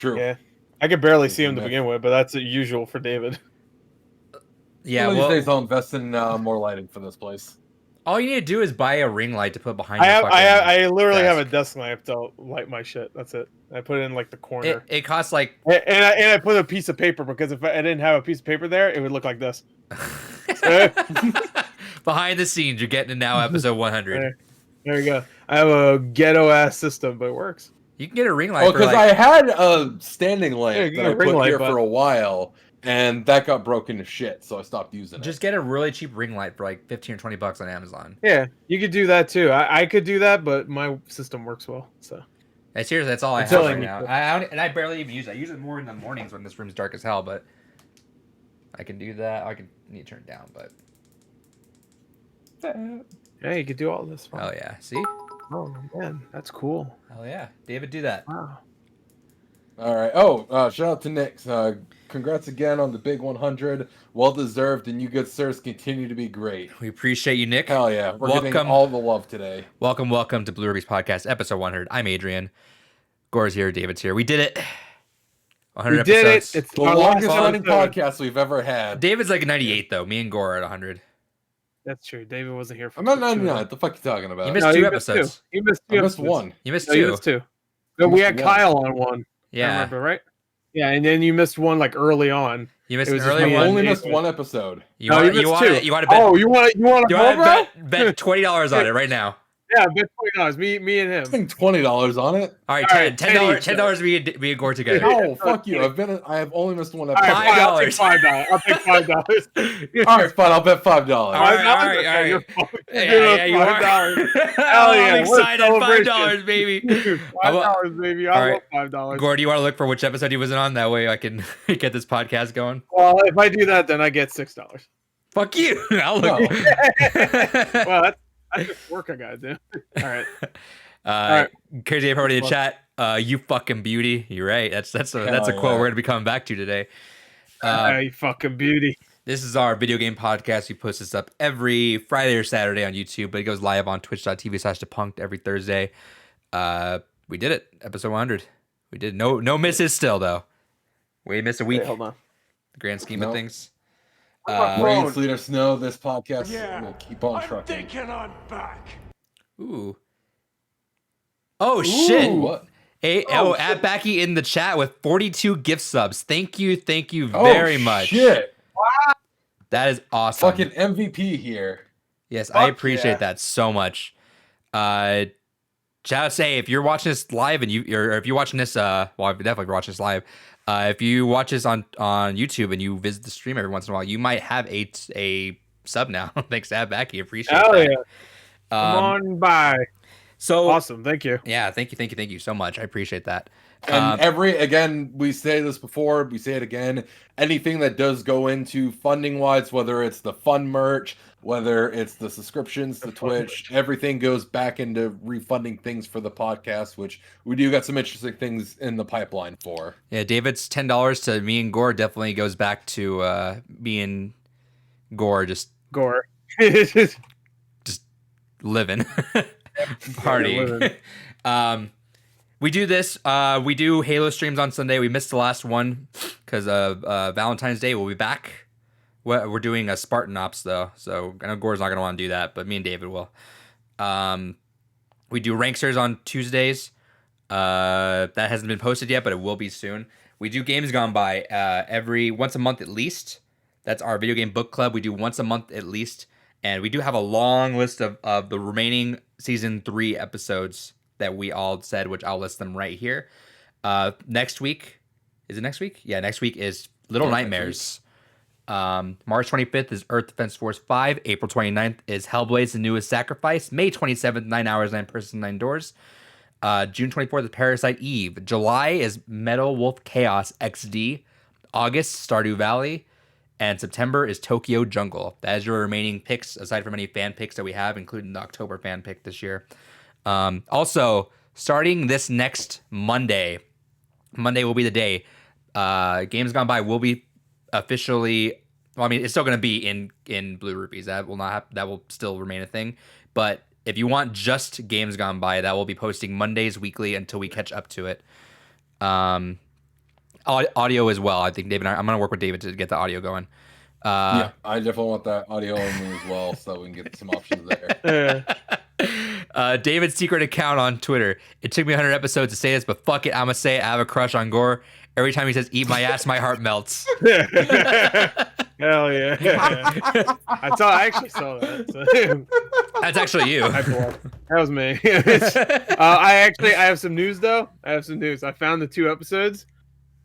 True. Yeah. I could barely see him to begin with, but that's usual for David. Yeah, One of well, these days I'll invest in more lighting for this place. all you need to do is buy a ring light to put behind I your have, fucking I literally have a desk. desk lamp to light my shit. That's it. I put it in like the corner. It costs like And I put a piece of paper because if I didn't have a piece of paper there, it would look like this. behind the scenes. You're getting it now, episode 100. There you go. I have a ghetto ass system, but it works. You can get a ring light. Oh, because I had a standing lamp Yeah, that I ring put light, here but- for a while, and that got broken to shit, so I stopped using it. Just get a really cheap ring light for like 15 or 20 bucks on Amazon. Yeah, you could do that too. I could do that, but my system works well. So Hey, seriously, that's all I have Until I right need now. to. I barely even use it. I use it more in the mornings when this room's dark as hell, but I can do that. I can need to turn it down, but yeah, you could do all this. oh yeah. See? Oh man, that's cool. Hell yeah. David, do that. Wow. All right. Oh, shout out to Nick. Congrats again on the big 100. Well deserved, and you good sirs continue to be great. We appreciate you, Nick. Hell yeah. We're getting Welcome. all the love today. Welcome to Blue Ruby's podcast, episode 100. I'm Adrian. Gore's here. David's here. We did it. 100 We did episodes. it. It's The our longest last running episode. podcast we've ever had. David's like 98 though. Me and Gore are at 100. That's true. David wasn't here for. I'm not too 99. long. What the fuck you talking about? You missed No, two he episodes. Two. He missed two. I missed episodes. one. You missed No, you two. missed two. But we Missed had one. Kyle on one. I Yeah. remember, right? Yeah, and then you missed one like early on. You missed It an was just early me one. and Only Nate, missed but- one episode. You No, want you you missed want two. to bet Oh, you want to you go, bro? bet $20 on it right now. Yeah, bet $20. Me and I him. think $20 on it. All right, All right, $10. $10 $10 me and Gore together. No, fuck you. I have only missed one All episode. right, I'll take $5. $5. I'll take $5. All right, fine. I'll bet $5. All right. You're Yeah, you are. $5. Hell yeah, I'm what a excited. celebration. $5, baby. $5, baby. All I right. love $5. Gore, do you want to look for which episode he was on? That way I can get this podcast going. Well, if I do that, then I get $6. Fuck you. I'll look. Well, that's just work I gotta do. All right. right. Crazy everybody in the chat. You fucking beauty. You're right. That's a quote yeah. we're gonna be coming back to today. You fucking beauty. This is our video game podcast. We post this up every Friday or Saturday on YouTube, but it goes live on twitch.tv/depunked every Thursday. We did it. Episode 100. We did no misses still though. We missed a week. Wait, hold on. The grand scheme of Nope. things. Rain, sleet, or snow, this podcast Yeah, will keep on I'm trucking. thinking I'm back. Ooh. Oh shit. What? Hey, Oh, at Backy in the chat with 42 gift subs. Thank you Oh, very much. Shit. That is awesome. Fucking MVP here. Yes, I Fuck appreciate yeah. that so much. Shout out, say if you're watching this live and or if you're watching this, well, definitely if you're watching this live. If you watch this on YouTube and you visit the stream every once in a while, you might have a sub now. Thanks to Backy, appreciate Hell that. yeah. Come on by. So Awesome. Thank you. yeah, thank you so much. I appreciate that. And again, we say this before, we say it again. Anything that does go into funding wise, whether it's the fun merch, whether it's the subscriptions to Twitch, everything goes back into refunding things for the podcast, which we do got some interesting things in the pipeline for. Yeah, David's $10 to me and Gore definitely goes back to me and Gore just Gore. living, partying. We do this. We do Halo streams on Sunday. We missed the last one because of Valentine's Day. We'll be back. We're doing a Spartan Ops though, so I know Gore's not gonna want to do that, but me and David will. We do Ranksters on Tuesdays. That hasn't been posted yet, but it will be soon. We do Games Gone By once a month at least. That's our video game book club. We do once a month at least, and we do have a long list of the remaining season 3 episodes that we all said, which I'll list them right here. Next week, is it next week? Yeah, next week is Little Nightmares. March 25th is Earth Defense Force 5. April 29th is Hellblade: Senua's Sacrifice. May 27th, 9 Hours, 9 Persons, 9 Doors. June 24th is Parasite Eve. July is Metal Wolf Chaos XD. August, Stardew Valley. And September is Tokyo Jungle. That is your remaining picks, aside from any fan picks that we have, including the October fan pick this year. Also, starting this next Monday will be the day. Games Gone By will be officially. Well, I mean, it's still going to be in Blue Rupees. That will still remain a thing. But if you want just Games Gone By, that will be posting Mondays weekly until we catch up to it. audio as well. I think David and I'm going to work with David to get the audio going. Yeah, I definitely want that audio only as well, so we can get some options there. David's secret account on Twitter. It took me 100 episodes to say this, but fuck it, I'm gonna say it. I have a crush on Gore. Every time he says "eat my ass," my heart melts. Hell yeah! I actually saw that. So. That's actually you. That was me. I have some news though. I found the 2 episodes.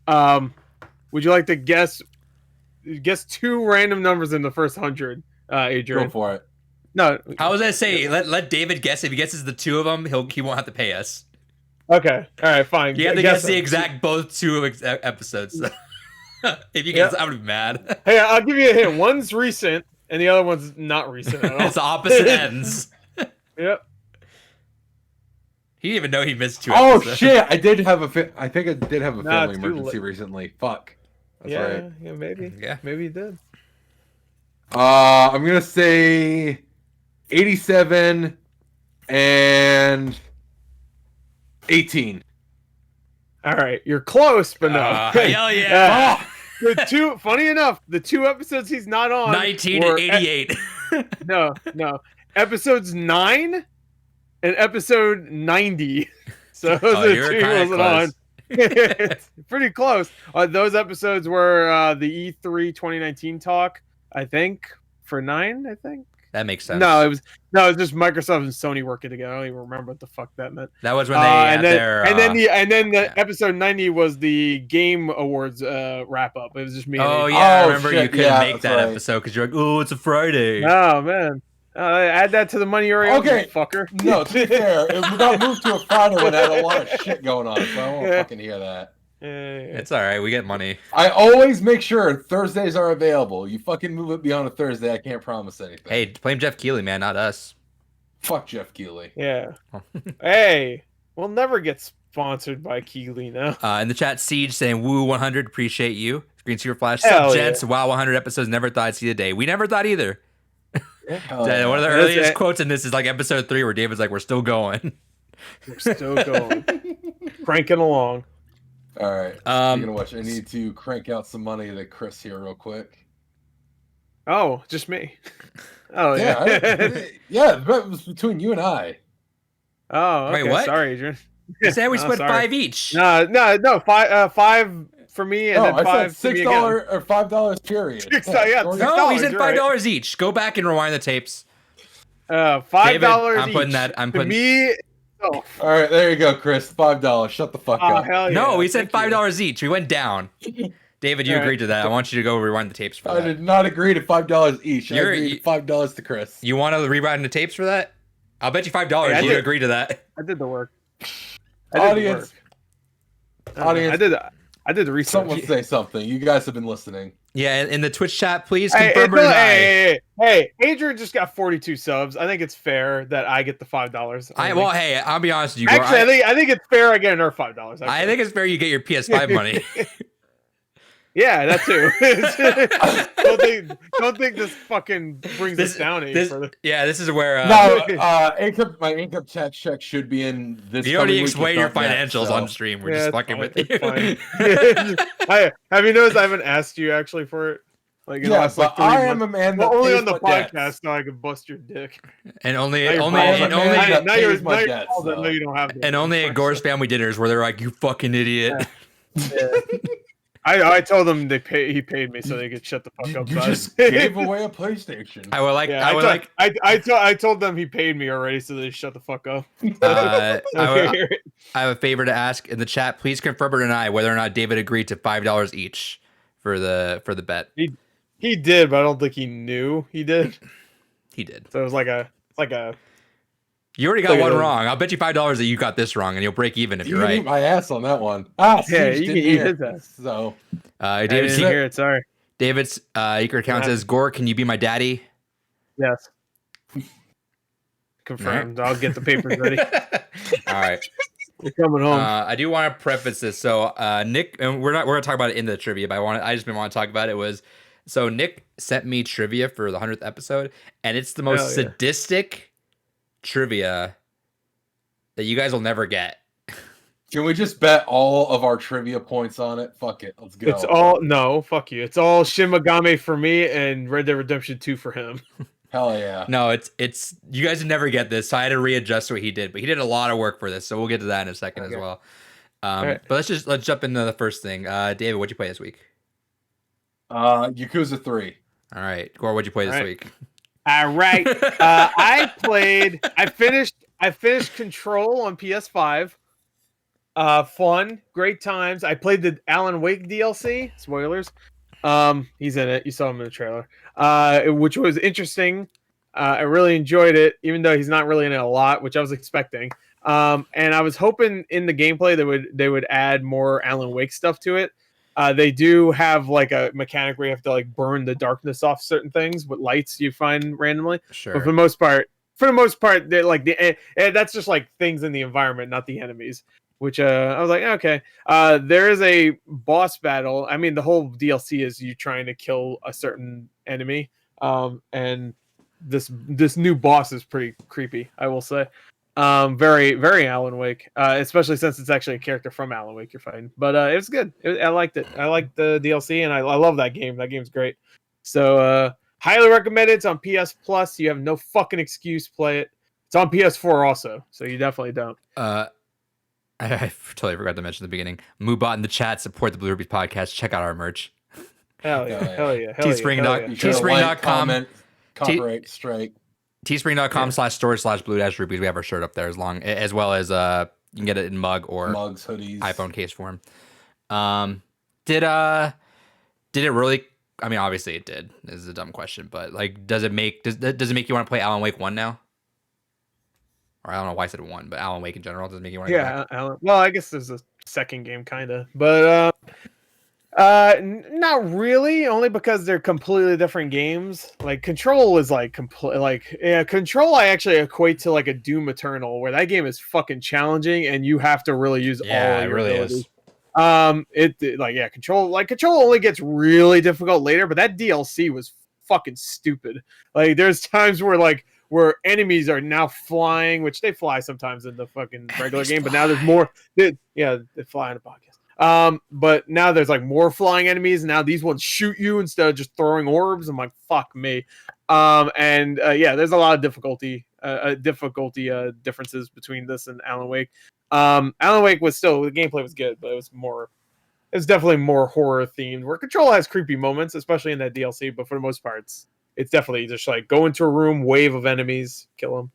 Would you like to guess two random numbers in the first 100, Adrian? Go for it. No, I was gonna say let David guess. If he guesses the 2 of them, he won't have to pay us. Okay, all right, fine. You have to guess the exact both 2 episodes. If you guess, I would be mad. Hey, I'll give you a hint. One's recent, and the other one's not recent at all. It's the opposite ends. Yep. He didn't even know he missed 2 Oh episodes. shit! I think I did have a Nah, family emergency recently. Fuck. That's right. Yeah, maybe. Yeah. Maybe he did. I'm gonna say 87 and 18. All right, you're close, but no. Hell yeah! Funny enough, the 2 episodes he's not on 19 were and 88. no, episodes 9 and episode 90. So those are the 2 he wasn't on. It's pretty close. Those episodes were the E3 2019 talk, I think, for 9. I think That makes sense. No, it was just Microsoft and Sony working together. I don't even remember what the fuck that meant. That was when they had the episode 90 was the Game Awards wrap up. It was just me. Oh yeah, I remember shit. you couldn't Yeah, make that right. episode because you're like, oh, it's a Friday. Oh man, add that to the money you already owe, Okay. you fucker. No, to be fair, we got moved to a Friday when I had a lot of shit going on, so I won't fucking hear that. It's all right. We get money. I always make sure Thursdays are available. You fucking move it beyond a Thursday, I can't promise anything. Hey, blame Jeff Keighley, man, not us. Fuck Jeff Keighley. Yeah. Hey, we'll never get sponsored by Keighley now. In the chat, Siege saying, "Woo 100, appreciate you." Green Super Flash, Hell sub yeah. gents. Wow, 100 episodes. Never thought I'd see the day. We never thought either. Hell yeah. One of the That's earliest it. quotes in this is like episode 3, where David's like, "We're still going." We're still going, cranking along. All right. Um, Speaking of which, I need to crank out some money to Chris here real quick. Oh, just me. Oh Yeah, yeah. It was between you and I. Oh, okay. Wait, what? Sorry, Adrian. You said we Oh, split sorry. 5 each. No. 5 for me, and No, then I 5 said for me $6 or $5 period. Six- yeah, Sorry. No, he $6, said you're right. $5 each. Go back and rewind the tapes. $5 David, each. I'm putting that. I'm To putting. me. Oh, All right, there you go, Chris. $5. Shut the fuck up. hell yeah. No, we said Thank you. $5 each. We went down. David, you All right. agreed to that. I want you to go rewind the tapes for I that. did not agree to $5 each. I You're- agreed to $5 to Chris. You want to rewind the tapes for that? I'll bet you $5 Hey, I you did. agree to that. I did the work. Audience, audience, I did the research. someone say something. You guys have been listening. Yeah, in the Twitch chat, please Hey, confirm or deny. hey, Adrian just got 42 subs. I think it's fair that I get the $5. Well, hey, I'll be honest with you. Gore. Actually, I think it's fair I get another $5. I think it's fair you get your PS5 money. Yeah, that too. don't think this fucking brings us down any further. Yeah, this is where My income tax check should be in this. you already coming week, explained if your not next, financials so. on stream. We're Yeah, just it's fucking fine, with you. it's fine. Have you noticed I haven't asked you actually for it? Like in the Yeah, last, but 3 I am months. a man that Well, only pays on the my debts. podcast, so I can bust your dick. And only Now you're only bald. and man. only that now you're pays my debts, bald, I so. know you don't have that. and only at Gore's family dinners where they're like, "You fucking idiot." I told them he paid me so they could shut the fuck up. You so just gave away a PlayStation. I would like. Yeah, I would like. I told them he paid me already, so they shut the fuck up. I Okay. have a favor to ask in the chat. Please confirm or deny whether or not David agreed to $5 each for the bet. He did, but I don't think he knew he did. He did. So it was like a You already got Look at one those. wrong. I'll bet you $5 that you got this wrong, and you'll break even if You you're right. ate my ass on that one. Yeah, Siege you didn't can eat hear his it, ass. So I David's didn't hear it. Sorry. David's Eager account Yeah. says, "Gore, can you be my daddy?" Yes. Confirmed. I'll get the papers ready. All right. You're coming home. I do want to preface this. So Nick, and we're gonna talk about it in the trivia, but I just want to talk about it. So Nick sent me trivia for the 100th episode, and it's the most Hell yeah. sadistic trivia that you guys will never get. Can we just bet all of our trivia points on it? Fuck it, let's go. It's all no, fuck you. It's all Shin Megami for me and Red Dead Redemption 2 for him. Hell yeah. No, it's you guys would never get this. So I had to readjust what he did, but he did a lot of work for this. So we'll get to that in a second as well. Right. But let's jump into the first thing. David, what'd you play this week? Yakuza 3. All right, Gore, what'd you play this week? All right, I finished Control on PS5. Fun, great times. I played the Alan Wake DLC. Spoilers. He's in it. You saw him in the trailer. Which was interesting. I really enjoyed it, even though he's not really in it a lot, which I was expecting. And I was hoping in the gameplay they would add more Alan Wake stuff to it. They do have like a mechanic where you have to like burn the darkness off certain things with lights you find randomly. Sure. But for the most part, they're like that's just like things in the environment, not the enemies. Which I was like, okay. There is a boss battle. I mean, the whole DLC is you trying to kill a certain enemy. And this new boss is pretty creepy, I will say. Very, very Alan Wake, especially since it's actually a character from Alan Wake you're fighting. But it was good. I liked it. I liked the DLC, and I love that game. That game's great. So highly recommend it. It's on PS Plus. You have no fucking excuse. Play it. It's on PS4 also, so you definitely don't. I totally forgot to mention at the beginning. Moobot in the chat, support the Blue Rubies podcast. Check out our merch. Hell yeah. Hell yeah. Teespring.com. Copyright strike. Teespring.com/storage/blue-rubies. We have our shirt up there as well as you can get it in mug or mugs, hoodies, iPhone case form. Did it really? I mean, obviously it did. This is a dumb question, but like, does it make you want to play Alan Wake 1 now? Or I don't know why I said 1, but Alan Wake in general does it make you want to? Yeah, Alan. Well, I guess there's a second game, kind of, but not really. Only because they're completely different games. Like Control is like Control. I actually equate to like a Doom Eternal, where that game is fucking challenging, and you have to really use all your really abilities. Control only gets really difficult later, but that DLC was fucking stupid. Like there's times where enemies are now flying, which they fly sometimes in the fucking regular game, but now there's more. They fly on a podcast. But now there's like more flying enemies. And now these ones shoot you instead of just throwing orbs. I'm like, fuck me. There's a lot of difficulty differences between this and Alan Wake. Alan Wake the gameplay was good, but it's definitely more horror themed, where Control has creepy moments, especially in that DLC, but for the most part, it's definitely just like go into a room, wave of enemies, kill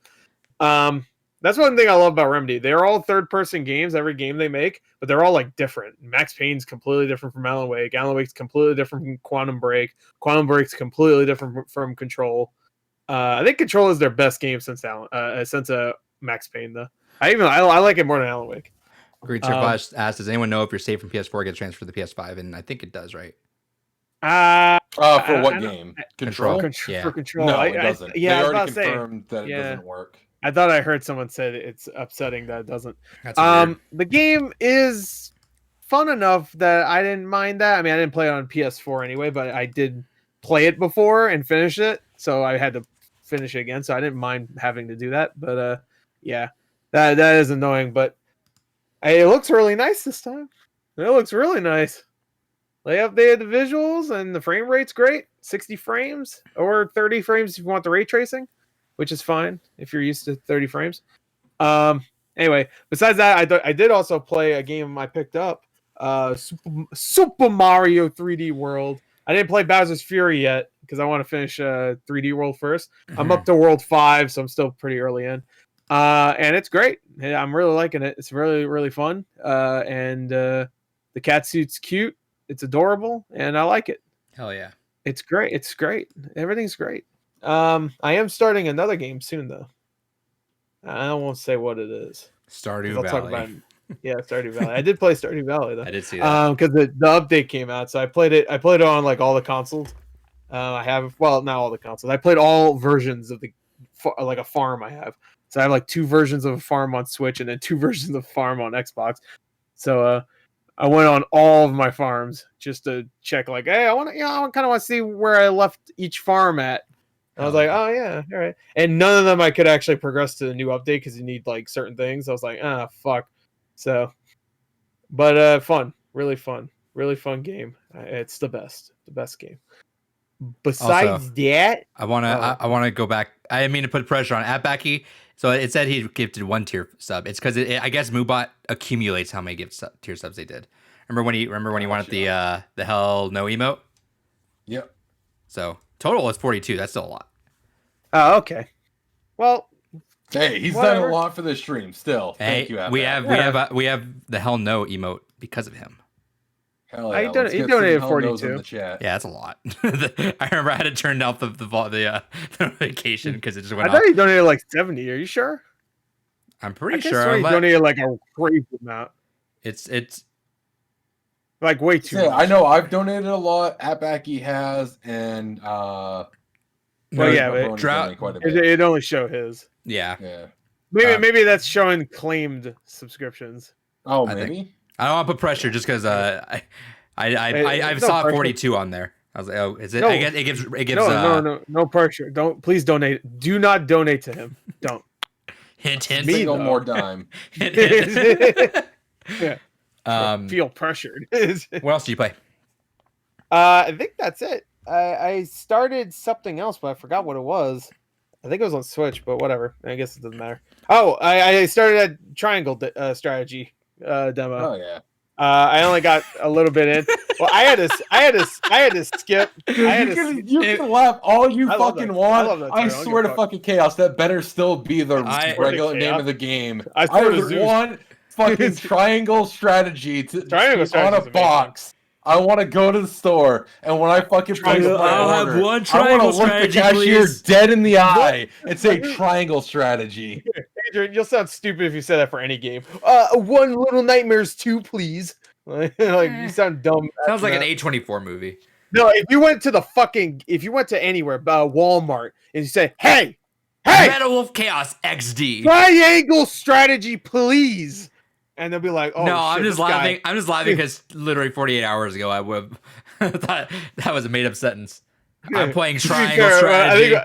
them. That's one thing I love about Remedy. They're all third-person games, every game they make, but they're all like different. Max Payne's completely different from Alan Wake. Alan Wake's completely different from Quantum Break. Quantum Break's completely different from Control. I think Control is their best game since Max Payne, though. I like it more than Alan Wake. Great asked, does anyone know if your save from PS4 gets transferred to the PS5? And I think it does, right? For what game? Control. For Control. No, it doesn't. They already confirmed that it doesn't work. I thought I heard someone say that it's upsetting that it doesn't. That's weird. The game is fun enough that I didn't mind that. I mean, I didn't play it on PS4 anyway, but I did play it before and finish it, so I had to finish it again. So I didn't mind having to do that. But that is annoying. But it looks really nice this time. It looks really nice. They updated the visuals and the frame rate's great. 60 frames or 30 frames if you want the ray tracing, which is fine if you're used to 30 frames. Anyway, besides that, I did also play a game I picked up, Super Mario 3D World. I didn't play Bowser's Fury yet because I want to finish 3D World first. Mm-hmm. I'm up to World 5, so I'm still pretty early in. And it's great. I'm really liking it. It's really, really fun. And the cat suit's cute. It's adorable, and I like it. Hell yeah. It's great. It's great. Everything's great. I am starting another game soon, though. I won't say what it is. Stardew Valley. Talk about Stardew Valley. I did play Stardew Valley, though. I did see that. Because the update came out, so I played it. I played it on like all the consoles. Not all the consoles. I played all versions of like a farm I have. So I have like 2 versions of a farm on Switch and then 2 versions of farm on Xbox. So I went on all of my farms just to check, like, hey, I kind of want to see where I left each farm at. And I was like, oh yeah, all right. And none of them I could actually progress to the new update because you need like certain things. I was like, fuck. So But fun, really fun game. It's the best game. Besides Also, that, I wanna go back. I didn't mean to put pressure on at Becky. So it said he gifted 1 tier sub. It's because I guess Moobot accumulates how many tier subs they did. Remember when he wanted the hell no emote? Yep. So total is 42. That's still a lot. oh, okay. Well, Hey, he's whatever. done a lot for this stream. Still, thank you. We have the hell no emote because of him. Hell He yeah, let's get some donated hell 42 no's in the chat. Yeah, that's a lot. I remember I had to turn off the notification because it just went I off. thought he donated like 70. Are you sure? I'm pretty I guess sure. he donated like a crazy amount. It's Like way too Yeah, much. I know. I've donated a lot. Atbacky has, and Well, yeah, but Drought quite a bit. it only show his. yeah. Yeah. Maybe that's showing claimed subscriptions. Oh, I maybe. I don't want to put pressure just because I No saw pressure. 42 on there. I was like, oh, is it? No. I guess it gives No pressure. Please donate. Do not donate to him. Don't. hint. Me, Single though. more dime. Hint, hint. Yeah. Feel pressured. What else do you play? I think that's it. I started something else, but I forgot what it was. I think it was on Switch, but whatever. I guess it doesn't matter. Oh, I started a triangle strategy demo. Oh yeah. I only got a little bit in. Well, I had to skip. You can laugh all you I love fucking that. want. I love that I title. I don't swear to give a fuck. fucking chaos. That better still be the I- regular Chaos. name of the game. I swear to Either Zeus. one fucking triangle strategy to Triangle on strategy's a amazing. box. I want to go to the store, and when I fucking place Triangle- my I'll have order, one I triangle want to look the strategy, cashier please. dead in the eye and say triangle strategy. Adrian, you'll sound stupid if you said that for any game. One Little Nightmares 2, please. Like you sound dumb. Sounds like after an that. A24 movie. No, if you went to anywhere, Walmart, and you say, "Hey, Metal Wolf Chaos XD. triangle strategy, please," and they'll be like, "Oh no, shit, I'm just this guy- laughing. I'm just laughing because literally 48 hours ago, I would thought that was a made up sentence. I'm playing To be triangle fair, strategy.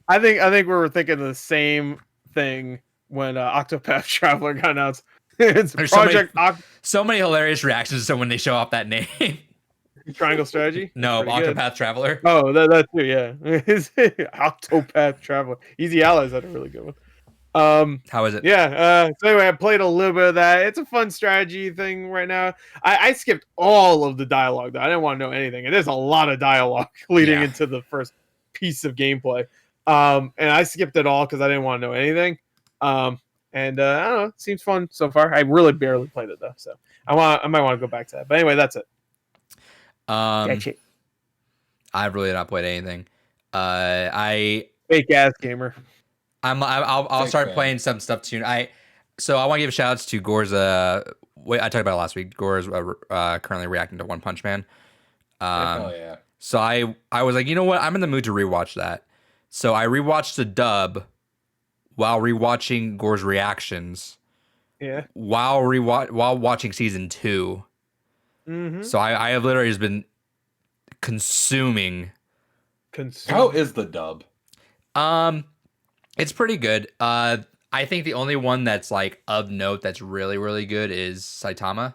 I think we were thinking the same thing when Octopath Traveler got announced. It's There's Project so many hilarious reactions to when they show off that name. Triangle Strategy. No, Pretty good. Octopath Traveler. Oh, that too, yeah. Octopath Traveler. Easy Allies had a really good one. How is it? Yeah. So anyway, I played a little bit of that. It's a fun strategy thing right now. I skipped all of the dialogue though. I didn't want to know anything, and there's a lot of dialogue leading Yeah. into the first piece of gameplay. And I skipped it all because I didn't want to know anything. And I don't know. It seems fun so far. I really barely played it though, so I might want to go back to that. But anyway, that's it. Gotcha. I've really not played anything. I'll Fake ass gamer. start fan. playing some stuff soon. I want to give shout outs to Gore's. I talked about it last week. Gore's currently reacting to One Punch Man. Hell yeah. So I was like, you know what? I'm in the mood to rewatch that. So I rewatched the dub while rewatching Gore's reactions. Yeah. While watching season 2. Mm-hmm. So I have literally just been consuming. How is the dub? It's pretty good. I think the only one that's like of note that's really really good is Saitama.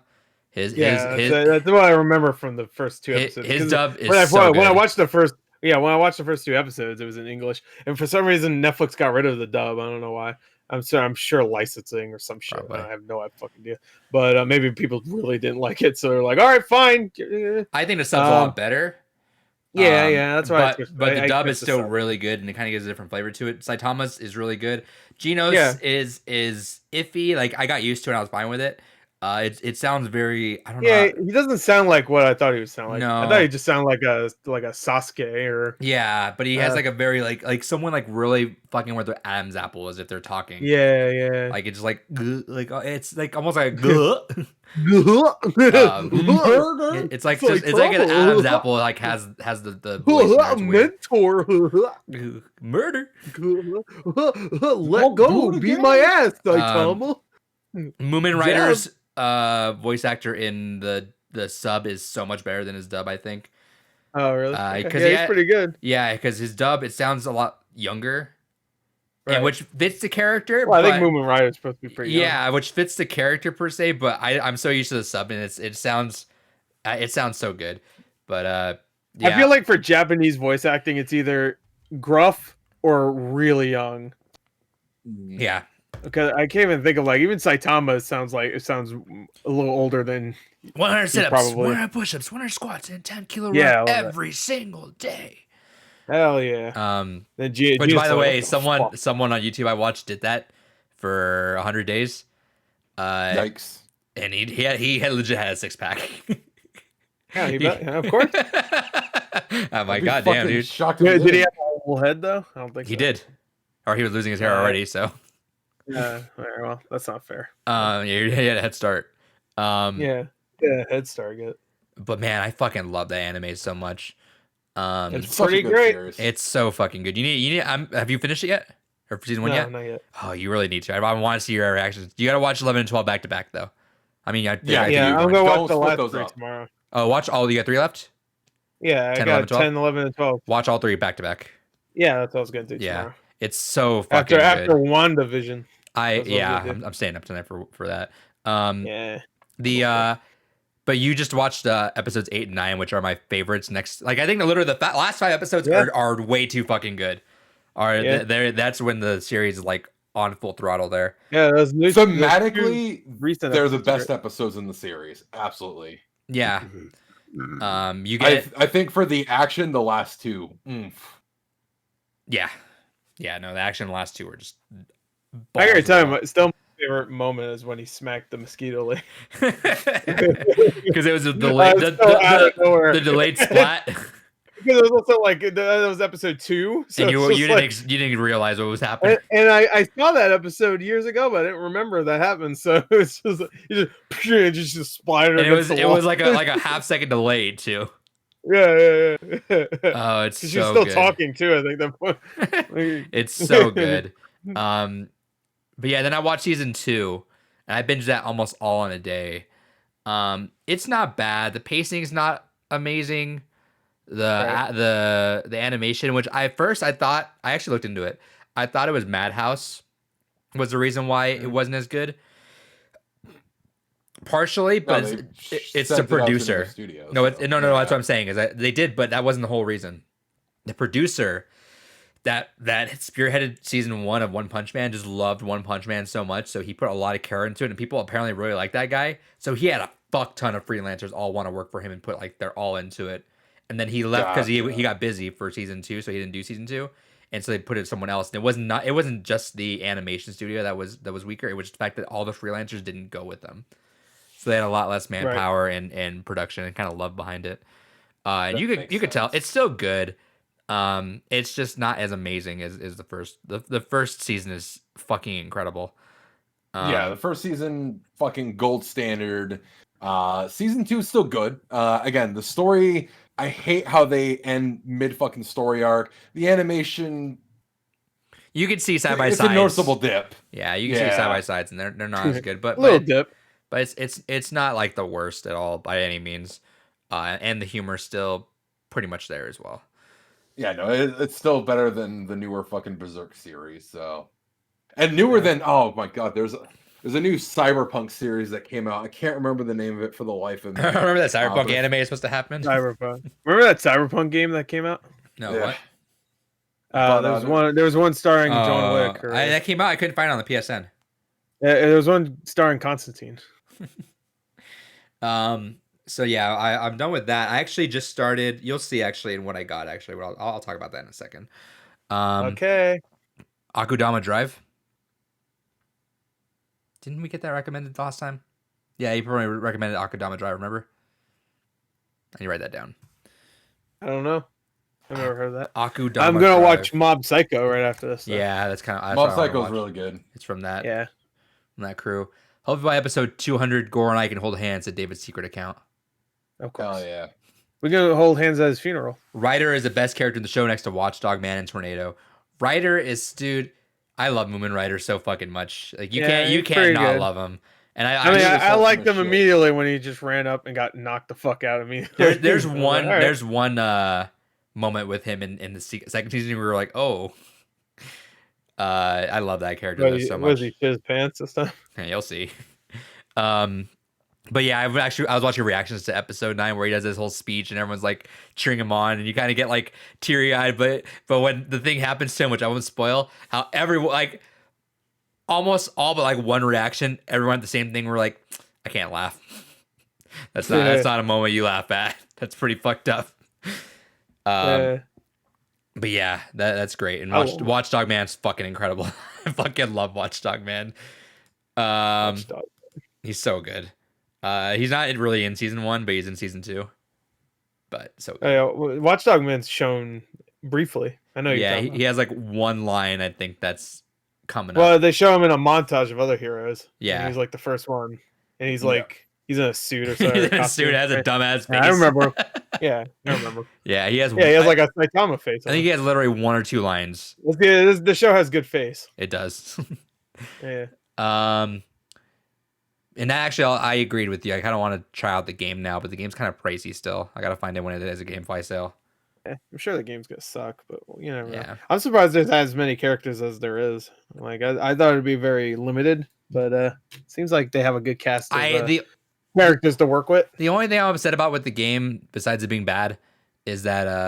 His that's what I remember from the first two episodes. his 'Cause dub is when I so watched the first two episodes, it was in English, and for some reason Netflix got rid of the dub. I don't know why. I'm sure licensing or some shit. Probably. I have no fucking idea. But maybe people really didn't like it, so they're like, "All right, fine." I think the sub's a lot better. Yeah, that's why. But the dub is still really good, and it kind of gives a different flavor to it. Saitama's is really good. Geno's is iffy. Like I got used to it, and I was fine with it. It sounds very. I don't know. Yeah, he doesn't sound like what I thought he would sound like. No. I thought he just sounded like a Sasuke or. Yeah, but he has like a very like someone like really fucking where their Adam's apple is if they're talking. Yeah. Like it's like it's like almost like it's like just, it's like an Adam's apple like has the voice and it's weird. mentor. Murder. Let go, beat my ass, Saitama. Moomin Rider's voice actor in the sub is so much better than his dub, I think. Oh really? Because He's pretty good. Yeah, because his dub it sounds a lot younger. and which fits the character. Well, I think Moomin Rider is supposed to be pretty young. which fits the character per se. But I'm so used to the sub, and it sounds so good. But yeah. I feel like for Japanese voice acting, it's either gruff or really young. Yeah. Because I can't even think of like even Saitama sounds a little older than 100 sit-ups, 100 push-ups, 100 squats, and 10 kilo reps every single day. Hell yeah. Which by the way, someone on YouTube I watched did that for 100 days. Yikes. And he had legit had a six-pack. Yeah, of course. I'm like, God damn, dude. Did he have a whole head though? I don't think he did. Or he was losing his hair already, so. Yeah, well, that's not fair. Yeah, he had a head start. Yeah, head start, good. But man, I fucking love that anime so much. It's pretty great. Series. It's so fucking good. You need. Have you finished it yet? Or season 1 yet? No, not yet. Oh, you really need to. I want to see your reactions. You got to watch 11 and 12 back to back, though. I mean, I'm gonna watch the last 3 tomorrow. Oh, watch all. You got 3 left? Yeah, 10, I got 10, 11, and 12. Watch all 3 back to back. Yeah, that's what I was gonna do tomorrow. It's so fucking good. After WandaVision. I'm staying up tonight for that. Yeah. But you just watched episodes 8 and 9, which are my favorites. Next, like I think literally the last 5 episodes are way too fucking good. That's when the series is like on full throttle there. Yeah, thematically, they're the best episodes in the series. Absolutely. Yeah. You get. I think for the action, the last 2. Yeah. No, the action in the last 2 were just. I gotta tell you, still my favorite moment is when he smacked the mosquito lady. Because it was a delayed, the delayed splat. Because it was also like that was episode 2, so and you didn't realize what was happening. And I saw that episode years ago, but I didn't remember that happened. So it's just you just splattered. And it was like a half second delayed too. Yeah. Oh, it's so she's still good. talking too. I think that point. It's so good. But yeah, then I watched season 2, and I binged that almost all in a day. It's not bad. The pacing's not amazing. The animation, which I thought I actually looked into it. I thought it was Madhouse was the reason why it wasn't as good. Partially, but it's the producer. No, that's what I'm saying. Is they did, but that wasn't the whole reason. The producer that spearheaded season 1 of One Punch Man just loved One Punch Man so much, so he put a lot of care into it, and people apparently really like that guy. So he had a fuck ton of freelancers all want to work for him and put like they're all into it. And then he left because he got busy for season 2, so he didn't do season 2. And so they put it someone else. And it wasn't just the animation studio that was weaker. It was the fact that all the freelancers didn't go with them. So they had a lot less manpower and production and kind of love behind it. And you could tell it's still good. It's just not as amazing as the first. The first season is fucking incredible. The first season fucking gold standard. Season 2 is still good. Again, the story, I hate how they end mid fucking story arc. The animation, you can see side by side. It's a noticeable dip. Yeah, you can see side by sides, and they're not as good. But little dip. But it's not like the worst at all by any means. And the humor's still pretty much there as well. Yeah, no, it's still better than the newer fucking Berserk series. So, and newer than oh my god, there's a new Cyberpunk series that came out. I can't remember the name of it for the life of me. Remember that Cyberpunk anime is supposed to happen? Cyberpunk. Remember that Cyberpunk game that came out? No, yeah. what? There was one starring John Wick. That came out. I couldn't find it on the PSN. There was one starring Constantine. So yeah, I'm done with that. I actually just started. You'll see actually in what I got. Actually, I'll talk about that in a second. Okay. Akudama Drive. Didn't we get that recommended last time? Yeah, you probably recommended Akudama Drive. Remember? I need to write that down. I don't know. I've never heard of that. Akudama. I'm gonna watch Mob Psycho right after this. Yeah, that's kind of Mob Psycho is really good. It's from that. Yeah. From that crew. Hopefully by episode 200, Gore and I can hold hands at David's secret account. Of course. Hell yeah. We're gonna hold hands at his funeral. Ryder is the best character in the show next to Watchdog, Man, and Tornado. Ryder is, dude. I love Moomin Ryder so fucking much. Like you can't not good. Love him. And I liked him immediately when he just ran up and got knocked the fuck out of me. There's one moment with him in the second season where we were like, oh, I love that character so much. Was he shit his pants this time? Yeah, you'll see. But yeah, I was watching reactions to episode 9 where he does this whole speech and everyone's like cheering him on, and you kind of get like teary eyed. But when the thing happens to him, which I won't spoil, how everyone like almost all but like one reaction, everyone at the same thing. We're like, I can't laugh. That's not a moment you laugh at. That's pretty fucked up. But yeah, that's great. And Watchdog Man's fucking incredible. I fucking love Watchdog Man. He's so good. He's not really in season 1, but he's in season 2. But so Watchdog Man's shown briefly. I know. Yeah, he has like one line. I think that's coming up. Well, they show him in a montage of other heroes. Yeah, he's like the first one, and he's like he's in a suit or something. He's in a suit, has a dumbass face. Yeah, I remember. Yeah, I remember. Yeah, he has. Yeah, he has like a Saitama face. I think he has literally 1 or 2 lines. The show has good face. It does. Yeah. And actually, I agreed with you. I kind of want to try out the game now, but the game's kind of pricey still. I got to find it when it is a GameFly sale. Yeah, I'm sure the game's gonna suck, but you never know. Yeah. I'm surprised there's as many characters as there is. Like I thought it'd be very limited, but it seems like they have a good cast of characters to work with. The only thing I'm upset about with the game, besides it being bad, is that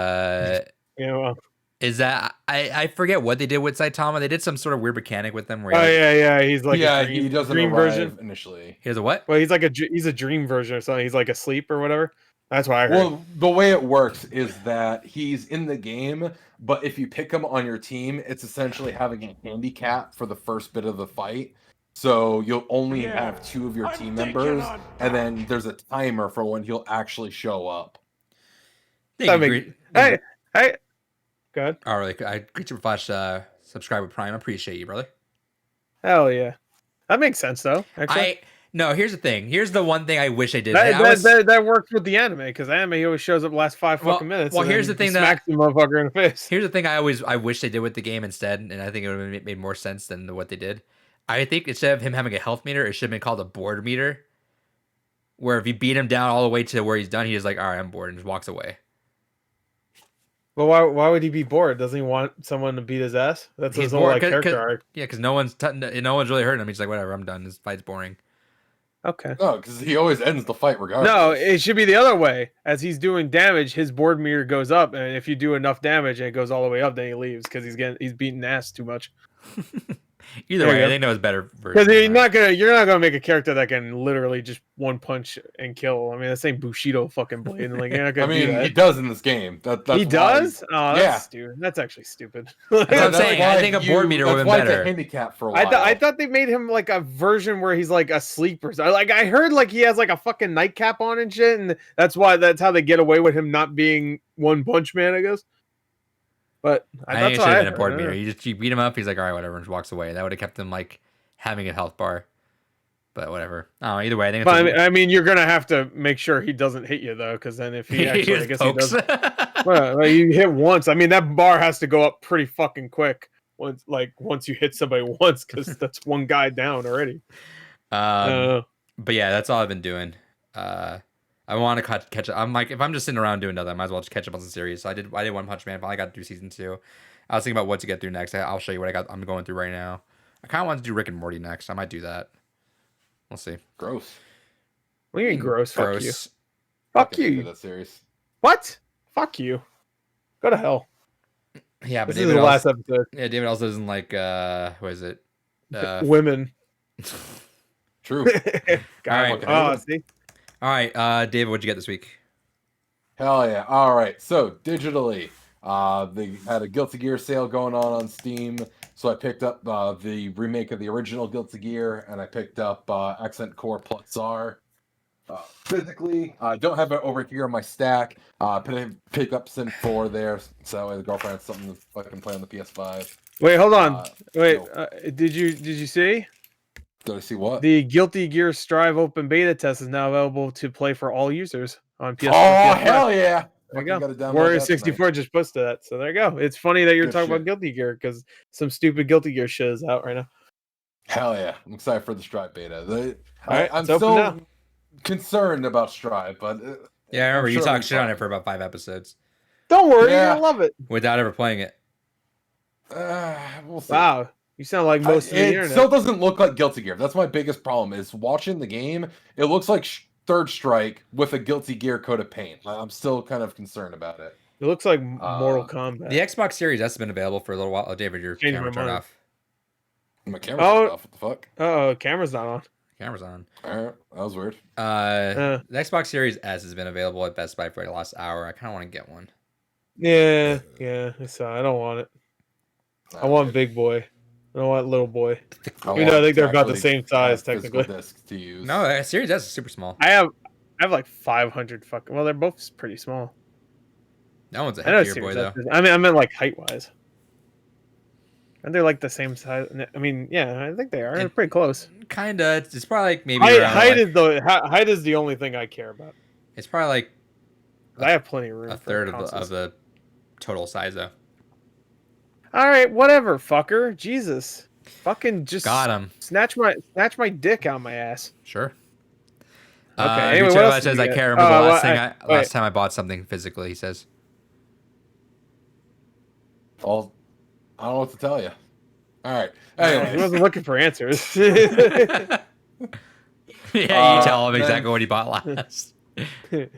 I forget what they did with Saitama. They did some sort of weird mechanic with them. Where he's like he doesn't dream version initially. He has a what? Well, he's like he's a dream version or something. He's like asleep or whatever. That's why I heard. Well, the way it works is that he's in the game, but if you pick him on your team, it's essentially having a handicap for the first bit of the fight. So you'll only have 2 of your team members, and then there's a timer for when he'll actually show up. Hey, go ahead. All right, I greet you for subscribe with Prime. I appreciate you, brother. Hell yeah, that makes sense though. Actually. No, here's the thing. Here's the one thing I wish I did. That works with the anime, because anime always shows up last 5 fucking minutes. Well, here's the thing smacks the motherfucker in the face. Here's the thing I wish they did with the game instead, and I think it would have made more sense than what they did. I think instead of him having a health meter, it should have been called a bored meter, where if you beat him down all the way to where he's done, he's like, all right, I'm bored, and just walks away. Well, why would he be bored? Doesn't he want someone to beat his ass? That's his whole character arc. Yeah, because no one's really hurting him. He's like, whatever, I'm done. This fight's boring. Okay. No, because he always ends the fight regardless. No, it should be the other way. As he's doing damage, his board meter goes up, and if you do enough damage and it goes all the way up, then he leaves because he's beating ass too much. Either way, I think that was better. Because you're not gonna make a character that can literally just one punch and kill. I mean, that's ain't Bushido fucking blade. Like, you're not gonna do that. He does in this game. That's does? Oh, that's stupid. That's actually stupid. That's what I'm saying. I think a board meter would have been better. It's a handicap for a while. I thought they made him like a version where he's like asleep or something. Like I heard like he has like a fucking nightcap on and shit, and that's how they get away with him not being One Punch Man, I guess. But I think it should have been a board meter. You beat him up. He's like, all right, whatever, and just walks away. That would have kept him like having a health bar. But whatever. Oh, either way, I think. I mean, you're gonna have to make sure he doesn't hit you though, because then if he actually, I guess pokes. He does. Well, you hit once. I mean, that bar has to go up pretty fucking quick once you hit somebody once, because that's one guy down already. But yeah, that's all I've been doing. I want to catch up. I'm like, if I'm just sitting around doing nothing, I might as well just catch up on some series. So I did One Punch Man. Finally got through season 2. I was thinking about what to get through next. I'll show you what I'm going through right now. I kind of want to do Rick and Morty next. I might do that. We'll see. Gross. What do you mean gross? Gross. Fuck you. That series. What? Fuck you. Go to hell. Yeah, but this is the last episode. Yeah, David also doesn't like what is it? Women. True. God, all right. See? All right, David, what'd you get this week? Hell yeah. All right. So digitally, they had a Guilty Gear sale going on Steam. So I picked up the remake of the original Guilty Gear, and I picked up Accent Core Plus R. Physically, I don't have it over here on my stack. Pick up Sin 4 there, so the girlfriend has something to fucking play on the PS5. Wait, hold on. Did you see? Did I see what? The Guilty Gear Strive open beta test is now available to play for all users on PS4. Oh, hell yeah. There you go. Warrior 64 just posted that. So there you go. It's funny that you're talking about Guilty Gear, because some stupid Guilty Gear shit is out right now. Hell yeah. I'm excited for the Strive beta. I'm so concerned about Strive, but... yeah, I remember you talked shit on it for about 5 episodes. Don't worry, you're going to love it. Without ever playing it. We'll see. Wow. You sound like most of the It internet. still doesn't look like Guilty Gear. That's my biggest problem. Is watching the game. It looks like Third Strike with a Guilty Gear coat of paint. I'm still kind of concerned about it. It looks like Mortal Kombat. The Xbox Series S has been available for a little while. Oh, David, your camera turned off. My camera's turned off. What the fuck? Oh, camera's not on. Camera's on. All right, that was weird. The Xbox Series S has been available at Best Buy for the last hour. I kind of want to get one. Yeah. So I don't want it. I want big boy. I don't want little boy. I think they're about the same size technically. Discs to use. No, Series S is super small. I have like 500 fucking. Well, they're both pretty small. That one's a heftier boy though. I meant like height wise. And they're like the same size. I mean, yeah, I think they are. They're pretty close. Kinda. It's probably like maybe height is the only thing I care about. It's probably like I have plenty of room. A third of the total size though. All right, whatever, fucker. Jesus, fucking just got him. Snatch my dick out my ass. Sure. Okay. Anyway, what else says I can't remember the last time I bought something physically. He says. Well, I don't know what to tell you. All right. Anyway, he wasn't looking for answers. Yeah, you tell him exactly what he bought last. Then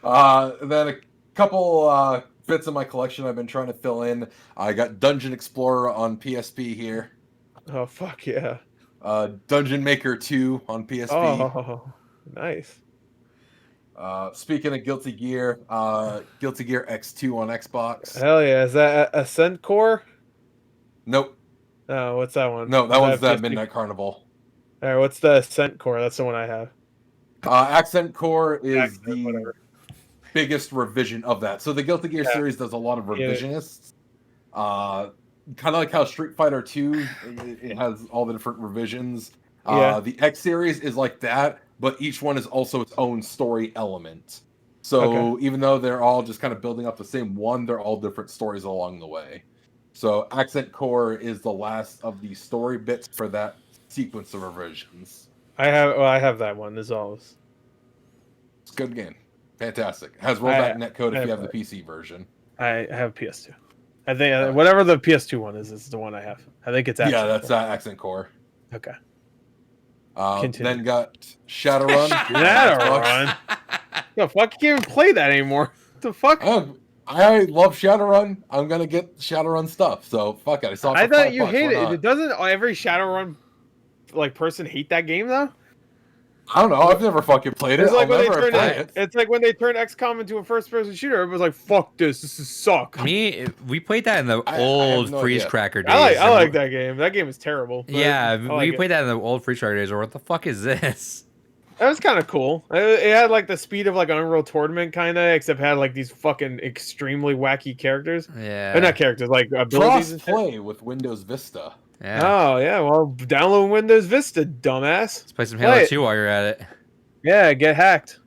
a couple bits of my collection I've been trying to fill in. I got Dungeon Explorer on PSP here. Oh fuck yeah. Dungeon Maker 2 on PSP. Oh, nice. Speaking of Guilty Gear X2 on Xbox. Hell yeah. Is that Ascent Core? Nope. Oh, what's that one? No, that one's that Midnight Carnival. All right, what's the Ascent Core? That's the one I have. Accent Core is the biggest revision of that. So the Guilty Gear series does a lot of revisionists. Kind of like how Street Fighter 2, it has all the different revisions. The X series is like that, but each one is also its own story element. So even though they're all just kind of building up the same one, they're all different stories along the way. So Accent Core is the last of the story bits for that sequence of revisions. I have that one as always. It's a good game. Fantastic. It has rollback netcode if you have the PC version. I have PS2. I think whatever the PS2 one is the one I have. I think it's Accent that's Accent Core. Okay. Then got Shadowrun. Shadowrun? The fuck, you can't even play that anymore. What the fuck? I love Shadowrun. I'm gonna get Shadowrun stuff. So fuck it. I saw it for I thought $5. you hated it. Doesn't every Shadowrun person hate that game though? I don't know. I've never fucking played it. It's like, It's like when they turn XCOM into a first-person shooter. Everyone's like, "Fuck this! This is suck." We played that in the old Freeze Cracker days. I like that game. That game is terrible. Yeah, we played that in the old Freeze Cracker days. Or what the fuck is this? That was kind of cool. It had like the speed of like Unreal Tournament kind of, except had like these fucking extremely wacky characters. Yeah, not characters, like abilities. Cross play with Windows Vista. Yeah. Oh yeah, well, download Windows Vista, dumbass. Let's play some Halo 2 while you're at it. Yeah, get hacked.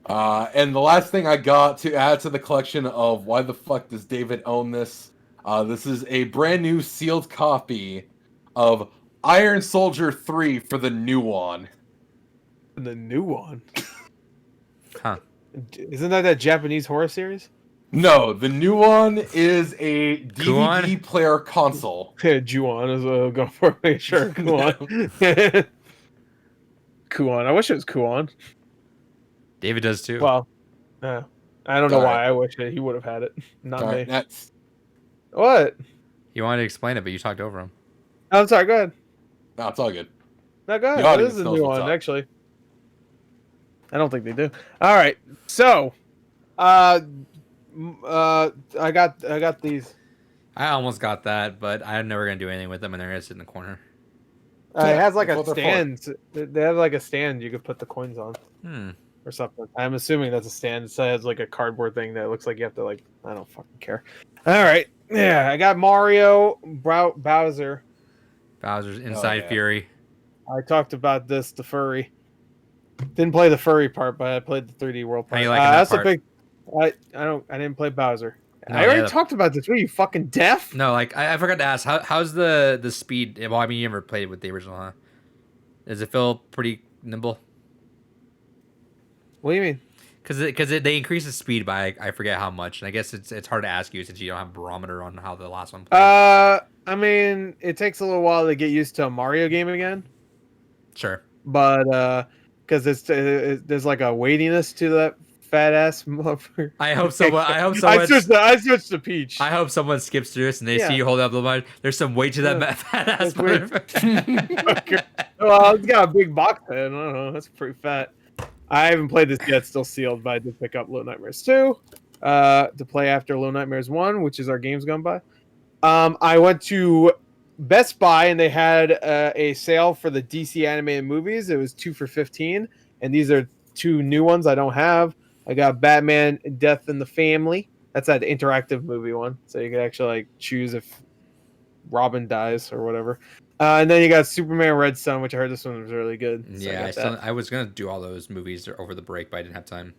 And the last thing I got to add to the collection of why the fuck does David own this? This is a brand new sealed copy of Iron Soldier 3 for the new one. The new one? Huh. Isn't that Japanese horror series? No, the new one is a DVD Kuon? player console. Juon is what I'll go for. Make sure. Kuon. Kuon. I wish it was Kuon. David does too. Well, I don't know why I wish that he would have had it. Not me. That's... What? He wanted to explain it, but you talked over him. I'm sorry. Go ahead. No, it's all good. No, go ahead. This is a new one, actually. I don't think they do. All right. So, I got these. I almost got that, but I'm never gonna do anything with them, and they're gonna sit in the corner. It has like a stand. They have like a stand you could put the coins on, or something. I'm assuming that's a stand. It has like a cardboard thing that looks like you have to like. I don't fucking care. All right. Yeah, I got Mario, Bowser. Bowser's Inside Fury. I talked about this, the furry. Didn't play the furry part, but I played the 3D world part. How you liking that that's part? a big. I didn't play Bowser. No, I already talked about this. Were you fucking deaf? No, like I forgot to ask. How's the speed? Well, I mean, you never played with the original, huh? Does it feel pretty nimble? What do you mean? Because they increase the speed by I forget how much, and I guess it's hard to ask you since you don't have a barometer on how the last one played. I mean, it takes a little while to get used to a Mario game again. Sure. But because there's like a weightiness to that fat ass motherfucker. I hope someone. I switched to Peach. I hope someone skips through this and they see you hold up the line. There's some weight to that fat ass motherfucker. Well, it's got a big box head. I don't know. That's pretty fat. I haven't played this yet. It's still sealed, but I did pick up Little Nightmares 2 to play after Little Nightmares 1, which is our games gone by. I went to Best Buy and they had a sale for the DC animated movies. It was 2 for $15, and these are 2 new ones I don't have. I got Batman: Death in the Family. That's that interactive movie one, so you can actually like choose if Robin dies or whatever. And then you got Superman: Red Son, which I heard this one was really good. So yeah, I was gonna do all those movies over the break, but I didn't have time.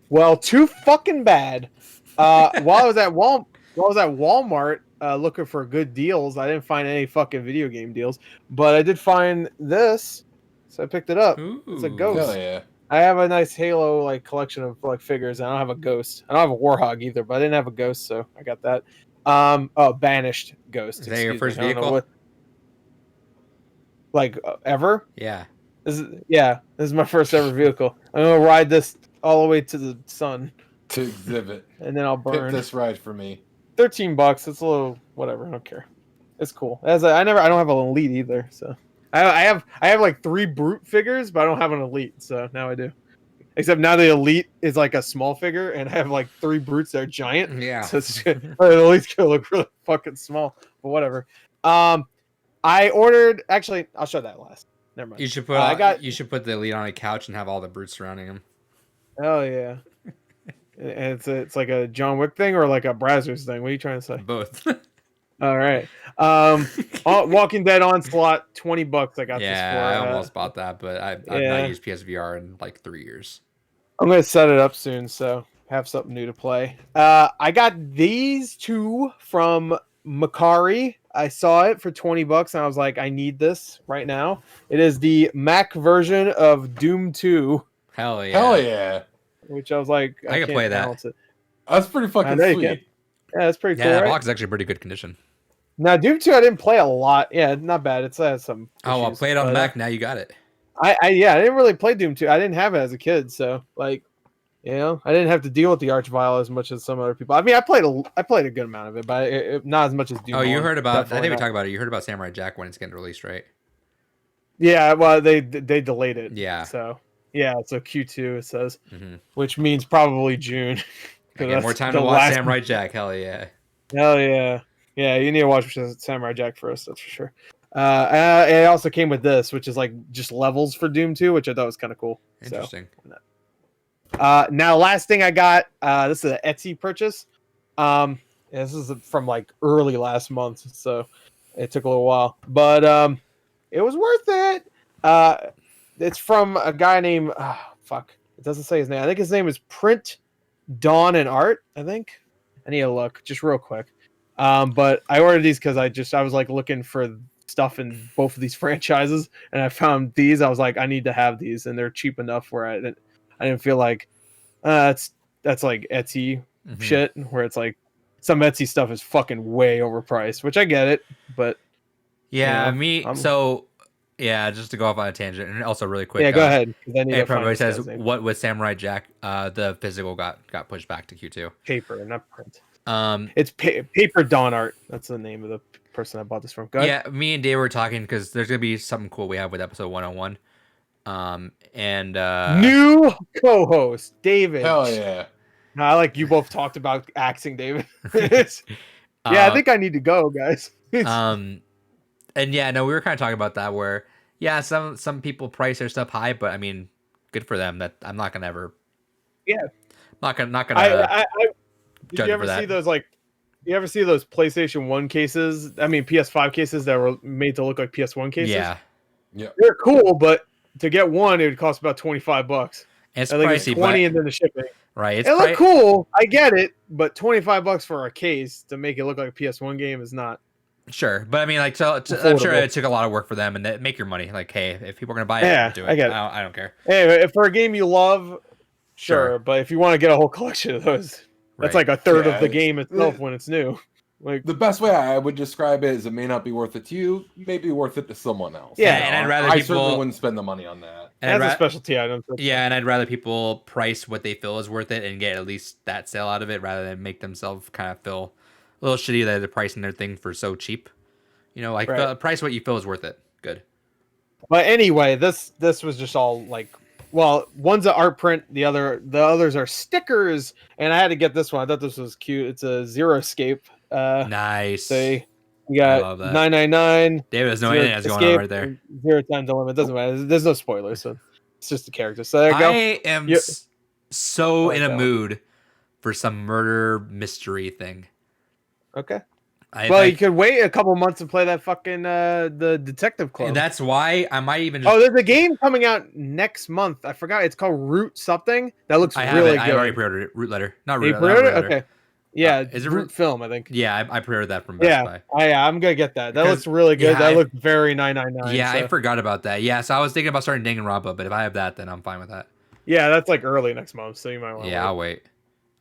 Well, too fucking bad. While I was at Walmart looking for good deals, I didn't find any fucking video game deals, but I did find this, so I picked it up. Ooh. It's a ghost. Hell yeah. I have a nice Halo like collection of like figures. I don't have a ghost. I don't have a Warhog either, but I didn't have a ghost, so I got that. Banished ghost. Is that your first vehicle? Ever? Yeah. This is my first ever vehicle. I'm gonna ride this all the way to the sun To exhibit. and then I'll Pick burn. this ride for me. $13. It's a little whatever. I don't care. It's cool. I don't have an elite either, so I have like 3 brute figures, but I don't have an elite. So now I do. Except now the elite is like a small figure, and I have like 3 brutes that are giant. Yeah. So the elite's gonna look really fucking small, but whatever. I ordered. Actually, I'll show that last. Never mind. You should put you should put the elite on a couch and have all the brutes surrounding him. Oh yeah. And it's like a John Wick thing or like a Brazzers thing. What are you trying to say? Both. All right. Walking Dead Onslaught, $20. I got this for. Yeah, I almost bought that, but I've not used PSVR in like 3 years. I'm gonna set it up soon, so have something new to play. I got these 2 from Macari. I saw it for $20, and I was like, I need this right now. It is the Mac version of Doom 2. Hell yeah! Hell yeah! Which I was like, I can play that. That's pretty fucking sweet. Yeah, that's pretty cool. Yeah, that right? box is actually pretty good condition. Now, Doom 2, I didn't play a lot. Yeah, not bad. It's some. Oh, well, issues, play it on Mac. Now you got it. I didn't really play Doom 2. I didn't have it as a kid, so like, I didn't have to deal with the Archvile as much as some other people. I mean, I played a good amount of it, but not as much as Doom. Oh, you 1. heard about? Definitely I think we not. talked about it. You heard about Samurai Jack when it's getting released, right? Yeah, well, they delayed it. Yeah. So Q2 it says, Mm-hmm. which means probably June. I get more time to watch Samurai Jack. Hell yeah. Hell yeah. Yeah, you need to watch Samurai Jack first, that's for sure. It also came with this, which is like just levels for Doom 2, which I thought was kind of cool. Interesting. So, now, last thing I got, this is an Etsy purchase. This is from like early last month, so it took a little while, but it was worth it. It's from a guy named it doesn't say his name. I think his name is Print Dawn and Art. I think I need to look just real quick. But I ordered these because I was like looking for stuff in both of these franchises, and I found these. I was like, I need to have these, and they're cheap enough where I didn't feel like that's like Etsy shit, where it's like some Etsy stuff is fucking way overpriced, which I get it, but yeah, just to go off on a tangent, and also really quick. Yeah, go ahead. It probably says what with Samurai Jack, the physical got pushed back to Q2. Paper, not print. It's Paper Dawn Art. That's the name of the person I bought this from. Go ahead. Yeah, me and Dave were talking because there's gonna be something cool we have with episode 101. New co-host David. Hell yeah! I like you both talked about axing David. I think I need to go, guys. And yeah, no, we were kind of talking about that where, yeah, some people price their stuff high, but I mean, good for them. That I'm not gonna ever. Yeah. Not gonna. Did you ever see those You ever see those PlayStation 1 cases? I mean, PS5 cases that were made to look like PS1 cases. Yeah. They're cool, but to get one, it would cost about $25. It's I think pricey, it's 20 and then the shipping. Right. It look cool. I get it, but $25 for a case to make it look like a PS1 game is not. Sure, but I mean, like, so I'm sure it took a lot of work for them, and make your money. Like, hey, if people are gonna buy it, do it. I don't care. Hey, for a game you love, Sure, but if you want to get a whole collection of those, that's like a third of the game itself when it's new. Like the best way I would describe it is it may not be worth it to you, may be worth it to someone else. Yeah, and I'd rather I certainly wouldn't spend the money on that. And that's a specialty item. Yeah, and I'd rather people price what they feel is worth it and get at least that sale out of it rather than make themselves kind of feel a little shitty that they're pricing their thing for so cheap. You know, like price what you feel is worth it. Good. But anyway, this was just all like, well, one's an art print, the others are stickers, and I had to get this one. I thought this was cute. It's a Zero Escape. Nice. So we got 999. David has no idea what's going on right there. 0 times the limit. Doesn't matter. There's no spoilers, so it's just a character. So there you go. I am so in a mood for some murder mystery thing. Okay. You could wait a couple months to play that fucking the Detective Club. That's why I might even. Just... Oh, there's a game coming out next month. I forgot. It's called Root something. That looks really good. I already pre-ordered it. Root Letter, not Root Letter. Okay. Yeah, is it Root Film? I think. Yeah, I pre-ordered that from Best Buy. I'm gonna get that. That looks really good. That looks very 999. Yeah, I forgot about that. Yeah, so I was thinking about starting Danganronpa, but if I have that, then I'm fine with that. Yeah, that's like early next month, so you might want. Yeah, I'll wait.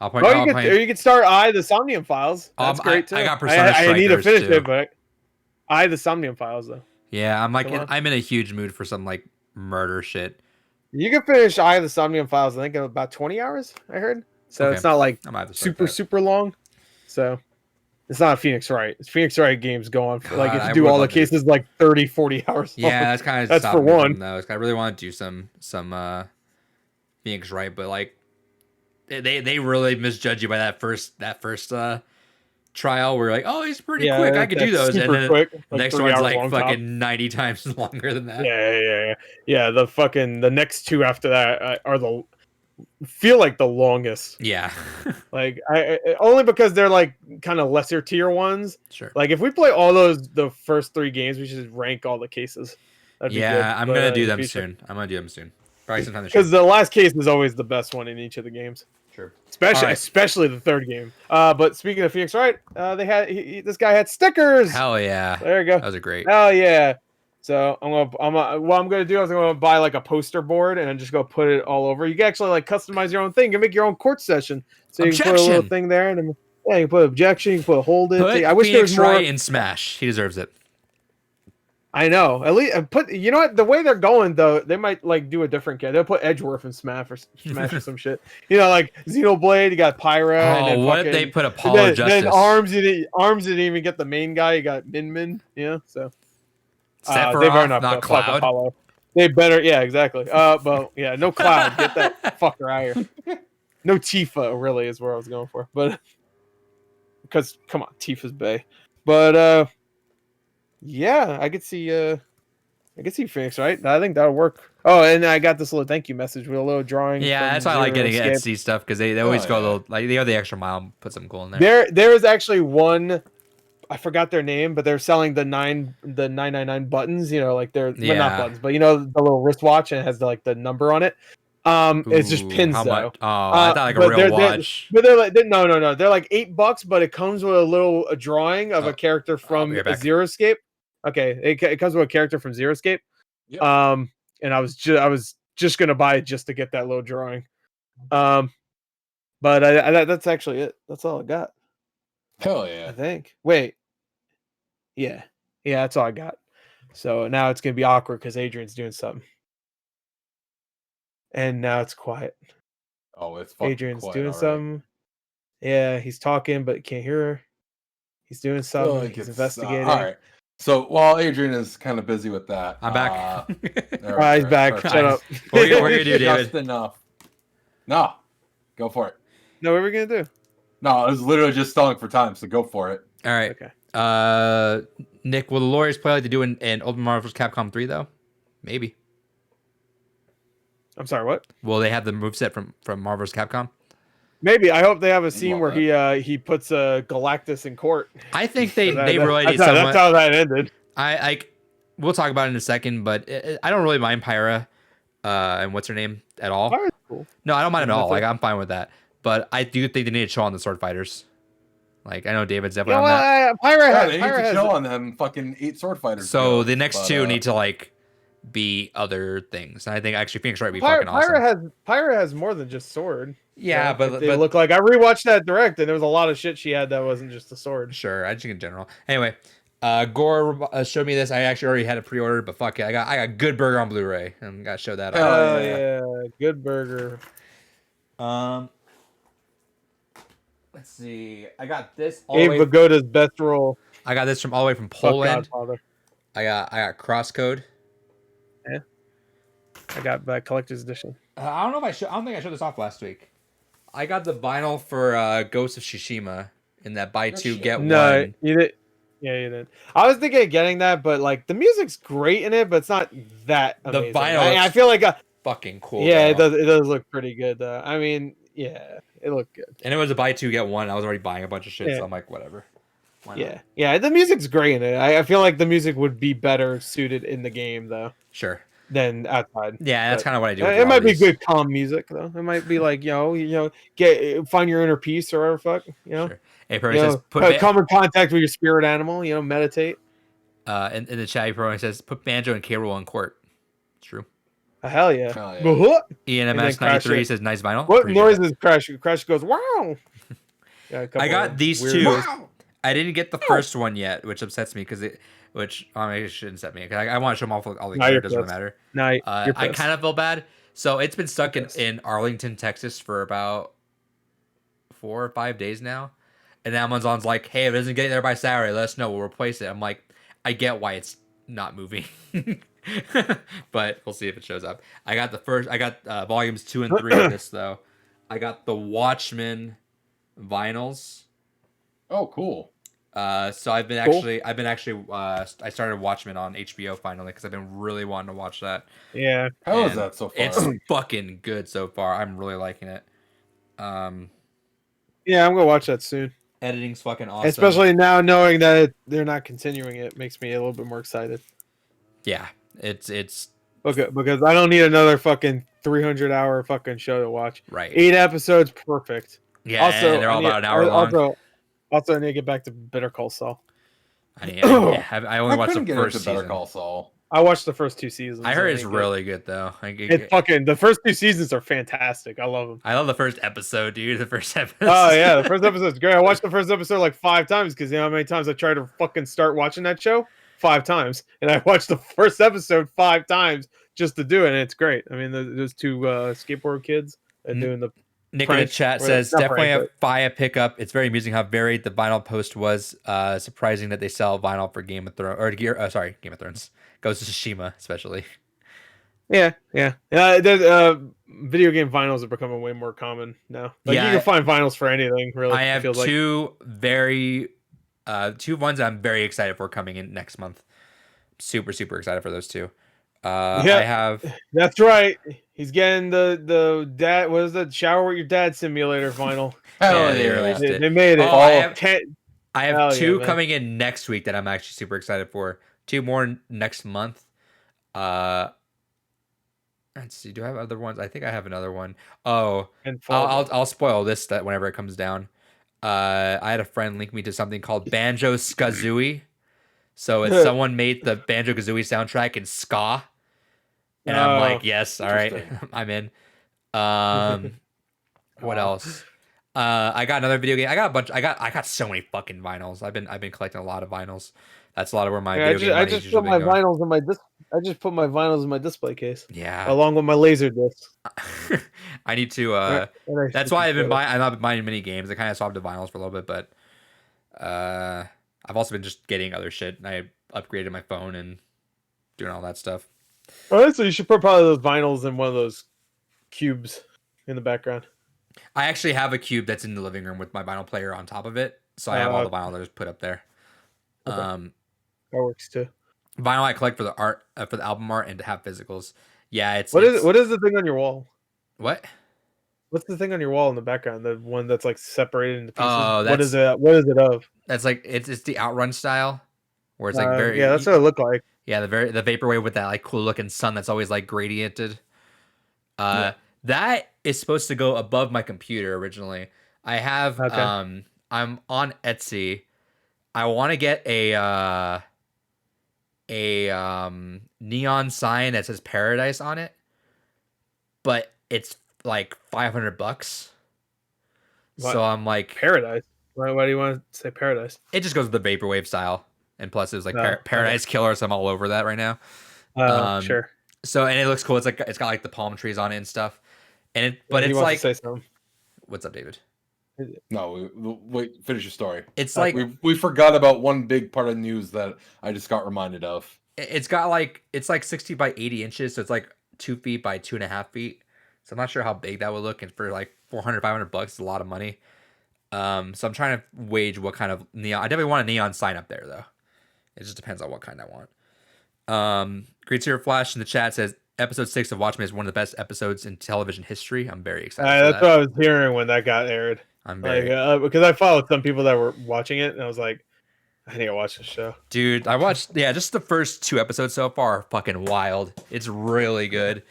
You can start the Somnium Files. That's great too. I got Persona Strikers. I need to finish it, but the Somnium Files though. Yeah, I'm in a huge mood for some like murder shit. You can finish the Somnium Files. I think in about 20 hours. I heard. So it's not like super long. So it's not a Phoenix Wright. Phoenix Wright games go on for if you do all the cases like 30, 40 hours long. Yeah, that's for one. Though. I really want to do some Phoenix Wright, but like. They really misjudge you by that first trial where you're like, oh, he's pretty quick. I could do those. And then quick, the next one's like fucking 90 times longer than that. Yeah. The next two after that are feel like the longest. Yeah. Like I only because they're like kind of lesser tier ones. Sure. Like if we play all the first 3 games, we should rank all the cases. I'm gonna do them soon. Probably sometime this year. Because the last case is always the best one in each of the games. Sure. Especially the third game. But speaking of Phoenix Wright, this guy had stickers. Hell yeah. There you go. That was great. Hell yeah. So what I'm gonna do is I'm gonna buy like a poster board and just go put it all over. You can actually like customize your own thing. You can make your own court session. So you can put a little thing there, and then, you can put objection. You can put hold it. I wish there was more. Wright in Smash. He deserves it. I know. At least you know what, the way they're going though, they might like do a different kid. They'll put Edgeworth in Smash or some shit. You know, like Xenoblade, you got Pyra. Oh, and then what if they put Apollo Justice? Then Arms didn't even get the main guy. You got Min. You know, so Sephiroth, not Cloud. Apollo. They better, yeah, exactly. Well, yeah, no Cloud. Get that fucker out of here. No Tifa really is where I was going for, but because come on, Tifa's Bay, but yeah, I could see Phoenix, right? I think that'll work. Oh, and I got this little thank you message with a little drawing. Yeah, that's why I like getting Etsy stuff because they always go a little like they go the extra mile and put something cool in there. There is actually one, I forgot their name, but they're selling the 999 buttons. You know, like they're well, not buttons, but you know the little wristwatch and it has the number on it. It's just pins though. Much? Oh, I thought like a real watch. But they're like no. They're like $8, but it comes with a drawing of a character from Zero Escape. Okay, it comes with a character from Zero Escape. Yep. And I was just gonna buy it just to get that little drawing. But that's actually it. That's all I got. Hell yeah! I think. Wait. Yeah, that's all I got. So now it's gonna be awkward because Adrian's doing something, and now it's quiet. Oh, it's Adrian's doing something. Yeah, he's talking, but can't hear her. He's doing something. He's investigating. All right. So while Adrian is kind of busy with that, I'm back. He's back. Shut up. What are you gonna do, David? Just enough. No, go for it. No, what are we gonna do? No, I was literally just stalling for time, so go for it. All right. Okay. Nick, will the lawyers play like they do in Ultimate Marvel's Capcom 3 though? Maybe. I'm sorry. What? Will they have the moveset from Marvel's Capcom? Maybe. I hope they have a scene where he puts Galactus in court. I think they really need someone. That's how that ended. We'll talk about it in a second, but I don't really mind Pyra and what's her name at all. Pyra's cool. No, I don't mind at all. Like I'm fine with that. But I do think they need to show on the sword fighters. Like I know David's definitely on that. Pyra they need to show on them fucking 8 sword fighters. So the next two need to like be other things. And I think actually Phoenix Wright would be fucking awesome. Pyra has more than just sword. Yeah, but they look like I rewatched that direct, and there was a lot of shit she had that wasn't just the sword. Sure, I just think in general. Anyway, Gore showed me this. I actually already had it pre-ordered, but fuck it, I got Good Burger on Blu-ray. I'm gotta show that off. Oh yeah, Good Burger. Let's see. I got this. Abe Vigoda's best role. I got this from all the way from Poland. Godfather. I got Crosscode. Yeah. I got that collector's edition. I don't know if I don't think I showed this off last week. I got the vinyl for Ghost of Tsushima in that buy two get one. No, you did. Yeah, you did. I was thinking of getting that, but like the music's great in it, but it's not that amazing. The vinyl. I feel like fucking cool. Yeah, it does look pretty good. I mean, yeah, it looked good. And it was a buy two get one. I was already buying a bunch of shit, so I'm like, whatever. Yeah. The music's great in it. I feel like the music would be better suited in the game though. Sure. Than outside. Yeah, that's kind of what I do. It might be good calm music though. It might be like find your inner peace or whatever fuck. Sure. Hey, says come in contact with your spirit animal. Meditate. In the chat, he says put Banjo and K. Rool in court. It's true. Hell yeah. ENMS 93 says nice vinyl. What noise is Crash? Crash goes wow. I got these two. Wow. I didn't get the first one yet, which upsets me because it shouldn't set me. I want to show them all the characters. Doesn't matter. I kind of feel bad. So it's been stuck in Arlington, Texas for about 4 or 5 days now. And Amazon's like, hey, if it doesn't get there by Saturday, let us know. We'll replace it. I'm like, I get why it's not moving. But we'll see if it shows up. I got volumes 2 and 3 of this, though. I got the Watchmen vinyls. Oh, cool. So I've been actually I started Watchmen on HBO finally because I've been really wanting to watch that. Yeah. How is that so far? It's fucking good so far. I'm really liking it. Yeah, I'm gonna watch that soon. Editing's fucking awesome. Especially now knowing that they're not continuing it makes me a little bit more excited. Yeah, it's okay because I don't need another fucking 300-hour fucking show to watch. Right. 8 episodes, perfect. Yeah, also, they're all about an hour long. Also, I need to get back to Better Call Saul. I only watched the first season. Better Call Saul. I watched the first 2 seasons. I heard it's really good though. The first 2 seasons are fantastic. I love them. I love the first episode, dude. The first episode. Oh yeah, the first episode's great. I watched the first episode like 5 times because you know how many times I tried to fucking start watching that show? 5 times, and I watched the first episode 5 times just to do it, and it's great. I mean, those 2 skateboard kids and doing the. Nick in the chat says definitely a fire pickup. It's very amusing how varied the vinyl post was. Surprising that they sell vinyl for Game of Thrones Game of Thrones. Ghost of Tsushima, especially. Yeah. Video game vinyls are becoming way more common now. Like you can find vinyls for anything. Really, I have two ones I'm very excited for coming in next month. Super excited for those 2. I have. That's right. He's getting the dad. What is the shower with your dad simulator vinyl? They released it. They made it. I have 2 coming in next week that I'm actually super excited for. 2 more next month. Let's see. Do I have other ones? I think I have another one. Oh, I'll spoil this that whenever it comes down. I had a friend link me to something called Banjo Kazooie. So it's someone made the Banjo Kazooie soundtrack in ska. And I'm like, yes, all right, I'm in. What else? I got another video game. I got a bunch. I got so many fucking vinyls. I've been collecting a lot of vinyls. That's a lot of where my video game money I just put my vinyls in my I just put my vinyls in my display case. Yeah. Along with my laser discs. I need to. That's why I've not been buying many games. I kind of swapped to vinyls for a little bit, but I've also been just getting other shit. I upgraded my phone and doing all that stuff. All right, so you should put probably those vinyls in one of those cubes in the background. I actually have a cube that's in the living room with my vinyl player on top of it, so I have all the vinyl that was put up there. Okay. That works too. Vinyl I collect for the art, for the album art, and to have physicals. Yeah, what is the thing on your wall? What? What's the thing on your wall in the background? The one that's like separated into pieces. Oh, what is it? What is it of? That's like it's the Outrun style, where it's like very. Yeah, that's what it looked like. Yeah, the vaporwave with that like cool looking sun that's always like gradiented. That is supposed to go above my computer originally. I have I'm on Etsy. I want to get a a neon sign that says Paradise on it, but it's like $500. So I'm like, Paradise. Why do you want to say Paradise? it just goes with the vaporwave style, and plus it was like Oh, Paradise Killer, so I'm all over that right now. Sure. So and it looks cool. It's like it's got like the palm trees on it and stuff. And but it's like, to say something. What's up, David? No, wait. Finish your story. It's like we forgot about one big part of news that I just got reminded of. It's got like 60 by 80 inches, so it's like 2 feet by 2.5 feet. So I'm not sure how big that would look, and for like $400-$500, it's a lot of money. So I'm trying to wage what kind of neon. I definitely want a neon sign up there though. It just depends on what kind I want. Great Zero Flash in the chat says episode 6 of Watchmen is one of the best episodes in television history. I'm very excited. That's what I was hearing when that got aired. I'm very because I followed some people that were watching it, and I was like, I need to watch this show. Dude, I watched just the first 2 episodes so far are fucking wild. It's really good.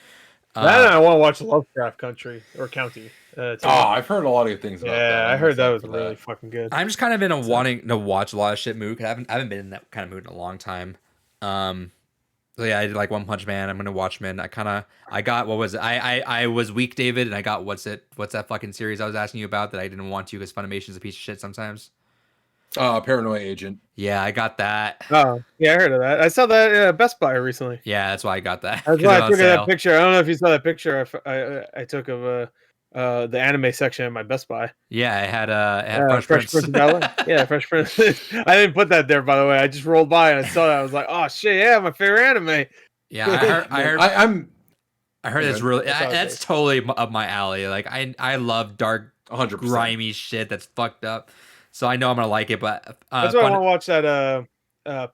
I want to watch Lovecraft Country or County. I've heard a lot of good things about that. Yeah, I heard that was really fucking good. I'm just kind of in a wanting to watch a lot of shit mood, because I haven't been in that kind of mood in a long time. So yeah, I did like One Punch Man. I'm gonna Watchmen. I got, what was it? I was weak, David, and I got what's that fucking series I was asking you about that I didn't want to because Funimation's a piece of shit sometimes. Paranoia Agent. Yeah, I got that. Oh, yeah, I heard of that. I saw that at Best Buy recently. Yeah, that's why I got that. That's why I took that picture. I don't know if you saw that picture I took of the anime section in my Best Buy. Yeah, I had Fresh Prince of Bel-Air. Yeah, Fresh Prince. I didn't put that there, by the way. I just rolled by and I saw that. I was like, oh shit, yeah, my favorite anime. Yeah, I heard it's really that's totally up my alley. Like I love dark, 100%. grimy shit that's fucked up. So I know I'm gonna like it, but that's why I want to watch that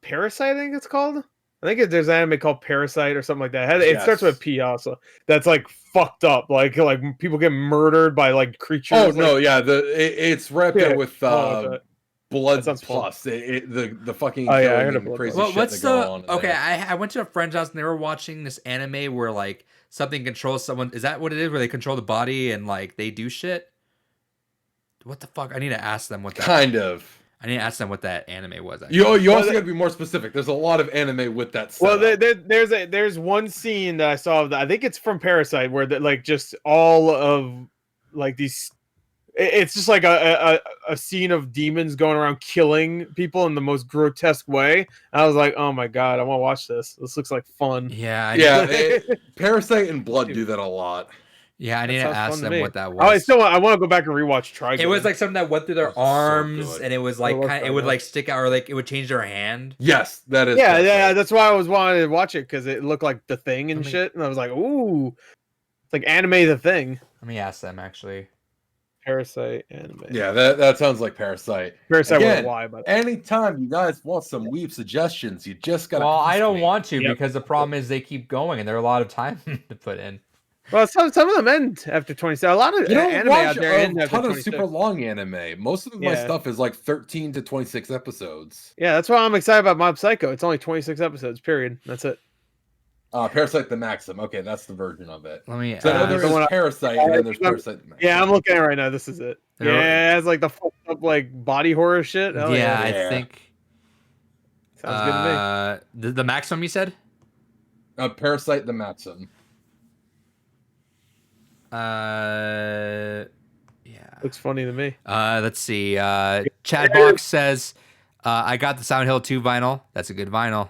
Parasite, I think it's called. I think there's an anime called Parasite or something like that. It starts with P also. That's like fucked up. Like people get murdered by like creatures. Oh no, yeah, it's right there with Blood Plus. The fucking I heard of crazy well, shit what's that go on. Okay, I went to a friend's house and they were watching this anime where like something controls someone. Is that what it is? Where they control the body and like they do shit? What the fuck? I need to ask them what that kind of. I need to ask them what that anime was. You also got to be more specific. There's a lot of anime with that stuff. Well, there's one scene that I saw of that. I think it's from Parasite where like just all of like these. It's just like a scene of demons going around killing people in the most grotesque way. I was like, oh my god, I want to watch this. This looks like fun. Yeah. Parasite and Blood do that a lot. Yeah, I need to ask them what that was. I want to go back and rewatch Trigun. It was like something that went through their arms, and it was like it would like stick out, or like it would change their hand. Yes, that is. Yeah. That's why I was wanting to watch it, because it looked like The Thing and shit, and I was like, ooh, it's like anime The Thing. Let me ask them actually. Parasite anime. Yeah, that sounds like Parasite. Parasite. Again, why? But anytime you guys want some weeb suggestions, you just gotta. Well, I don't want to because the problem is they keep going, and there are a lot of time to put in. Well, some of them end after 26. A lot of anime out there end after 26. A ton of super long anime. Most of my stuff is like 13 to 26 episodes. Yeah, that's why I'm excited about Mob Psycho. It's only 26 episodes, period. That's it. Parasite the Maxim. Okay, that's the version of it. Let me. So there's Parasite, and then there's Parasite the Maxim. Yeah, I'm looking at it right now. This is it. Yeah, it has like the fucked up like body horror shit. Oh, yeah, I think. Sounds good to me. The Maximum, you said? Parasite the Maxim. Yeah. Looks funny to me. Let's see. Chadbox says, "I got the Silent Hill 2 vinyl. That's a good vinyl.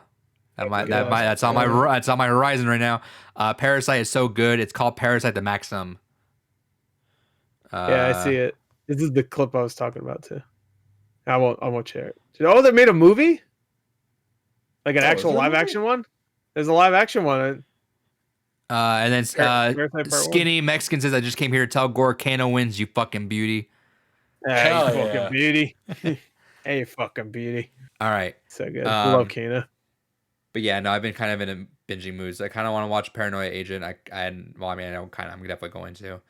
That's on my horizon right now. Parasite is so good. It's called Parasite the Maxim. Yeah, I see it. This is the clip I was talking about too. I won't share it. Oh, they made a movie? Like an actual live action one? There's a live action one. And then Skinny Mexican says, I just came here to tell Gore Kano wins, you fucking beauty. Hey, fucking beauty. Hey, fucking beauty. All right. So good. Love Kano. But yeah, no, I've been kind of in a binging mood. So I kind of want to watch Paranoia Agent. I'm definitely going to.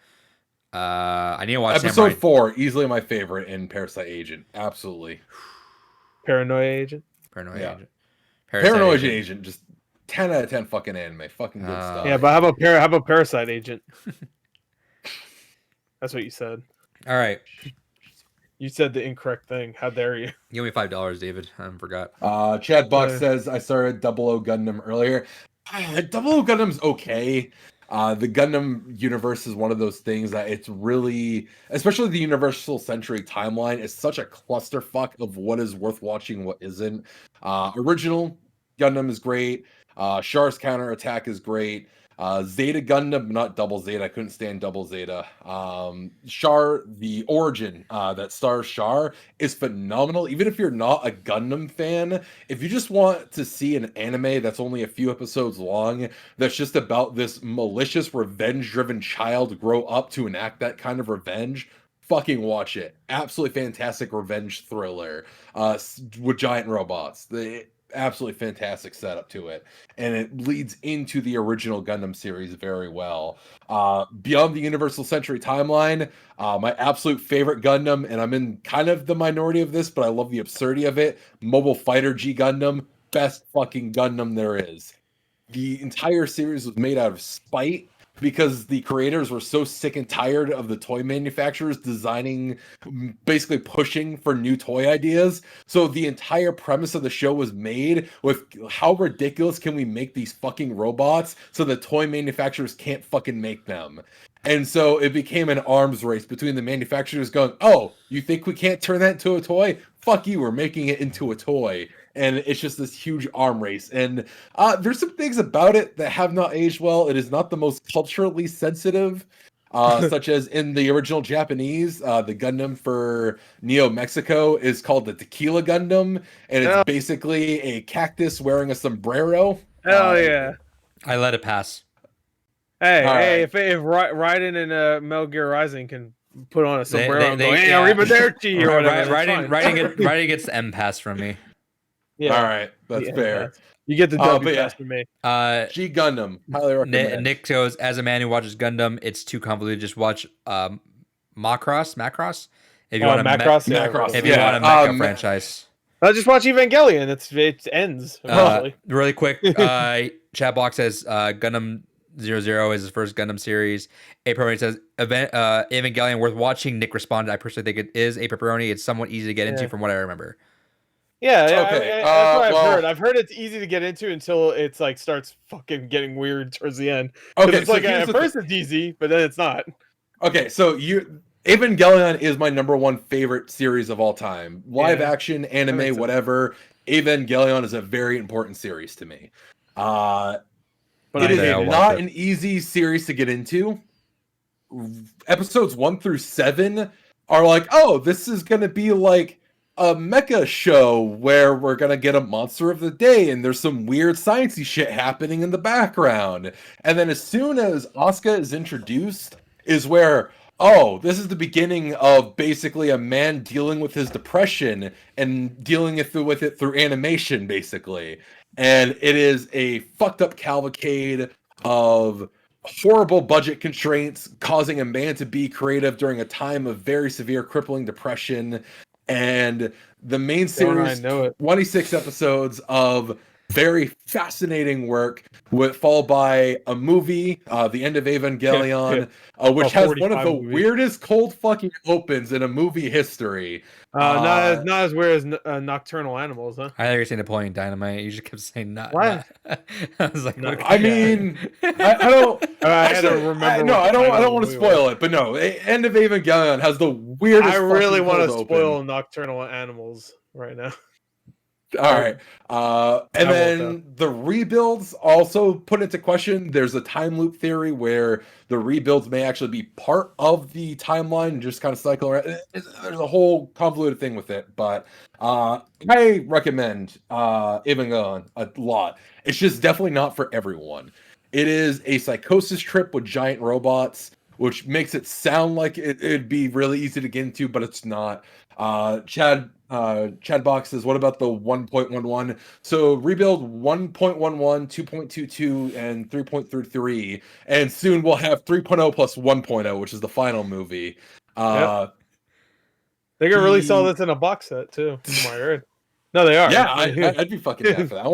I need to watch episode 4, easily my favorite in Parasite Agent. Absolutely. Paranoia Agent. Agent. Paranoia Agent. Just 10 out of 10 fucking anime. Fucking good stuff. Yeah, but how about Parasite Agent? That's what you said. All right. You said the incorrect thing. How dare you? Give me $5, David. I forgot. Chad Buck says I started Double O Gundam earlier. Double O Gundam's okay. The Gundam universe is one of those things that it's really, especially the Universal Century timeline, is such a clusterfuck of what is worth watching, what isn't. Original Gundam is great. Char's counterattack is great. Zeta Gundam, not Double Zeta. I couldn't stand Double Zeta. Char, the origin that stars Char is phenomenal. Even if you're not a Gundam fan, if you just want to see an anime that's only a few episodes long, that's just about this malicious, revenge-driven child grow up to enact that kind of revenge, fucking watch it. Absolutely fantastic revenge thriller with giant robots. Absolutely fantastic setup to it, and it leads into the original Gundam series very well. Beyond the Universal Century timeline, my absolute favorite Gundam, and I'm in kind of the minority of this, but I love the absurdity of it, Mobile Fighter G Gundam, best fucking Gundam there is. The entire series was made out of spite, because the creators were so sick and tired of the toy manufacturers basically pushing for new toy ideas. So the entire premise of the show was made with how ridiculous can we make these fucking robots so the toy manufacturers can't fucking make them. And so it became an arms race between the manufacturers going, oh, you think we can't turn that into a toy? Fuck you, we're making it into a toy. And it's just this huge arm race. And there's some things about it that have not aged well. It is not the most culturally sensitive, such as in the original Japanese, the Gundam for Neo Mexico is called the Tequila Gundam. And it's basically a cactus wearing a sombrero. Hell yeah. I let it pass. Hey, if Raiden and Metal Gear Rising can put on a sombrero and go, hey, Arrivederci, or whatever. Writing gets the M pass from me. Yeah. All right, that's fair. You get the W pass from me. G Gundam, highly recommend. Nick goes, as a man who watches Gundam, it's too convoluted. Just watch Macross. If you want a mecha franchise. I'll just watch Evangelion. It ends. Really quick, chat box says Gundam 00 is his first Gundam series. A Pepperoni says Evangelion worth watching. Nick responded, I personally think it is a pepperoni. It's somewhat easy to get into from what I remember. Yeah, okay. That's what I've heard. I've heard it's easy to get into until it's like starts fucking getting weird towards the end. Okay, it's like at first it's easy, but then it's not. Okay, so Evangelion is my number one favorite series of all time. Live action, anime, whatever. Evangelion is a very important series to me. It is not an easy series to get into. Episodes 1 through 7 are like, oh, this is going to be like a mecha show where we're going to get a monster of the day and there's some weird sciencey shit happening in the background. And then as soon as Asuka is introduced is where, oh, this is the beginning of basically a man dealing with his depression and dealing with it through animation, basically. And it is a fucked up cavalcade of horrible budget constraints causing a man to be creative during a time of very severe crippling depression. And the main series, 26 episodes of very fascinating work, followed by a movie, The End of Evangelion, which has one of the weirdest cold fucking opens in a movie history. Not as weird as Nocturnal Animals, huh? I thought you were saying Napoleon Dynamite. You just kept saying not. What? I was like, I mean, I don't. I don't want to spoil it, but no, End of Evangelion has the weirdest. I really want to spoil Nocturnal Animals right now. All right. And then the rebuilds also put into question. There's a time loop theory where the rebuilds may actually be part of the timeline and just kind of cycle around. There's a whole convoluted thing with it, but I recommend Evangelion a lot. It's just definitely not for everyone. It is a psychosis trip with giant robots, which makes it sound like it'd be really easy to get into, but it's not. Chad Box says, what about the 1.11? So rebuild 1.11, 2.22, and 3.33, and soon we'll have 3.0 plus 1.0, which is the final movie. They can really sell this in a box set too. From what I heard. No, they are. Yeah, I'd be fucking down for that.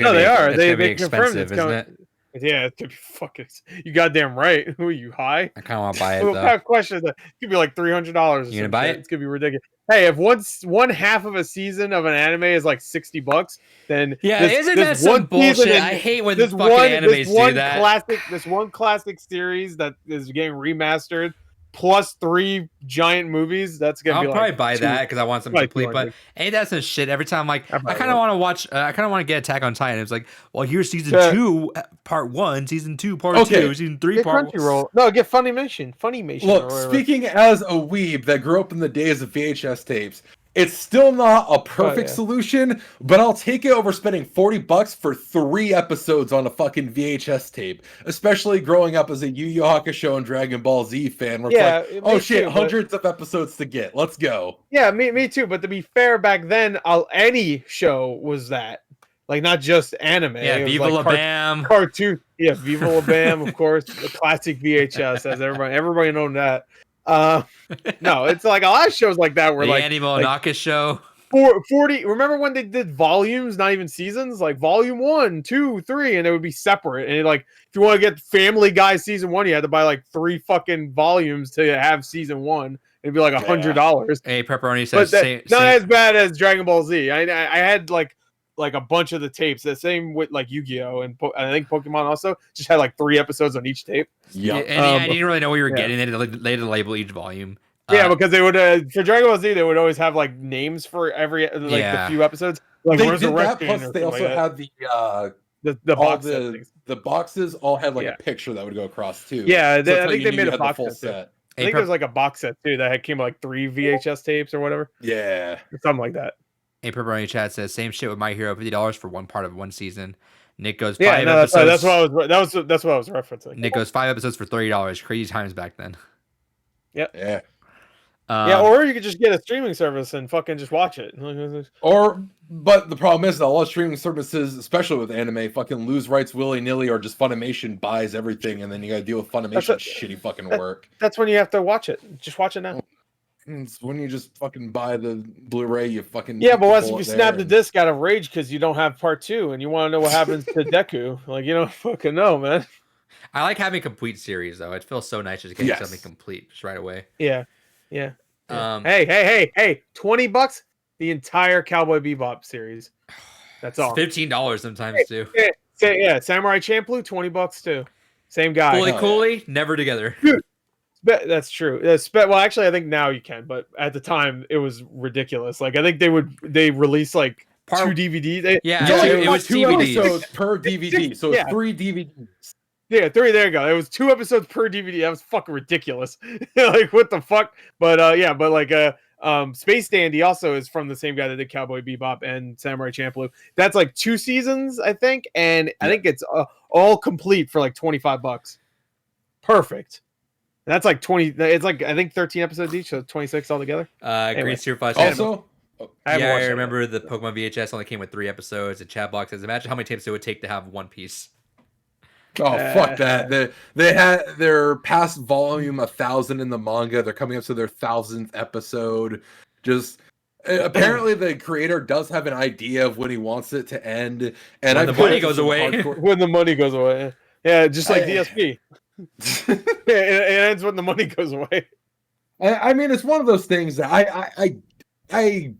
They are. They confirmed it's coming. Isn't it? Yeah, it's gonna be fucking. You goddamn right. Who are you high? I kind of want to buy it. What kind of question is that? It could be like $300. You gonna buy it? It's gonna be ridiculous. Hey, if one half of a season of an anime is like $60, then isn't that some bullshit? I hate when fucking animes do that. This one classic series that is getting remastered, plus 3 giant movies. That's gonna be. I'll probably buy that because I want some complete. But ain't that some shit? Every time, like, I kind of want to watch. I kind of want to get Attack on Titan. It's like, well, here's season 2, part 1, season 2, part 2, season 3, part 1. No, get Funimation. Look, speaking as a weeb that grew up in the days of VHS tapes, it's still not a perfect solution, but I'll take it over spending $40 for 3 episodes on a fucking VHS tape. Especially growing up as a Yu Yu Hakusho and Dragon Ball Z fan, where it's like, oh shit, hundreds of episodes to get. Let's go. Yeah, me too. But to be fair, back then, any show was that. Like, not just anime. Yeah, Viva La Bam. Cartoon. Yeah, Viva La Bam, of course. The classic VHS, as everybody known that. No, it's like a lot of shows like that where the Annie Milonakis show. 40. Remember when they did volumes, not even seasons, like volume 1, 2, 3, and it would be separate. And like, if you want to get Family Guy season 1, you had to buy like 3 fucking volumes to have season 1. It'd be like $100. Hey, Pepperoni says not as bad as Dragon Ball Z. I had like a bunch of the tapes. The same with like Yu-Gi-Oh! And I think Pokemon also just had like 3 episodes on each tape. Yeah, and I didn't really know what you were getting. They had to label each volume. Yeah, because they would for Dragon Ball Z, they would always have like names for every the few episodes. Like they did that. Plus, they also had the box the boxes all had like a picture that would go across too. Yeah, I think they made a box set. I think there's like a box set too that came with like 3 VHS tapes or whatever. Yeah, something like that. A Pepperoni chat says same shit with My Hero, $50 for one part of one season. Nick goes 5 episodes. That's what I was referencing. Nick goes 5 episodes for $30. Crazy times back then. Yep. Yeah. Or you could just get a streaming service and fucking just watch it. But the problem is that a lot of streaming services, especially with anime, fucking lose rights willy-nilly, or just Funimation buys everything, and then you gotta deal with Funimation shitty fucking work. That's when you have to watch it. Just watch it now. It's when you just fucking buy the Blu-ray, you fucking but once you snap the disc out of rage because you don't have part 2 and you want to know what happens to Deku, like, you don't fucking know, man. I like having complete series though. It feels so nice just getting something complete just right away. Yeah. Hey, $20, the entire Cowboy Bebop series. That's all. $15 sometimes too. Yeah, Samurai Champloo, $20 too. Same guy. Fully Cooley, never together. Dude, that's true. Well, actually, I think now you can, but at the time it was ridiculous. Like, I think they released like 2 DVDs. It was 2 episodes per DVD, so it's 3 DVDs. Yeah, 3. There you go. It was 2 episodes per DVD. That was fucking ridiculous. Like, what the fuck? But Space Dandy also is from the same guy that did Cowboy Bebop and Samurai Champloo. That's like 2 seasons, I think, and I think it's all complete for like $25. Perfect. And that's like 20. It's like, I think 13 episodes each, so 26 altogether. Great Super Flash. Also, I remember the Pokemon VHS only came with 3 episodes. And chat box says, imagine how many tapes it would take to have one piece. Oh, fuck that. They had their past volume 1,000 in the manga. They're coming up to their 1,000th episode. Just apparently the creator does have an idea of when he wants it to end. And when the money goes away. When the money goes away. Yeah, just like DSP. It ends when the money goes away. I mean, it's one of those things that I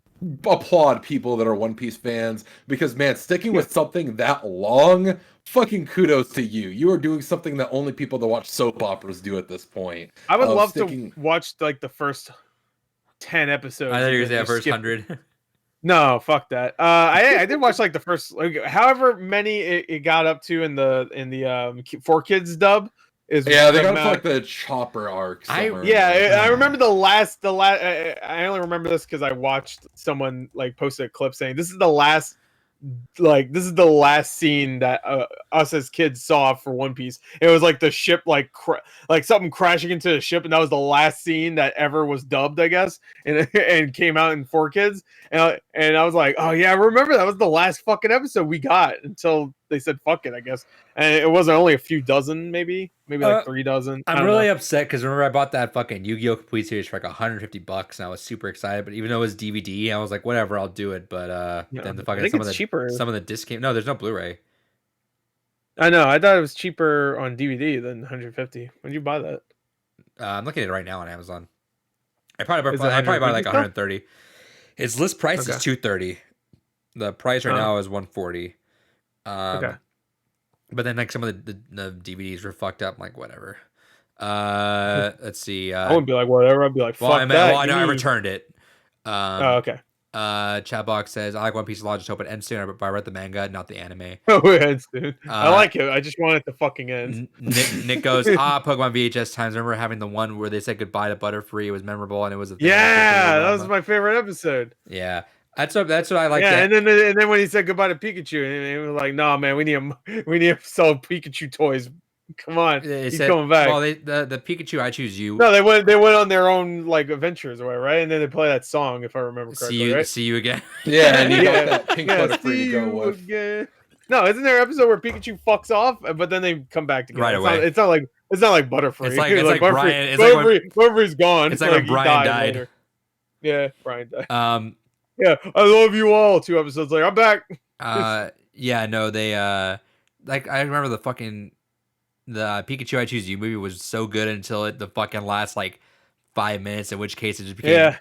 applaud people that are One Piece fans, because, man, sticking with something that long, fucking kudos to you. You are doing something that only people that watch soap operas do at this point. I would love to watch like the first 10 episodes. I thought you were going to say first 100. No, fuck that. I did watch like the first, like, however many it got up to in the 4Kids dub. They got like the Chopper arc. I remember the last. I only remember this because I watched someone like posted a clip saying this is the last scene that us as kids saw for One Piece. It was like the ship like something crashing into the ship, and that was the last scene that ever was dubbed, I guess, and came out in 4Kids. And I was like, oh yeah, I remember that was the last fucking episode we got until they said fuck it, I guess. And it wasn't only a few dozen, maybe like 3 dozen. I'm really upset because remember I bought that fucking Yu-Gi-Oh! Complete series for like $150, and I was super excited. But even though it was DVD, I was like, whatever, I'll do it. But then the fucking some of the disc came. No, there's no Blu-ray. I know. I thought it was cheaper on DVD than $150. When did you buy that? I'm looking at it right now on Amazon. I probably bought it like 130. Its list price is 230. The price right now is 140. Okay. But then like some of the DVDs were fucked up. I'm like, whatever. Let's see. I wouldn't be like whatever. I'd be like, fuck that. Well, I returned it. Okay. Chatbox says, I like One Piece a lot, just hope it ends soon, but I read the manga, not the anime. Oh, it ends soon. I like it. I just want it to fucking end. Nick goes, Pokemon VHS times. I remember having the one where they said goodbye to Butterfree. It was memorable, and it was a thing. Yeah, that was my favorite episode. Yeah. That's what I like. Yeah, and then when he said goodbye to Pikachu, and he was like, "No, man, we need to sell Pikachu toys. Come on, he's coming back." Well, the Pikachu I Choose You. No, they went on their own like adventures or whatever, right? And then they play that song, if I remember correctly. See you again. Yeah, and you got that pink Butterfree to go with. Again. No, isn't there an episode where Pikachu fucks off, but then they come back together? Right away. It's not like Butterfree. It's like Brian. Butterfree's gone. It's like when Brian died. Later. Yeah, Brian died. Yeah, I love you all. 2 episodes later, I'm back. Yeah, no, they like I remember the Pikachu I Choose You movie was so good until the fucking last like 5 minutes, in which case it just became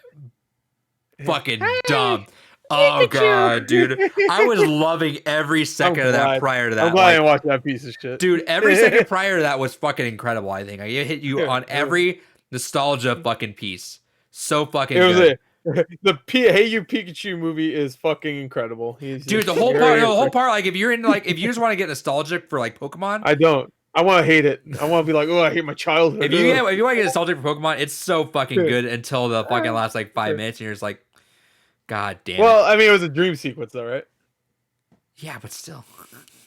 fucking dumb. Oh god, dude, I was loving every second of that prior to that. I'm glad I didn't watch that piece of shit, dude. Every second prior to that was fucking incredible. I think it hit you on every nostalgia fucking piece. So fucking good. The Hey You Pikachu movie is fucking incredible. Dude, the whole part, like if you're into like if you just want to get nostalgic for like Pokemon, I don't. I want to hate it. I want to be like, oh, I hate my childhood. If you want to get nostalgic for Pokemon, it's so fucking good until the fucking last like 5 minutes, and you're just like, god damn. Well, I mean, it was a dream sequence, though, right? Yeah, but still.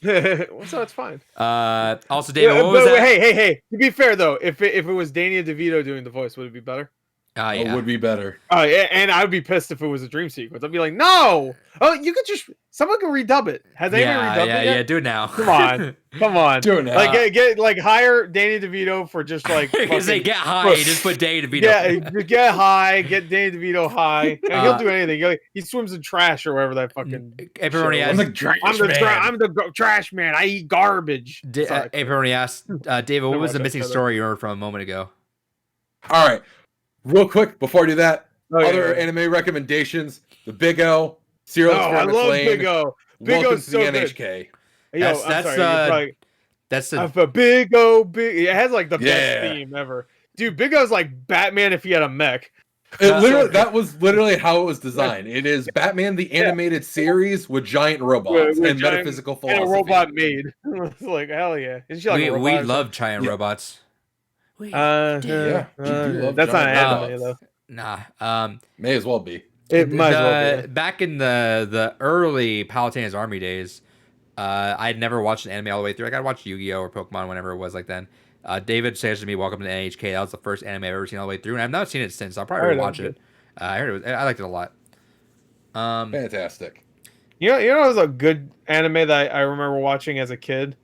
So it's fine. Also, David, what was that? Hey. To be fair, though, if it was Danny DeVito doing the voice, would it be better? Yeah. It would be better. And I would be pissed if it was a dream sequence. I'd be like, no! Oh, you could someone can redub it. Has anyone redubbed it yet? Yeah, do it now. Come on. Do it now. Like hire Danny DeVito for just like because they get high, just put Danny DeVito. Yeah, get high, get Danny DeVito high. And he'll do anything. He swims in trash or whatever that fucking. Everybody asked, I'm the trash man. I eat garbage. Everybody asked, David, what was the missing story you heard from a moment ago? All right. Real quick, before I do that, other anime recommendations. The Big O, Serial Experiments I love Lane. Big O. Welcome to the NHK. That's a Big O. It has like the best theme ever. Dude, Big O's like Batman if he had a mech. That was literally how it was designed. It is Batman the animated series with giant robots and metaphysical philosophy. And a robot maid. It's like, hell yeah. We love giant robots. Yeah, that's not anime though. Nah. May as well be. It might as well be. Back in the early Palutena's Army days, I'd never watched an anime all the way through. I got to watch Yu-Gi-Oh or Pokemon whenever it was like then. David says to me, "Welcome to NHK." That was the first anime I've ever seen all the way through, and I've not seen it since. I'll probably watch it. I heard I liked it a lot. Fantastic. You know, it was a good anime that I remember watching as a kid.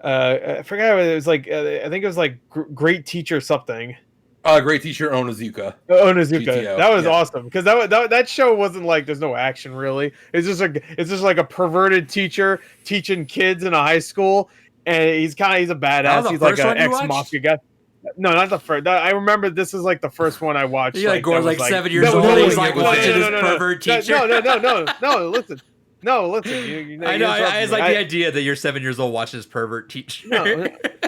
I forgot what it was like. I think it was like Great Teacher something. Great Teacher Onizuka. GTO. That was awesome because that show wasn't like there's no action really. It's just like a perverted teacher teaching kids in a high school, and he's a badass. He's like an ex-mafia guy. No, not the first. I remember this is like the first one I watched. He like was like 7 years old. He's like watching this pervert teacher. No, listen. No, listen. I know. I was like the idea that you're 7 years old watching this pervert teach.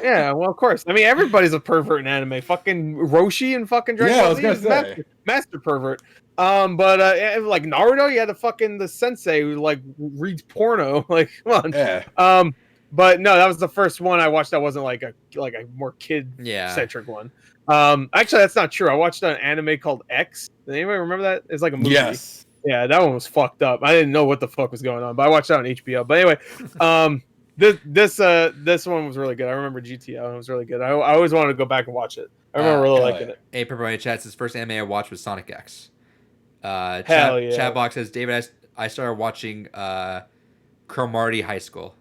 Yeah, well, of course. I mean, everybody's a pervert in anime. Fucking Roshi and fucking Dragon Ball Z is master pervert. But like Naruto, you had the sensei who like reads porno. Like, come on. Yeah. But no, that was the first one I watched that wasn't like a more kid centric one. Actually, that's not true. I watched an anime called X. Does anybody remember that? It's like a movie. Yes. Yeah, that one was fucked up. I didn't know what the fuck was going on, but I watched that on HBO. But anyway, this one was really good. I remember GTO, and it was really good. I always wanted to go back and watch it. I remember really liking it. Hey, Purple Chats, his first anime I watched was Sonic X. Hell yeah. Chatbox says, David, I started watching Cromartie High School.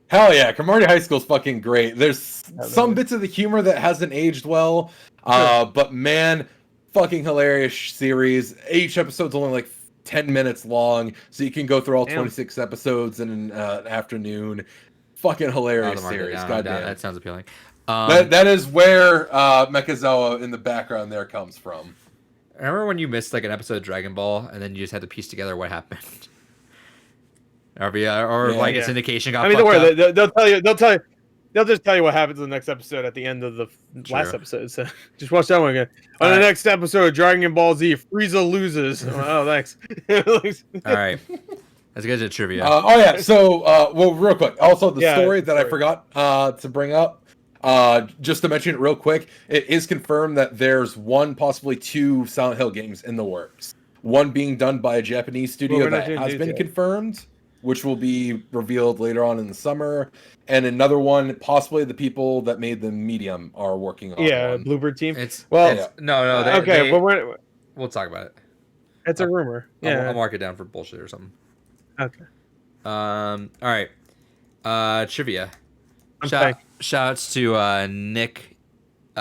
Hell yeah, Cromartie High School is fucking great. There's some bits of the humor that hasn't aged well, but man, fucking hilarious series. Each episode's only like 10 minutes long, so you can go through all 26 episodes in an afternoon. Fucking hilarious series. Goddamn, that sounds appealing. That is where Mechazoa in the background there comes from. Remember when you missed like an episode of Dragon Ball and then you just had to piece together what happened? Its syndication got. Don't worry. They'll tell you. They'll just tell you what happens in the next episode at the end of the last episode. So just watch that one again. On the next episode of Dragon Ball Z, Frieza loses. Oh, thanks. All right. Let's get to trivia. So, real quick. Also, the story that I forgot to bring up, just to mention it real quick, it is confirmed that there's possibly 2 Silent Hill games in the works. One being done by a Japanese studio that has been confirmed, which will be revealed later on in the summer, and another one, possibly the people that made the Medium are working on. Yeah, Bluebird team. No. We'll talk about it. It's a rumor. Yeah, I'll mark it down for bullshit or something. Okay. All right. Trivia. Shouts to Nick.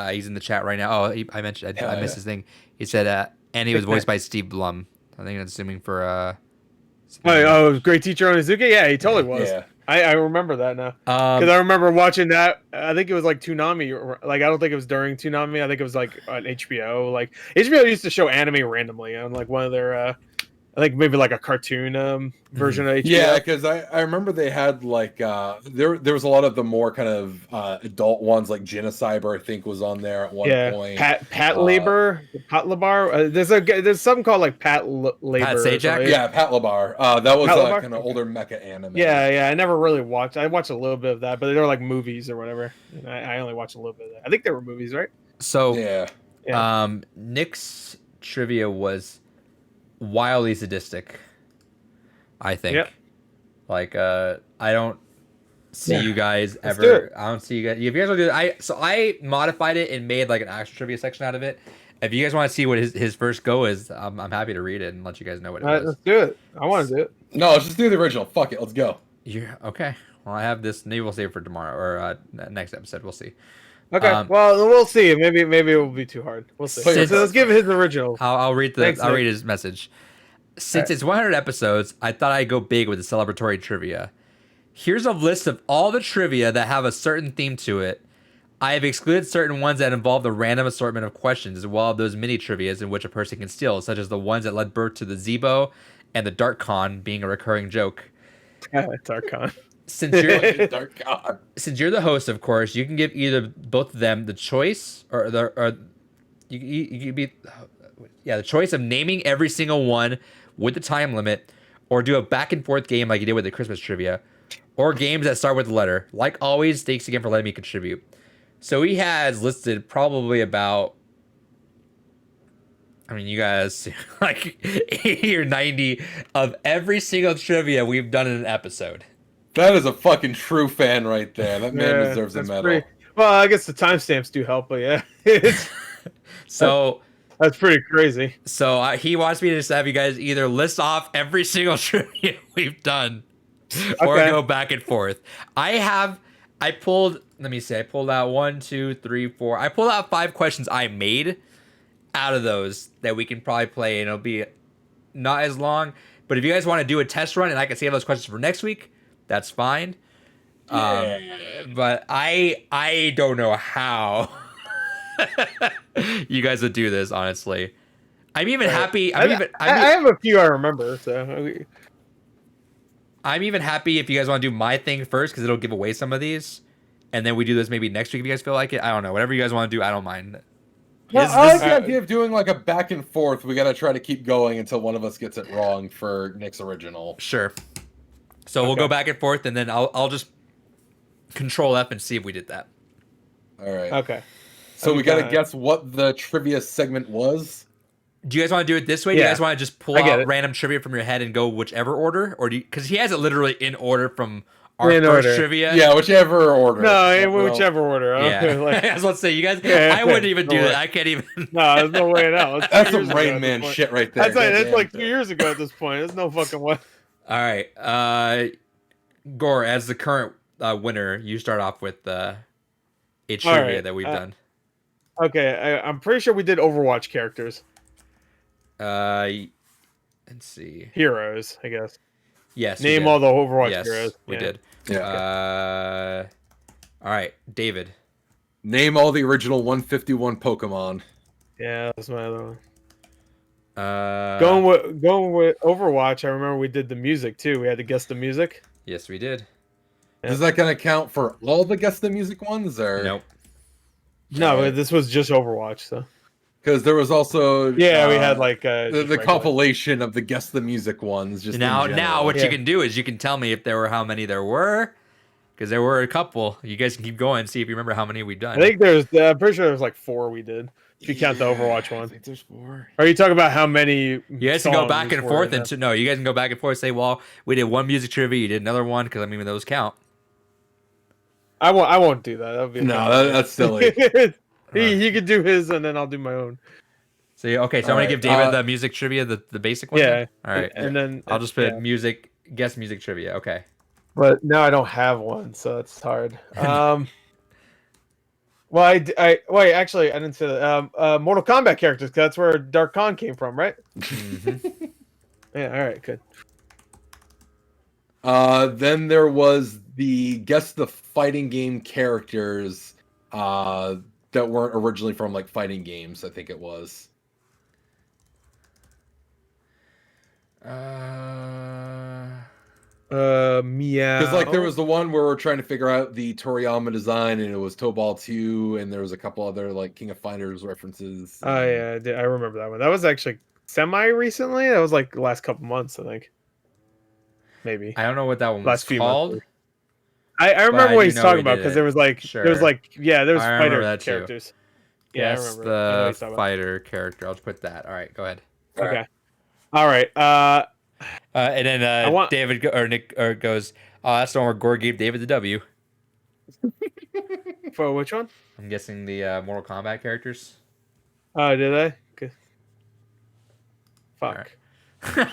He's in the chat right now. Oh, I mentioned I missed his thing. He said, and he was voiced by Steve Blum. I think that's assuming for. Great teacher Onizuka. Yeah, he totally was. Yeah. I remember that now because I remember watching that. I think it was like Toonami. Like I don't think it was during Toonami. I think it was like on HBO. Like HBO used to show anime randomly on like one of their. I think maybe like a cartoon version of HBO. Yeah, because I remember they had like there was a lot of the more kind of adult ones, like Genocyber, I think was on there at one point. Pat Labor, Pat Labar. There's something called like Pat Labor. Pat Sajak? Yeah, Pat Labar. That was kind of older mecha anime. Yeah. I never really watched. I watched a little bit of that, but they were like movies or whatever. And I only watched a little bit of that. I think they were movies, right? So Nick's trivia was wildly sadistic, I think. Yep. Like I don't see you guys ever. I don't see you guys. If you guys want to do I modified it and made like an actual trivia section out of it. If you guys want to see what his first go is, I'm happy to read it and let you guys know what it is. Let's do it. I want to do it. No, let's just do the original. Fuck it. Let's go. Yeah. Okay. Well, I have this. Maybe we'll save it for tomorrow or next episode. We'll see. Okay. Well, we'll see. Maybe it will be too hard. We'll see. So let's give his original. I'll read read his message. Since it's 100 episodes, I thought I'd go big with the celebratory trivia. Here's a list of all the trivia that have a certain theme to it. I have excluded certain ones that involve the random assortment of questions, as well as those mini trivias in which a person can steal, such as the ones that led birth to the Zebo and the Dark Con being a recurring joke. Dark Con. Since you're the host, of course, you can give either both of them the choice the choice of naming every single one with the time limit, or do a back and forth game like you did with the Christmas trivia, or games that start with the letter. Like always, thanks again for letting me contribute. So he has listed probably about, you guys, like 80 or 90 of every single trivia we've done in an episode. That is a fucking true fan right there. That man deserves a medal. Well, I guess the timestamps do help, but yeah. So... That's pretty crazy. So he wants me to just have you guys either list off every single trivia we've done or go back and forth. I pulled out 1, 2, 3, 4. I pulled out 5 questions I made out of those that we can probably play, and it'll be not as long. But if you guys want to do a test run and I can save those questions for next week, that's fine. But I don't know how you guys would do this, honestly. I'm even happy. I have a few I remember, so I'm even happy if you guys want to do my thing first, because it'll give away some of these, and then we do this maybe next week if you guys feel like it. I don't know. Whatever you guys want to do, I don't mind. Well, I like the idea of doing like a back and forth. We got to try to keep going until one of us gets it wrong for Nick's original. Sure. So we'll go back and forth, and then I'll just Control F and see if we did that. All right. Okay. So we got to guess what the trivia segment was. Do you guys want to do it this way? Do you guys want to just pull out random trivia from your head and go whichever order? Or because he has it literally in order from our first trivia? Yeah, whichever order. No, whichever order. Yeah. Like, let's say you guys, I wouldn't even do that. I can't even. No, there's no way in hell. That's some Rain Man shit right there. That's like 2 years ago at this point. There's no fucking way. All right. Gore, as the current winner, you start off with a trivia that we've done. Okay, I'm pretty sure we did Overwatch characters. Let's see. Heroes, I guess. Yes. Name all the Overwatch heroes. We did. Yeah. All right, David. Name all the original 151 Pokemon. Yeah, that's my other one. Going with Overwatch. I remember we did the music too. We had to guess the music. Yes, we did. Is that going to count for all the Guess the Music ones, or Nope. No, Right. but this was just Overwatch. So because there was also we had like the compilation of the Guess the Music ones. Just now what you can do is you can tell me if there were how many there were, because there were a couple. You guys can keep going and see if you remember how many we've done. I think there's. I'm pretty sure there's like 4 we did. If you count the Overwatch one. I think there's 4. Are you talking about how many? You guys can go back and forth and no, you guys can go back and forth and say, well, we did one music trivia, you did another one, because I mean those count. I won't do that. That would be that's silly. he could do his and then I'll do my own. So I'm gonna give David the music trivia, the basic one. Yeah. Then? All right. And then I'll just put guess music trivia. Okay. But now I don't have one, so it's hard. Well, wait. Actually, I didn't say that. Mortal Kombat characters. 'Cause that's where Dark Khan came from, right? Mm-hmm. Yeah. All right. Good. Then there was the Guess the Fighting Game characters that weren't originally from like fighting games. I think it was. Meow. Because like there was the one where we're trying to figure out the Toriyama design, and it was Tobal 2, and there was a couple other like King of Fighters references. Oh yeah, I remember that one. That was actually semi recently. That was like the last couple months, I think. Maybe. I don't know what that one was Last few called. months. I remember what he's talking about because there was like Sure. there was fighter that too. characters. Yeah, I Guess remember. I know what he's the talking fighter character. I'll just put that. All right, go ahead. about. Okay. All right. And then David or Nick goes, "Oh, that's the one where Gore gave David the W." For which one? I'm guessing the Mortal Kombat characters. Oh, did I? Okay. Fuck. Right.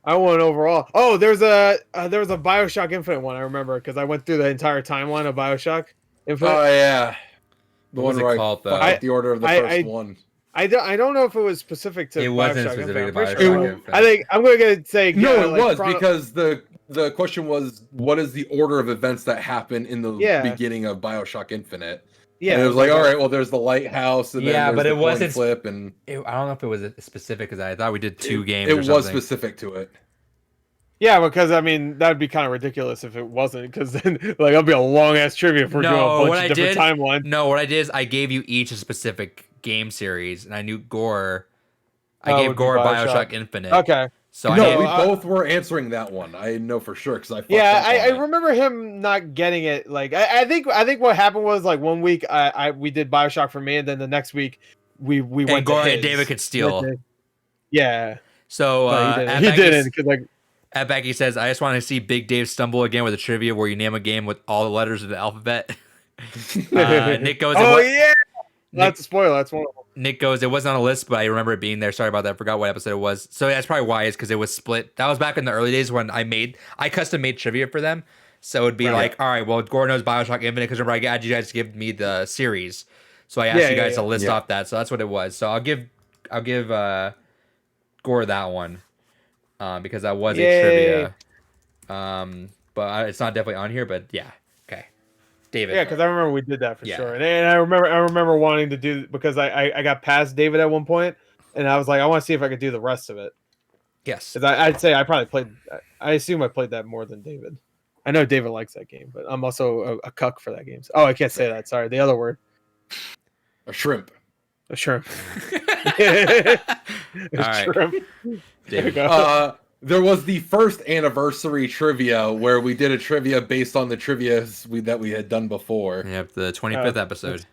I won overall. Oh, there was a BioShock Infinite one. I remember because I went through the entire timeline of BioShock Infinite. Oh yeah, the What one was it where called, I though? fucked up the order of the first one. I don't know if it was specific to. It wasn't BioShock specific Infinite. to I'm pretty BioShock sure- Infinite. I think I'm going to say No, yeah, it like, was because the question was what is the order of events that happen in the beginning of BioShock Infinite. Yeah, and it was like, all right, well, there's the lighthouse, and then there's but the it coin wasn't flip, and I don't know if it was specific because I thought we did 2 games. It or was something. specific to it. Yeah, because I mean that'd be kind of ridiculous if it wasn't, because then like that'd be a long ass trivia if we're doing a bunch of different timelines. No, what I did is I gave you each a specific game series, and I knew Gore. I gave Gore BioShock Infinite. Okay. So we both were answering that one. I know for sure because I fucked up I on it. remember him not getting it. Like I think what happened was like one week we did BioShock for me, and then the next week we went and Gore to his. and David could steal. Yeah. So he didn't because like. At Becky says, I just want to see Big Dave stumble again with a trivia where you name a game with all the letters of the alphabet. Nick goes, oh yeah, that's a spoiler. That's one of them. Nick goes, it wasn't on a list, but I remember it being there. Sorry about that. I forgot what episode it was. So that's probably why, is because it was split. That was back in the early days when I custom made trivia for them. So it'd be like, all right, well, Gore knows BioShock Infinite because remember I had you guys to give me the series. So I asked you guys to list off that. So that's what it was. So I'll give Gore that one because that was a trivia. But it's not definitely on here. But yeah, okay, David. Yeah, because I remember we did that for sure, and I remember wanting to do because I got past David at one point, and I was like, I want to see if I could do the rest of it. Yes, because I'd say I probably played. I assume I played that more than David. I know David likes that game, but I'm also a cuck for that game. Oh, I can't say that. Sorry, the other word. A shrimp. A shrimp. All right. Shrimp. David. There was the first anniversary trivia where we did a trivia based on the trivia that we had done before. Yep, the 25th episode.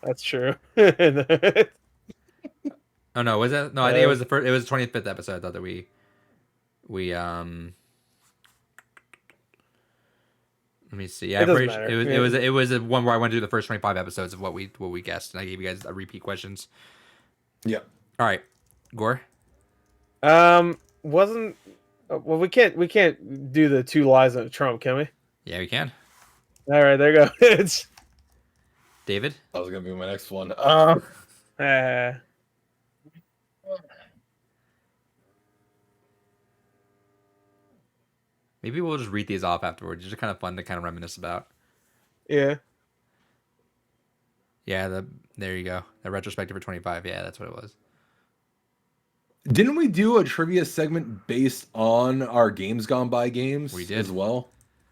That's true. Oh no, was that? No, I think it was the first. It was the 25th episode. I thought that we let me see. Yeah, it was a one where I went through the first 25 episodes of what we guessed, and I gave you guys repeat questions. Yeah. All right, Gore. Wasn't well. We can't do the 2 lies on Trump, can we? Yeah, we can. All right, there you go. It's David. That was gonna be my next one. Maybe we'll just read these off afterwards. It's just kind of fun to kind of reminisce about. Yeah. Yeah. There you go. The retrospective for 25. Yeah, that's what it was. Didn't we do a trivia segment based on our Games Gone By games? We did as well.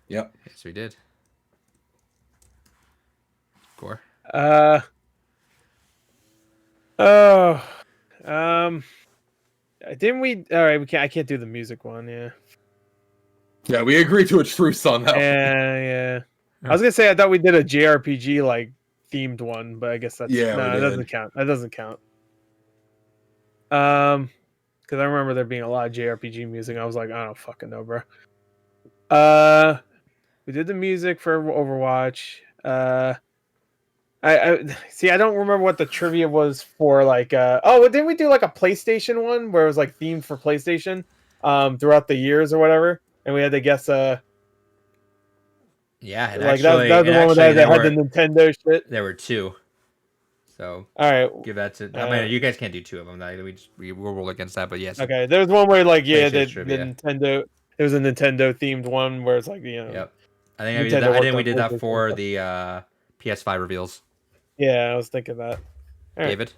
Yep. Yes, we did. Gore. Didn't we? All right, we can't. I can't do the music one. Yeah. Yeah, we agreed to a truce on that. Yeah. I was gonna say I thought we did a JRPG like themed one, but I guess that's Yeah, no, we it did. doesn't count. That doesn't count. Because I remember there being a lot of JRPG music. I was like, I don't fucking know, bro. We did the music for Overwatch. I see. I don't remember what the trivia was for. Like, didn't we do like a PlayStation one where it was like themed for PlayStation, throughout the years or whatever, and we had to guess. Yeah, and like actually, that was the one that had the Nintendo shit. There were 2. So all right, give that to. I mean, you guys can't do 2 of them. We'll roll against that. But yes. Okay, there was one where like the trivia. Nintendo. There was a Nintendo themed one where it's like Yep. I think we did that for the PS5 reveals. Yeah, I was thinking that. All right. David.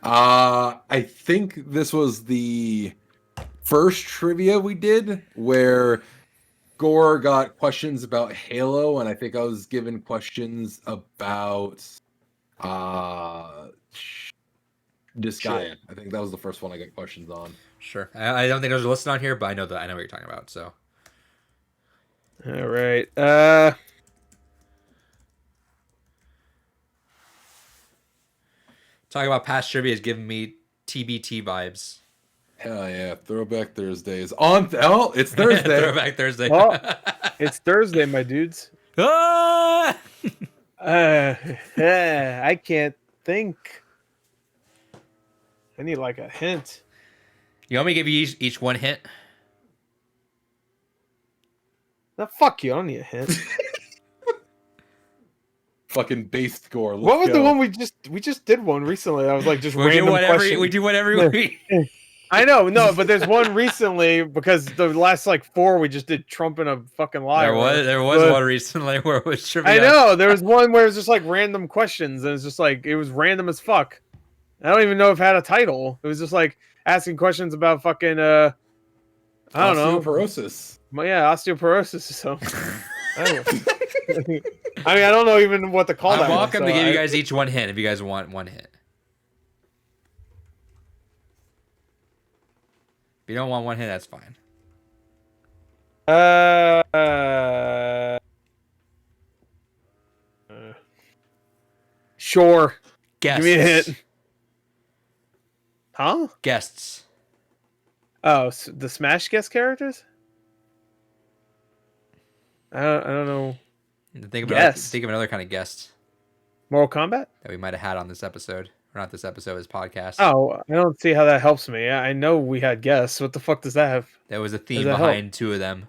I think this was the first trivia we did where Gore got questions about Halo, and I think I was given questions about Disgaea. I think that was the first one I got questions on. Sure. I don't think there's a list on here, but I know what you're talking about. So. All right. Talking about past trivia is giving me TBT vibes. Hell yeah, Throwback Thursdays it's Thursday. Throwback Thursday. Well, it's Thursday, my dudes. Ah! I can't think. I need like a hint. You want me to give you each one hint? No, fuck you. I don't need a hint. Fucking based Gore. What was the one we just did one recently? I was like just random question. We do one every week. I know, but there's one recently because the last like 4 we just did Trump in a fucking lie. There was one recently where it was trivia. I know there was one where it was just like random questions and it's just like it was random as fuck. I don't even know if it had a title. It was just like asking questions about fucking I don't know, osteoporosis. Yeah, osteoporosis. So I don't know. I mean, I don't know even what to call that. I'm welcome to give you guys each one hint if you guys want one hint. If you don't want one hint, that's fine. Sure. Guests. Give me a hint. Huh? Guests. Oh, so the Smash guest characters? I don't know. Think of another kind of guest. Mortal Kombat? That we might have had on this episode. Or not this episode, this podcast. Oh, I don't see how that helps me. I know we had guests. What the fuck does that have? There was a theme behind 2 of them.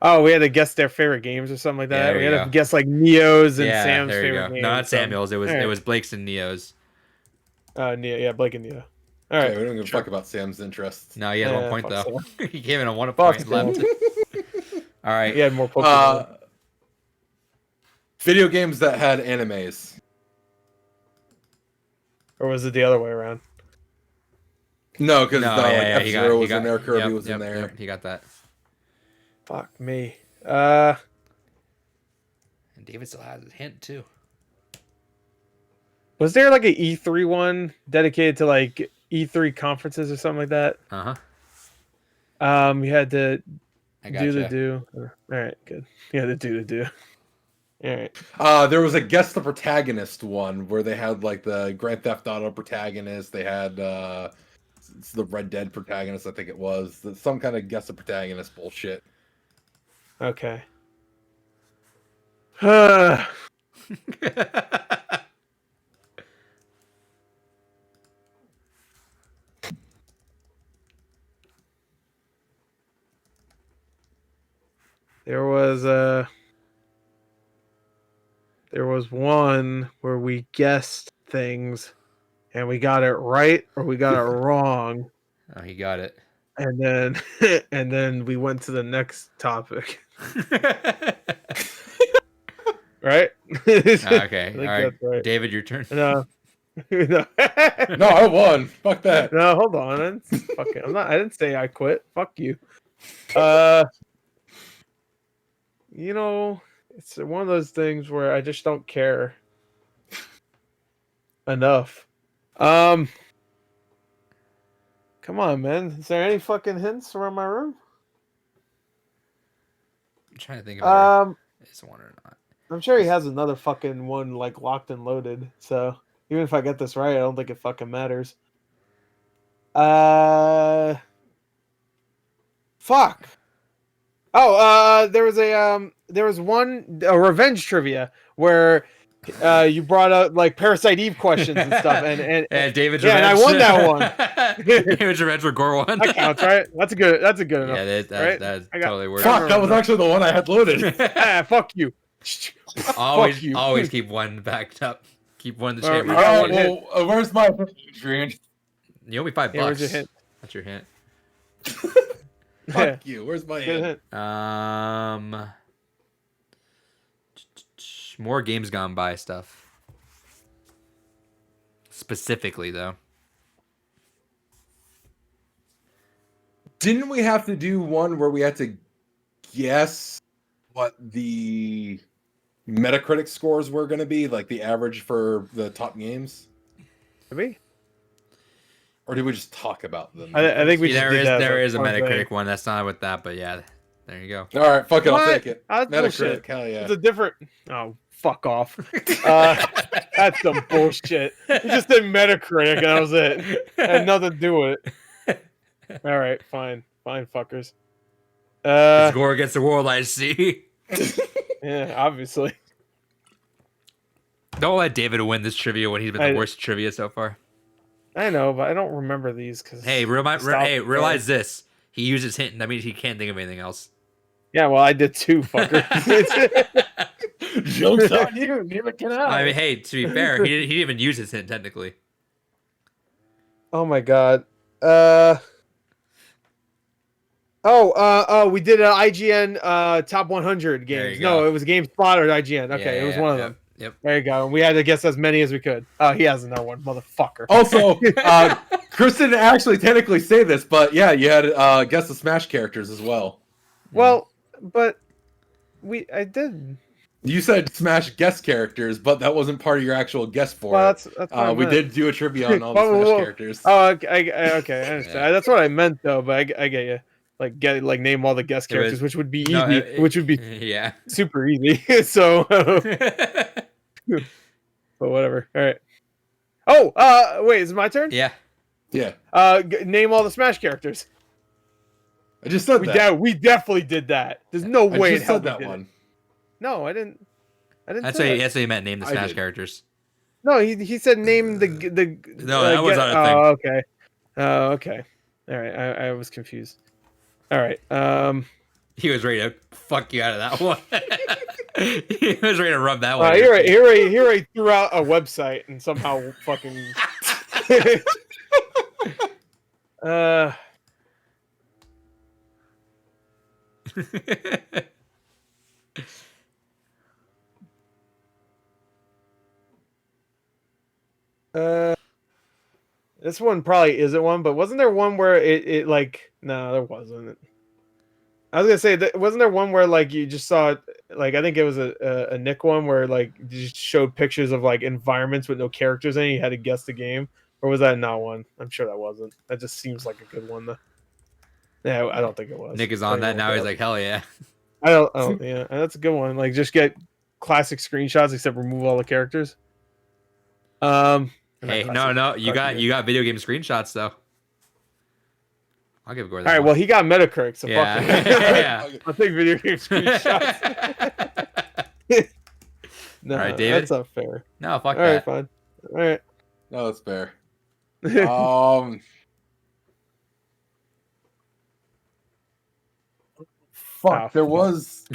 Oh, we had to guess their favorite games or something like that. Yeah, we had to guess like Neo's and Sam's favorite games. No, not Samuel's. It was Blake's and Neo's. Neo, yeah, Blake and Neo. All right. Yeah, we don't give a fuck about Sam's interests. No, he had 1 point though. So. He came in on 1 point left. All right. He had more Pokemon. Video games that had animes. Or was it the other way around? No, because F-Zero was in there, Kirby was in there. Yep, he got that. Fuck me. And David still has a hint too. Was there like an E3 one dedicated to like E3 conferences or something like that? You had to do. All right, good. You had to do. All right. There was a guess the protagonist one where they had like the Grand Theft Auto protagonist. They had it's the Red Dead protagonist, I think it was. Some kind of guess the protagonist bullshit. Okay. There was one where we guessed things and we got it right or we got it wrong. Oh, he got it. And then we went to the next topic. Okay. Right? All right. David, your turn. No. No, I won. Fuck that. No, hold on. I didn't say I quit. Fuck you. You know, it's one of those things where I just don't care enough. Come on, man. Is there any fucking hints around my room? I'm trying to think of is one or not. I'm sure he has another fucking one like locked and loaded. So even if I get this right, I don't think it fucking matters. Fuck. Oh, there was a revenge trivia where you brought out like Parasite Eve questions and stuff, and David's yeah, revenge. and I won that one. David's revenge for Gore one. That counts, right? That's a good enough. Yeah, right? that totally works. Fuck, that was actually the one I had loaded. Fuck you. Always keep one backed up. Keep one in the chamber. Where's my Adrian? You owe me $5. Where's your hint? That's your hint. Fuck you. Where's my hint? More games gone by stuff. Specifically, though. Didn't we have to do one where we had to guess what the Metacritic scores were going to be, like the average for the top games? Maybe. Or did we just talk about them? I think we there is a Metacritic one. That's not with that, but yeah, there you go. All right, fuck it, I'll take it. That's Metacritic, bullshit. hell yeah. It's a different. Oh, fuck off. That's some bullshit. You just did Metacritic, and that was it. Had nothing to do with it. All right, fine, fuckers. Gore against the world, I see. Yeah, obviously. Don't let David win this trivia when he's been the worst trivia so far. I know, but I don't remember these because. Hey, realize this. He uses hint, and that means he can't think of anything else. Yeah, well, I did too, fucker. Joke's on you. Neither can I. I mean, hey, to be fair, he didn't even use his hint technically. Oh my god. We did an IGN top 100 games. No, it was GameSpot or IGN. Okay, it was one of them. Yep. There you go. And we had to guess as many as we could. Oh, he has another one, motherfucker. Also, Chris didn't actually technically say this, but yeah, you had guess the Smash characters as well. Well, but I did. You said Smash guest characters, but that wasn't part of your actual guess for well, it. That's we did do a trivia on all the Smash characters. Oh, okay, I understand. Yeah. That's what I meant, though. But I get you. Like name all the guest characters, which would be easy. Which would be super easy. So, but whatever. All right. Oh, wait, is it my turn? Yeah. Yeah. Name all the Smash characters. I just said that. We definitely did that. There's no way. I just said that one. No, I didn't. That's what he meant. Name the Smash characters. No, he said name the. No, that was not a thing. Oh, okay. Oh, okay. All right. I was confused. All right. He was ready to fuck you out of that one. He was ready to rub that one. Here I threw out a website and somehow fucking. This one probably isn't one, but wasn't there one where it like no, there wasn't. I was gonna say that wasn't there one where like you just saw like I think it was a Nick one where like you just showed pictures of like environments with no characters in it. You had to guess the game, or was that not one? I'm sure that wasn't. That just seems like a good one though. Yeah, I don't think it was. Nick is on that now. He's like, hell yeah. I don't. Yeah, that's a good one. Like just get classic screenshots except remove all the characters. Hey, no, you got video game screenshots though. I'll give Gore that. All right, one. well he got Metacritic, so fuck him. Yeah. I'll take video game screenshots. No, all right, David. That's not fair. No, fuck all that. Right, fine. All right. No, that's fair. Fuck, there was.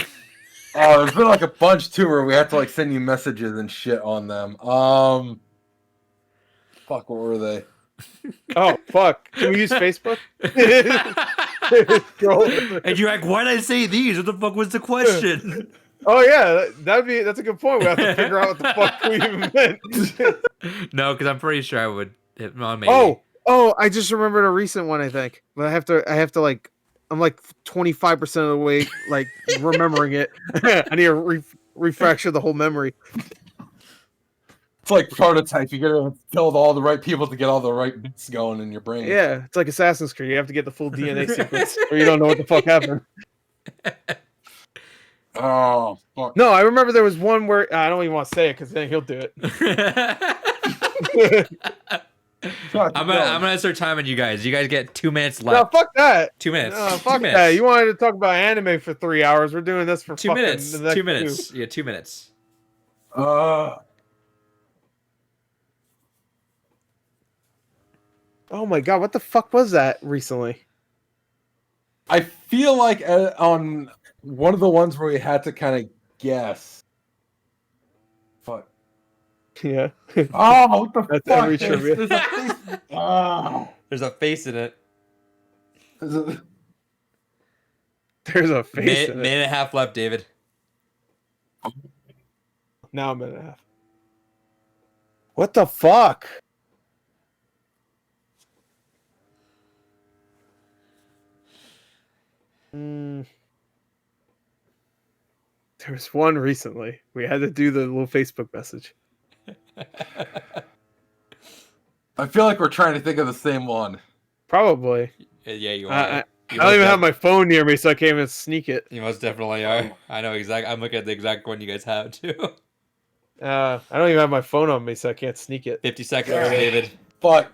Oh, there's been like a bunch too where we had to like send you messages and shit on them. Fuck, what were they? Oh fuck! Can we use Facebook? And you're like, why did I say these? What the fuck was the question? Oh yeah, that's a good point. We have to figure out what the fuck we even meant. No, because I'm pretty sure I would. Well, maybe. Oh, I just remembered a recent one. I think, but I have to like, I'm like 25% of the way like remembering it. I need to refresh the whole memory. It's like Prototype. You gotta kill all the right people to get all the right bits going in your brain. Yeah, it's like Assassin's Creed. You have to get the full DNA sequence, or you don't know what the fuck happened. Oh, fuck. No, I remember there was one where I don't even want to say it because then he'll do it. I'm gonna start timing you guys. You guys get 2 minutes left. No, fuck that. 2 minutes. No, fuck 2 minutes. that. You wanted to talk about anime for 3 hours. We're doing this for 2 fucking minutes. the next 2 minutes. Yeah, 2 minutes. Oh my god, what the fuck was that recently? I feel like on one of the ones where we had to kind of guess. Fuck. Yeah. Oh, what the That's fuck? every trivia. There's a face. Oh. There's a face in it. There's a- There's a face in Minute and a half left, David. Now a minute and a half. What the fuck? There was one recently. We had to do the little Facebook message. I feel like we're trying to think of the same one. Probably. Yeah, you are. I don't even have my phone near me, so I can't even sneak it. You most definitely are. I know exactly. I'm looking at the exact one you guys have too. I don't even have my phone on me, so I can't sneak it. 50 seconds, David. Fuck.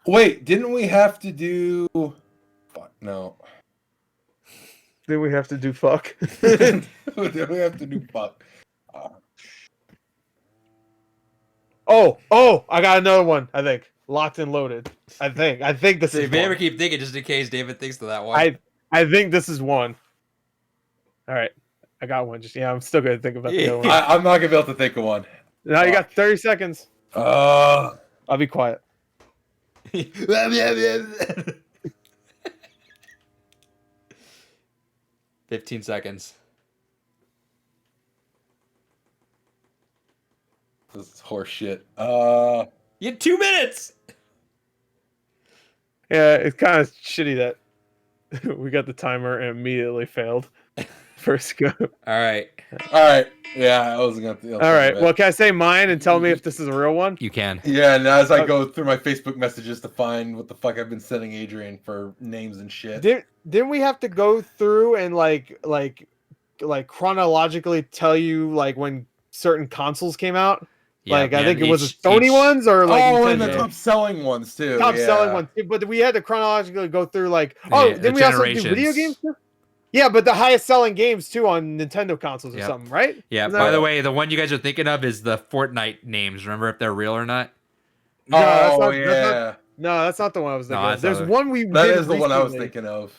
Wait, didn't we have to do? Fuck no. Then we have to do fuck. Did we have to do fuck? Oh! I got another one. I think locked and loaded. I think this So is. you better one. keep thinking just in case David thinks of that one. I think this is one. All right, I got one. I'm still gonna think about the other one. I'm not gonna be able to think of one. Now you got 30 seconds. Uh, I'll be quiet. 15 seconds. This is horse shit. You had 2 minutes. Yeah, it's kind of shitty that we got the timer and immediately failed. First go. All right. Yeah, I wasn't gonna. All right. Well, can I say mine and tell me if this is a real one? You can. Yeah, and as I go through my Facebook messages to find what the fuck I've been sending Adrian for names and shit. Didn't we have to go through and like chronologically tell you like when certain consoles came out? Yeah, I think it was the Sony ones or like and the Nintendo? top selling ones too. Top yeah. selling ones. But we had to chronologically go through didn't we also do video games too? Yeah, but the highest selling games too on Nintendo consoles or something, right? Yeah. By the way, the one you guys are thinking of is the Fortnite names. Remember if they're real or not? No, Yeah. that's not the one I was thinking No, of. There's that's one we That did is the one I was recently. thinking of.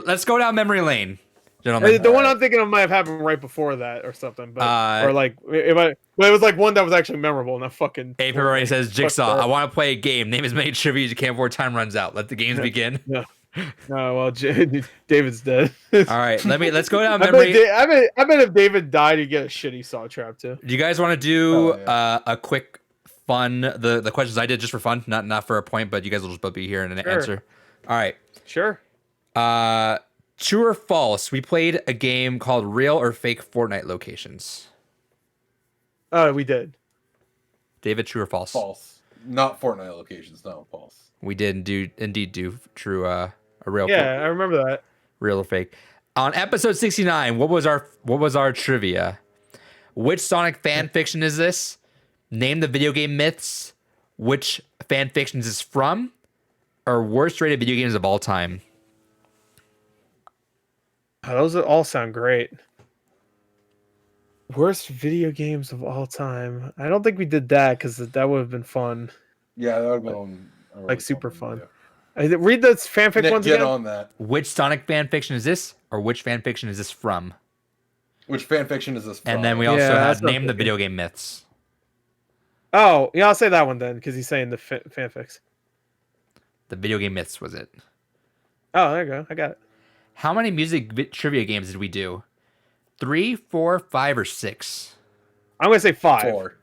Let's go down memory lane, gentlemen. The one I'm thinking of might have happened right before that or something, but or like it was like one that was actually memorable. Not fucking. Hey, Pepperoni says, Jigsaw, I want to play a game. Name as many trivia as you can before time runs out. Let the games begin. No, well, David's dead. All right, let's go down I memory. bet if David died, he'd get a shitty saw trap too. Do you guys want to do a quick fun the questions I did just for fun, not for a point, but you guys will just both be here and answer. All right. Sure. True or false? We played a game called Real or Fake Fortnite Locations. We did. David, true or false? False. Not Fortnite locations. No, false. We did indeed do true. A real. Yeah, I remember that. Real or fake? On episode 69, what was our trivia? Which Sonic fan fiction is this? Name the video game myths. Which fan fiction is this from? Or worst rated video games of all time? Those all sound great. Worst video games of all time. I don't think we did that because that would have been fun. Yeah, that would have been really super fun. to Read the fanfic do. ones Get again. on that. Which Sonic fan fiction is this? Or which fan fiction is this from? Which fan fiction is this from? And then we also that's had what I'm name the thinking. video game myths. Oh, yeah, I'll say that one then because he's saying the fanfics. The video game myths was it? Oh, there you go. I got it. How many trivia games did we do? 3, 4, 5, or 6? I'm gonna say 5. 4.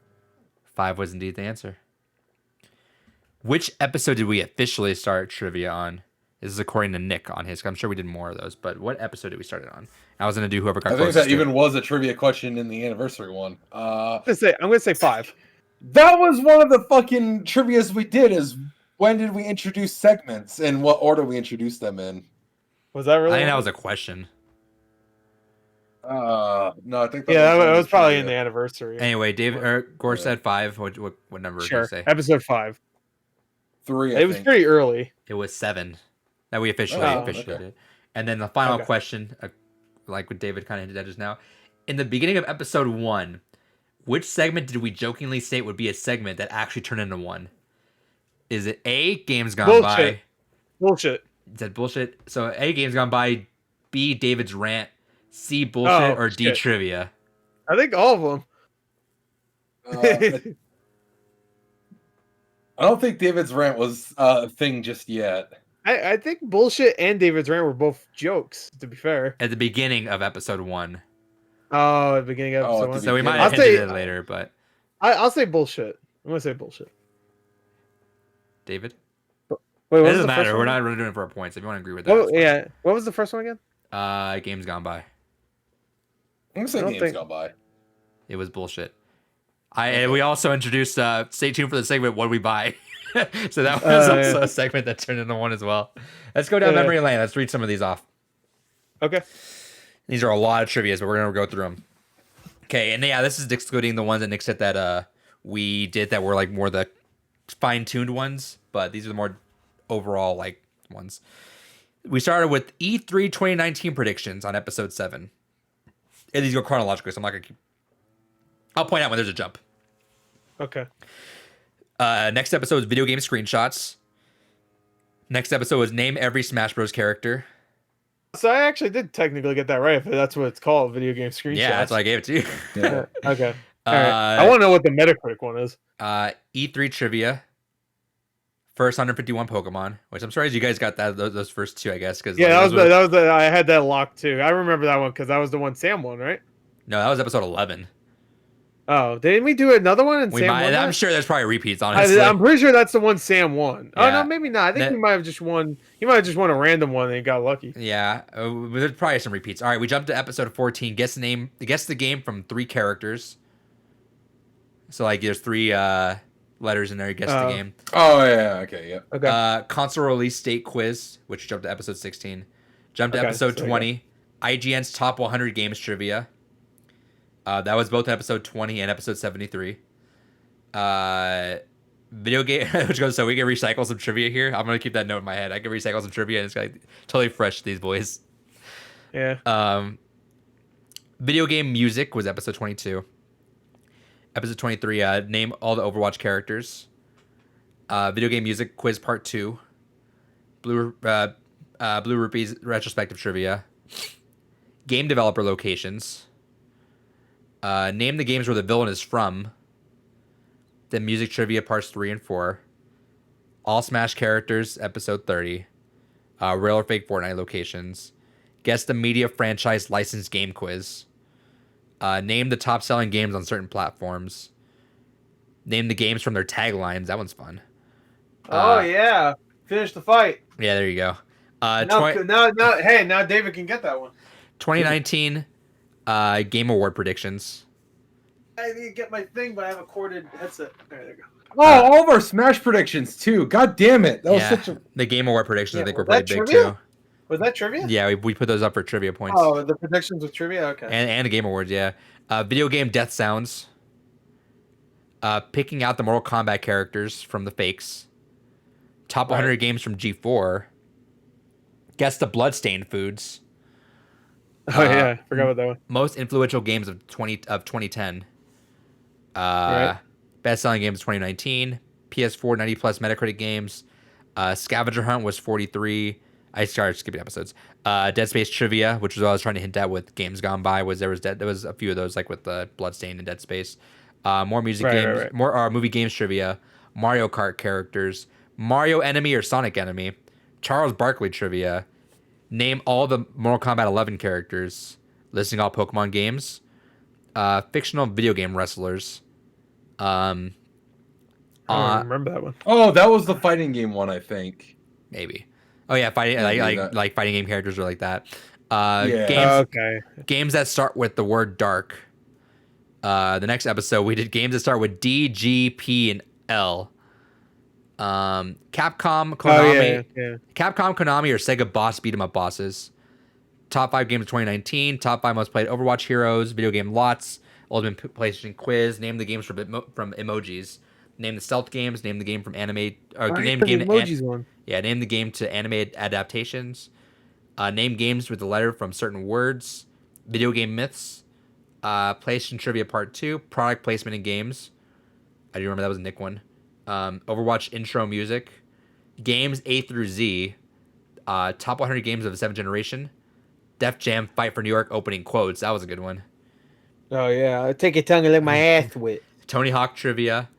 5 was indeed the answer. Which episode did we officially start trivia on? This is according to Nick on his. I'm sure we did more of those, but what episode did we start it on? I was gonna do whoever got. I think that even was a trivia question in the anniversary one. I'm gonna say 5. That was one of the fucking trivias we did. Is when did we introduce segments and what order we introduced them in? Was that really? I think that was a question. No, I think that was probably in the anniversary. Anyway, David Gore said 5. What number did you say? Episode 5. 3. It was pretty early. It was 7 that we officially did. And then the final question, like what David kind of hinted at just now, in the beginning of episode 1, which segment did we jokingly say would be a segment that actually turned into one? Is it A, Games Gone By? Bullshit. Is that bullshit? So A, Games Gone By, B, David's Rant, C, Bullshit, or D, Trivia? I think all of them. I don't think David's Rant was a thing just yet. I think Bullshit and David's Rant were both jokes, to be fair. At the beginning of episode 1. Oh, at the beginning of episode 1. So we might have hinted it later, but... I'll say Bullshit. I'm going to say Bullshit. David? Wait, it doesn't matter. We're not really doing it for our points. If you want to agree with that. Well, yeah. What was the first one again? Games Gone By. I'm going to say Games Gone By. It was Bullshit. We also introduced, stay tuned for the segment, What We Buy. So that was also a segment that turned into one as well. Let's go down memory lane. Let's read some of these off. Okay. These are a lot of trivias, but we're going to go through them. Okay, and yeah, this is excluding the ones that Nick said that we did that were like more the fine-tuned ones, but these are the more overall like ones. We started with E3 2019 predictions on episode 7. And these go chronologically, so I'm not going to keep... I'll point out when there's a jump. Okay. Next episode is video game screenshots. Next episode was name every Smash Bros. Character. So I actually did technically get that right, if that's what it's called, video game screenshots. Yeah, that's why I gave it to you. Yeah. Okay. All right. I want to know what the Metacritic one is. E3 trivia. First 151 Pokemon, which I'm surprised you guys got those first two, I guess. Cause yeah, that was I had that locked too. I remember that one because that was the one Sam won, right? No, that was episode 11. Oh, didn't we do another one? And Sam won I'm sure there's probably repeats, honestly. I'm pretty sure that's the one Sam won. Yeah. Oh, no, maybe not. I think he might have just won. He might have just won a random one and he got lucky. Yeah, there's probably some repeats. All right, we jumped to episode 14. Guess the game from 3 characters. So, like, there's 3 letters in there. You guess the game. Oh, yeah. Okay, yeah. Okay. Console release date quiz, which jumped to episode 16. Jumped to episode 20. IGN's top 100 games trivia. That was both episode 20 and episode 73. Video game, which goes, so we can recycle some trivia here. I'm going to keep that note in my head. I can recycle some trivia and it's like totally fresh to these boys. Yeah. Video game music was episode 22. Episode 23, name all the Overwatch characters. Video game music quiz part 2. Blue Rupees retrospective trivia. Game developer locations. Name the games where the villain is from. Then music trivia parts 3 and 4. All Smash characters, episode 30. Real or fake Fortnite locations. Guess the media franchise licensed game quiz. Name the top selling games on certain platforms. Name the games from their taglines. That one's fun. Yeah. Finish the fight. Yeah, there you go. Now David can get that one. 2019 Game Award predictions. I need to get my thing, but I have a corded headset. There you go. Oh, all of our Smash predictions too. God damn it! That was such a... The Game Award predictions. I think were pretty big too. Was that trivia? Yeah, we put those up for trivia points. Oh, the predictions with trivia. Okay. And the Game Awards. Yeah. Video game death sounds. Picking out the Mortal Kombat characters from the fakes. Top 100 games from G4. Guess the Bloodstained foods. Oh yeah, forgot about that one. Most influential games of 2010. Best selling games 2019. PS4 90 plus Metacritic games. Scavenger Hunt was 43. I started skipping episodes. Dead Space trivia, which was what I was trying to hint at with games gone by, there was a few of those like with the Bloodstained and Dead Space. More music games, more movie games trivia. Mario Kart characters. Mario Enemy or Sonic Enemy. Charles Barkley trivia. Name all the Mortal Kombat 11 characters. Listing all Pokemon games. Fictional video game wrestlers. I don't remember that one. Oh, that was the fighting game one, I think. Maybe. Oh yeah, fighting like fighting game characters or like that. Yeah. Games that start with the word dark. The next episode we did games that start with D, G, P, and L. Capcom, Konami, Capcom, Konami, or Sega boss beat 'em up bosses. Top 5 games of 2019. Top 5 most played Overwatch heroes. Video game lots. Ultimate PlayStation quiz. Name the games from emojis. Name the stealth games. Name the game from anime. Or name the game emojis one. Yeah, name the game to anime adaptations. Name games with the letter from certain words. Video game myths. PlayStation Trivia Part 2. Product placement in games. I do remember that was a Nick one. Overwatch intro music. Games A through Z. Top 100 games of the 7th generation. Def Jam Fight for New York opening quotes. That was a good one. Oh, yeah. Take your tongue and lick my ass with. Tony Hawk Trivia.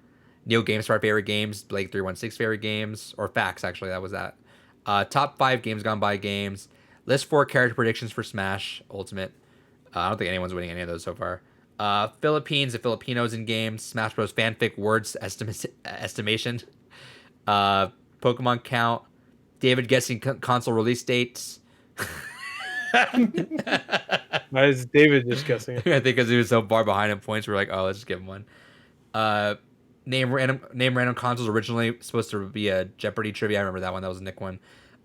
Neil GameStar favorite games. Blake 316 favorite games. Or facts, actually. That was that. Top 5 games gone by games. List 4 character predictions for Smash Ultimate. I don't think anyone's winning any of those so far. Philippines and Filipinos in games. Smash Bros. Fanfic words estimation. Pokemon count. David guessing console release dates. Why is David just guessing it? I think because he was so far behind in points, we're like, oh, let's just give him one. Name random consoles originally supposed to be a Jeopardy trivia. I remember that one. That was a Nick one.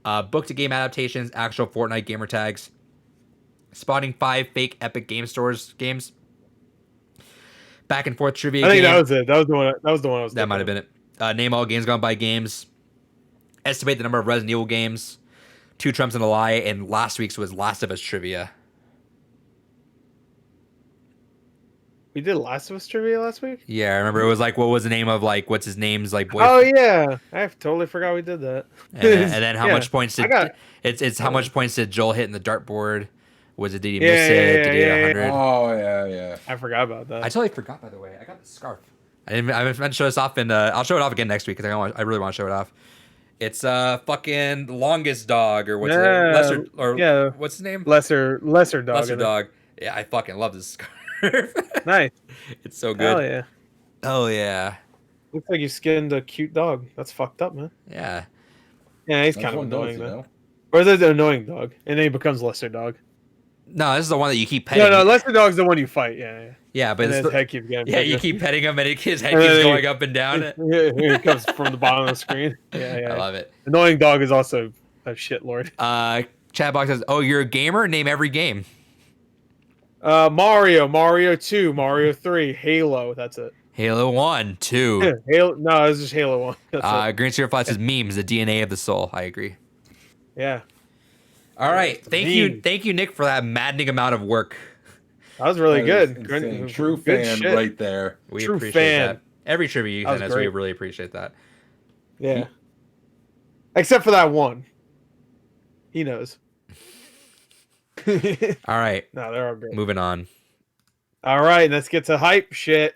Book to game adaptations, actual Fortnite gamer tags. Spotting 5 fake Epic Game Stores games. Back and forth trivia. I think that was it. That was the one. That was the one I was. That might have been it. Name all games gone by games. Estimate the number of Resident Evil games. 2 Trumps and a lie, and last week's was Last of Us trivia. We did Last of Us trivia last week? Yeah, I remember it was like, what was the name of like, what's his name's like boyfriend? Oh yeah, I totally forgot we did that. And then how much points did it's how much points did Joel hit in the dartboard? Was it, did he miss it? Did he hit 100? Oh yeah. I forgot about that. I totally forgot, by the way. I got the scarf. I meant to show this off, and I'll show it off again next week because I really want to show it off. It's fucking longest dog or what's it? Lesser or what's his name? Lesser dog. Lesser dog. Yeah, I fucking love this scarf. Nice. It's so good. Hell yeah. Oh yeah. Looks like you skinned a cute dog. That's fucked up, man. Yeah. Yeah, he's kind of annoying, man. Or is it the annoying dog, and then he becomes lesser dog? No, this is the one that you keep petting. No, lesser dog's the one you fight. Yeah, but his head keeps getting bigger. you keep petting him, and his head keeps going up and down. It comes from the bottom of the screen. Yeah. I love it. Annoying dog is also a shitlord. Chat box says, "Oh, you're a gamer? Name every game." Mario 2, Mario 3, Halo. That's it. Halo 1, 2. Halo. No, it's just Halo 1. That's Green Sphere Flat says memes, the DNA of the soul. I agree. Yeah. All right. Thank you, Nick, for that maddening amount of work. That was really good. True fan right there. We appreciate that. Every trivia you send us, we really appreciate that. Yeah. Except for that one. He knows. All right. No, they're all good. Moving on. All right, let's get to hype shit.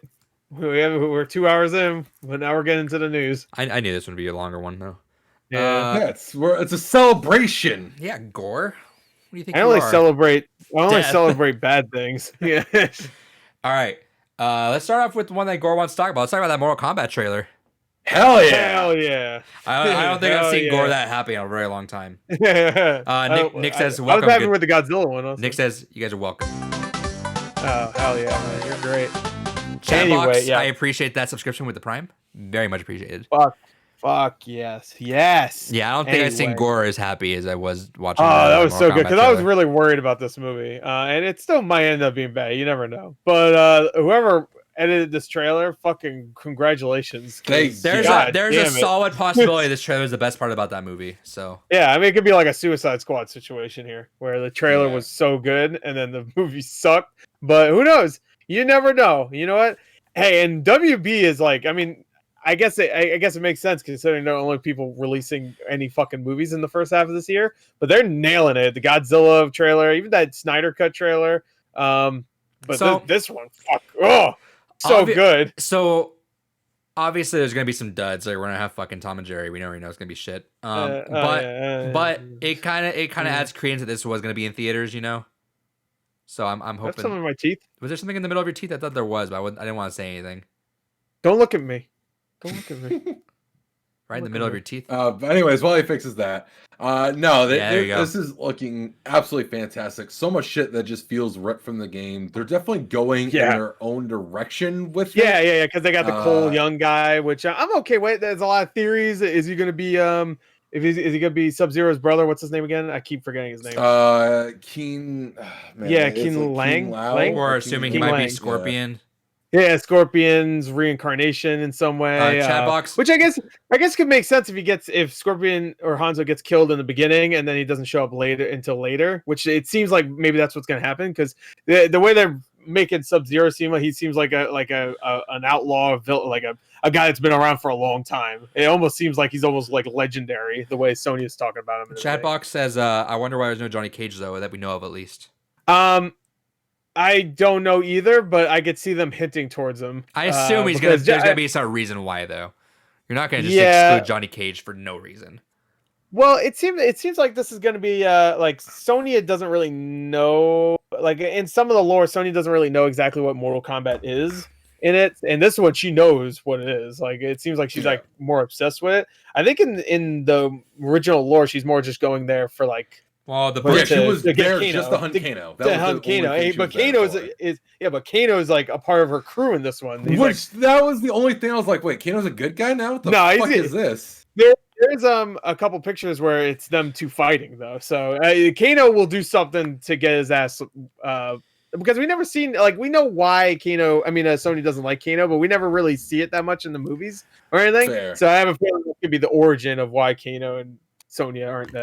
We're 2 hours in, but now we're getting to the news. I knew this would be a longer one, though. Yeah, it's a celebration. Yeah, Gore. What do you think? I only celebrate bad things. Yeah. All right. Let's start off with the one that Gore wants to talk about. Let's talk about that Mortal Kombat trailer. Hell yeah! Hell yeah! I don't think I've seen Gore that happy in a very long time. Nick says, "Welcome." I was happy with the Godzilla one. Also. Nick says, "You guys are welcome." Oh hell yeah, man! You're great. Chatbox, I appreciate that subscription with the Prime. Very much appreciated. Fuck yes. Yeah, I don't think I've seen Gore as happy as I was watching. Oh, that was so good because I was really worried about this movie, and it still might end up being bad. You never know. But whoever edited this trailer, fucking congratulations. There's a solid possibility this trailer is the best part about that movie. So yeah, I mean it could be like a Suicide Squad situation here, where the trailer was so good and then the movie sucked. But who knows? You never know. You know what? Hey, and WB is like, I mean. I guess it makes sense considering they're only people releasing any fucking movies in the first half of this year, but they're nailing it. The Godzilla trailer, even that Snyder Cut trailer. But this one, fuck, so good. So obviously there's gonna be some duds. Like we're gonna have fucking Tom and Jerry. We already know it's gonna be shit. But it kind of adds credence that this was gonna be in theaters, you know. So I'm hoping. I have some in my teeth. Was there something in the middle of your teeth? I thought there was, but I didn't want to say anything. Don't look at me. Don't look at me. Right in the middle of your teeth. But anyways, while he fixes that, no, there you go. This is looking absolutely fantastic. So much shit that just feels ripped from the game. They're definitely going in their own direction with it. Yeah, because they got the Cole Young guy, which I'm okay with. There's a lot of theories. Is he going to be is he going to be Sub-Zero's brother? What's his name again? I keep forgetting his name. Keen. Keen Lang. We're assuming he might be Scorpion. Yeah, Scorpion's reincarnation in some way. Chat box, which I guess could make sense if Scorpion or Hanzo gets killed in the beginning and then he doesn't show up until later. Which it seems like maybe that's what's going to happen because the way they're making Sub-Zero seem like he seems like an outlaw, like a guy that's been around for a long time. It almost seems like he's almost like legendary the way Sony is talking about him. Chat box says, "I wonder why there's no Johnny Cage though that we know of at least." I don't know either, but I could see them hinting towards him. I assume there's gonna be some reason why though. You're not gonna just exclude Johnny Cage for no reason. Well, it seems like this is gonna be like Sony doesn't really know, like in some of the lore, Sony doesn't really know exactly what Mortal Kombat is in it, and this one she knows what it is. Like it seems like she's like more obsessed with it. I think in the original lore, she's more just going there for like. Well, she was there just to hunt Kano. But Kano's like a part of her crew in this one. That was the only thing I was like, wait, Kano's a good guy now? What the fuck is this? There's a couple pictures where it's them two fighting though. So Kano will do something to get his ass because we never seen we know why Kano. I mean, Sony doesn't like Kano, but we never really see it that much in the movies or anything. Fair. So I have a feeling it could be the origin of why Kano and Sonya aren't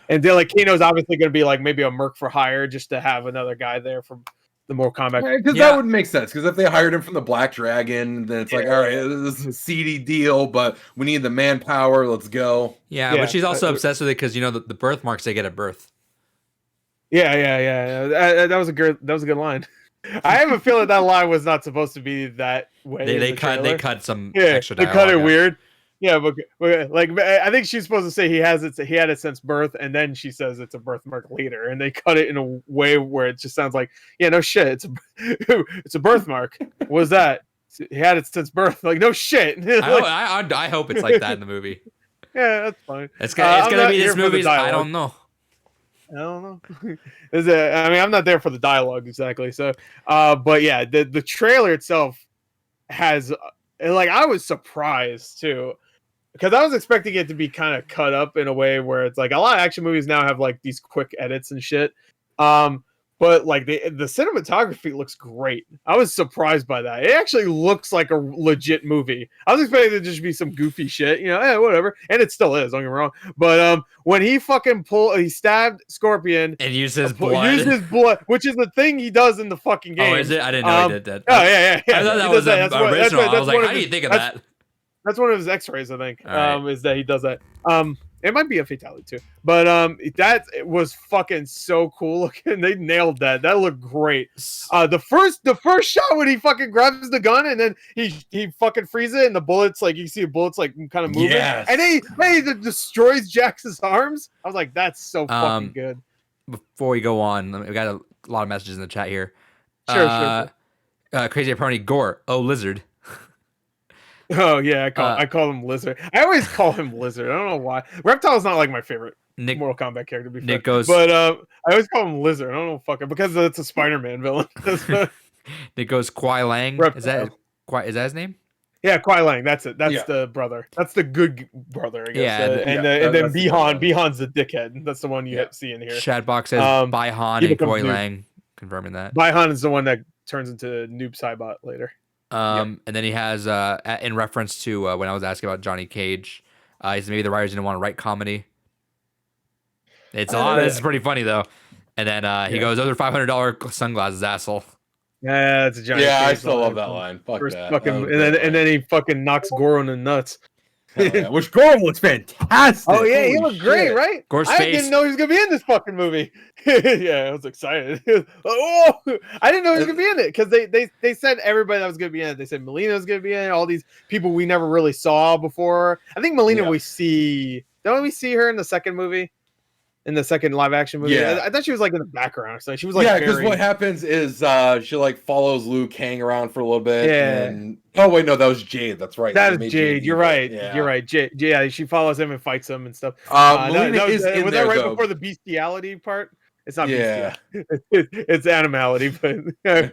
and they're like Kano's obviously going to be like maybe a merc for hire just to have another guy there from the Mortal Kombat. Because that would make sense. Because if they hired him from the Black Dragon, then it's like, all right, this is a seedy deal, but we need the manpower. Let's go. Yeah, but she's also obsessed with it because the birthmarks they get at birth. Yeah. That was a good line. I have a feeling that line was not supposed to be that way. They cut some extra dialogue. They cut it weird. Yeah, but like I think she's supposed to say he had it since birth, and then she says it's a birthmark later, and they cut it in a way where it just sounds like, yeah, no shit, it's a birthmark. What is that? He had it since birth. Like no shit. I hope it's like that in the movie. Yeah, that's fine. It's gonna be this movie. I don't know. I mean, I'm not there for the dialogue exactly. So, but yeah, the trailer itself has I was surprised too. Because I was expecting it to be kind of cut up in a way where it's like a lot of action movies now have like these quick edits and shit. But like the cinematography looks great. I was surprised by that. It actually looks like a legit movie. I was expecting it to just be some goofy shit, whatever. And it still is, don't get me wrong. But when he he stabbed Scorpion and used his blood, which is the thing he does in the fucking game. Oh, is it? I didn't know he did that. Oh yeah. I thought that was original. I was like, how do you think of that? That's one of his X-rays, I think. Right. Is that he does that. It might be a fatality too, but that was fucking so cool looking. They nailed that. That looked great. The first shot when he fucking grabs the gun and then he fucking frees it and the bullets you see the bullets kind of moving. Yes. And he destroys Jax's arms. I was like, that's so fucking good. Before we go on, we got a lot of messages in the chat here. Sure. Crazy Pony Gore. Oh, lizard. Oh yeah, I call him Lizard. I always call him Lizard. I don't know why. Reptile's not like my favorite Mortal Kombat character. Nick goes, but I always call him Lizard. I don't know because it's a Spider-Man villain. Nick goes Kuai Lang. Reptile. Is that his name? Yeah, Kuai Lang. That's it. That's the brother. That's the good brother, I guess. Yeah, and then Bihan's the dickhead. That's the one you see in here. Chatbox says Bihan and Kuai Lang, confirming that. Bihan is the one that turns into Noob Saibot later. And then he has, in reference to when I was asking about Johnny Cage, he said maybe the writers didn't want to write comedy. It's This is pretty funny though. And then he goes, "Those are $500 sunglasses, asshole." Yeah, that's a Johnny. Yeah, Cage I still love that line. Fuck that. And then he fucking knocks Goro in the nuts. Yeah. Which Goro looks fantastic. Oh yeah, he Holy looked great, shit. right? Gore's I face. didn't know he was gonna be in this fucking movie. Yeah, I was excited. Oh, I didn't know he was gonna be in it because they said everybody that was gonna be in it. They said Melina was gonna be in it. All these people we never really saw before. I think Melina we see. Don't we see her in the second movie? In the second live action movie, I thought she was like in the background or something. She was like, because what happens is she like follows Liu Kang around for a little bit. Yeah. And oh wait, no, that was Jade. That's right. That is Jade. You're right. Yeah. You're right. Jade. Yeah, she follows him and fights him and stuff. Melina is in was there that right though. before the bestiality part? It's not Yeah. bestiality. It's animality, but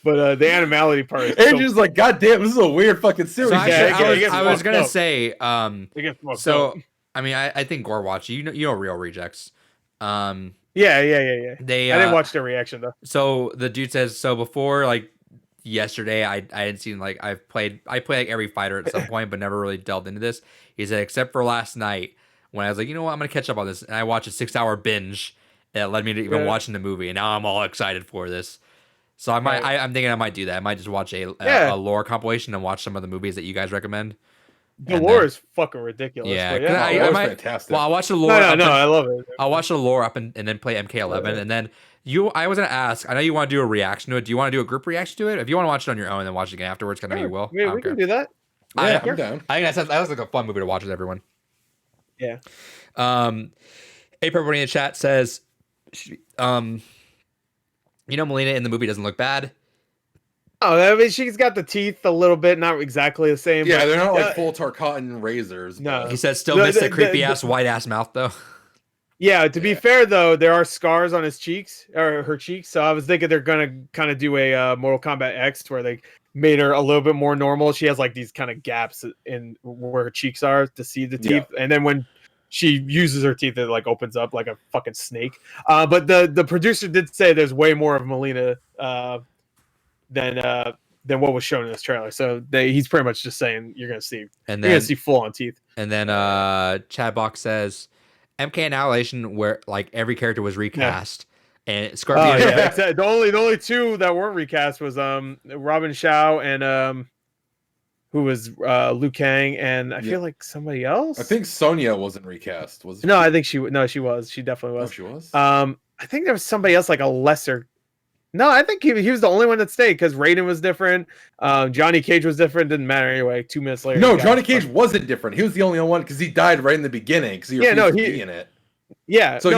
the animality part. Is Andrew's like, God damn, this is a weird fucking series. So actually, Yeah, I was gonna up. say, It gets fucked so up. I mean, I think Gore watched you know Real Rejects. Yeah. They I didn't watch their reaction though. So the dude says, so before like yesterday, I hadn't seen like I play like every fighter at some point, but never really delved into this. He said, except for last night when I was like, you know what, I'm gonna catch up on this, and I watched a 6-hour binge that led me to even watching the movie, and now I'm all excited for this. So I'm thinking I might do that. I might just watch a lore compilation and watch some of the movies that you guys recommend. The lore is fucking ridiculous. Yeah, I might, fantastic. Well, I'll watch the lore. No, I love it. I'll watch the lore up and then play MK11, and then I was gonna ask. I know you want to do a reaction to it. Do you want to do a group reaction to it? If you want to watch it on your own and then watch it again afterwards, I know you will. Yeah, we can do that. Yeah, I'm down. I think that was like a fun movie to watch with everyone. Yeah. Everybody in the chat says, Melina in the movie doesn't look bad. Oh, I mean, she's got the teeth a little bit, not exactly the same. Yeah, but, they're not like full Tarkatan razors. No. He says still miss the creepy ass white ass mouth though. Yeah, to be fair though, there are scars on his cheeks or her cheeks. So I was thinking they're gonna kind of do a Mortal Kombat X where they made her a little bit more normal. She has like these kind of gaps in where her cheeks are to see the teeth, and then when she uses her teeth, it like opens up like a fucking snake. But the producer did say there's way more of Melina than what was shown in this trailer. So he's pretty much just saying you're gonna see full on teeth. And then Chad Box says MK Annihilation where like every character was recast. And Scorpion. The only two that weren't recast was Robin Shao and who was Liu Kang, and I feel like somebody else. I think Sonya wasn't recast. Was no, I think she was. She definitely was. Oh, she was. I think there was somebody else like a lesser. No, I think he was the only one that stayed because Raiden was different. Johnny Cage was different. Didn't matter anyway. 2 minutes later. No, Johnny Cage wasn't different. He was the only one because he died right in the beginning because he refused to be in it. Yeah. So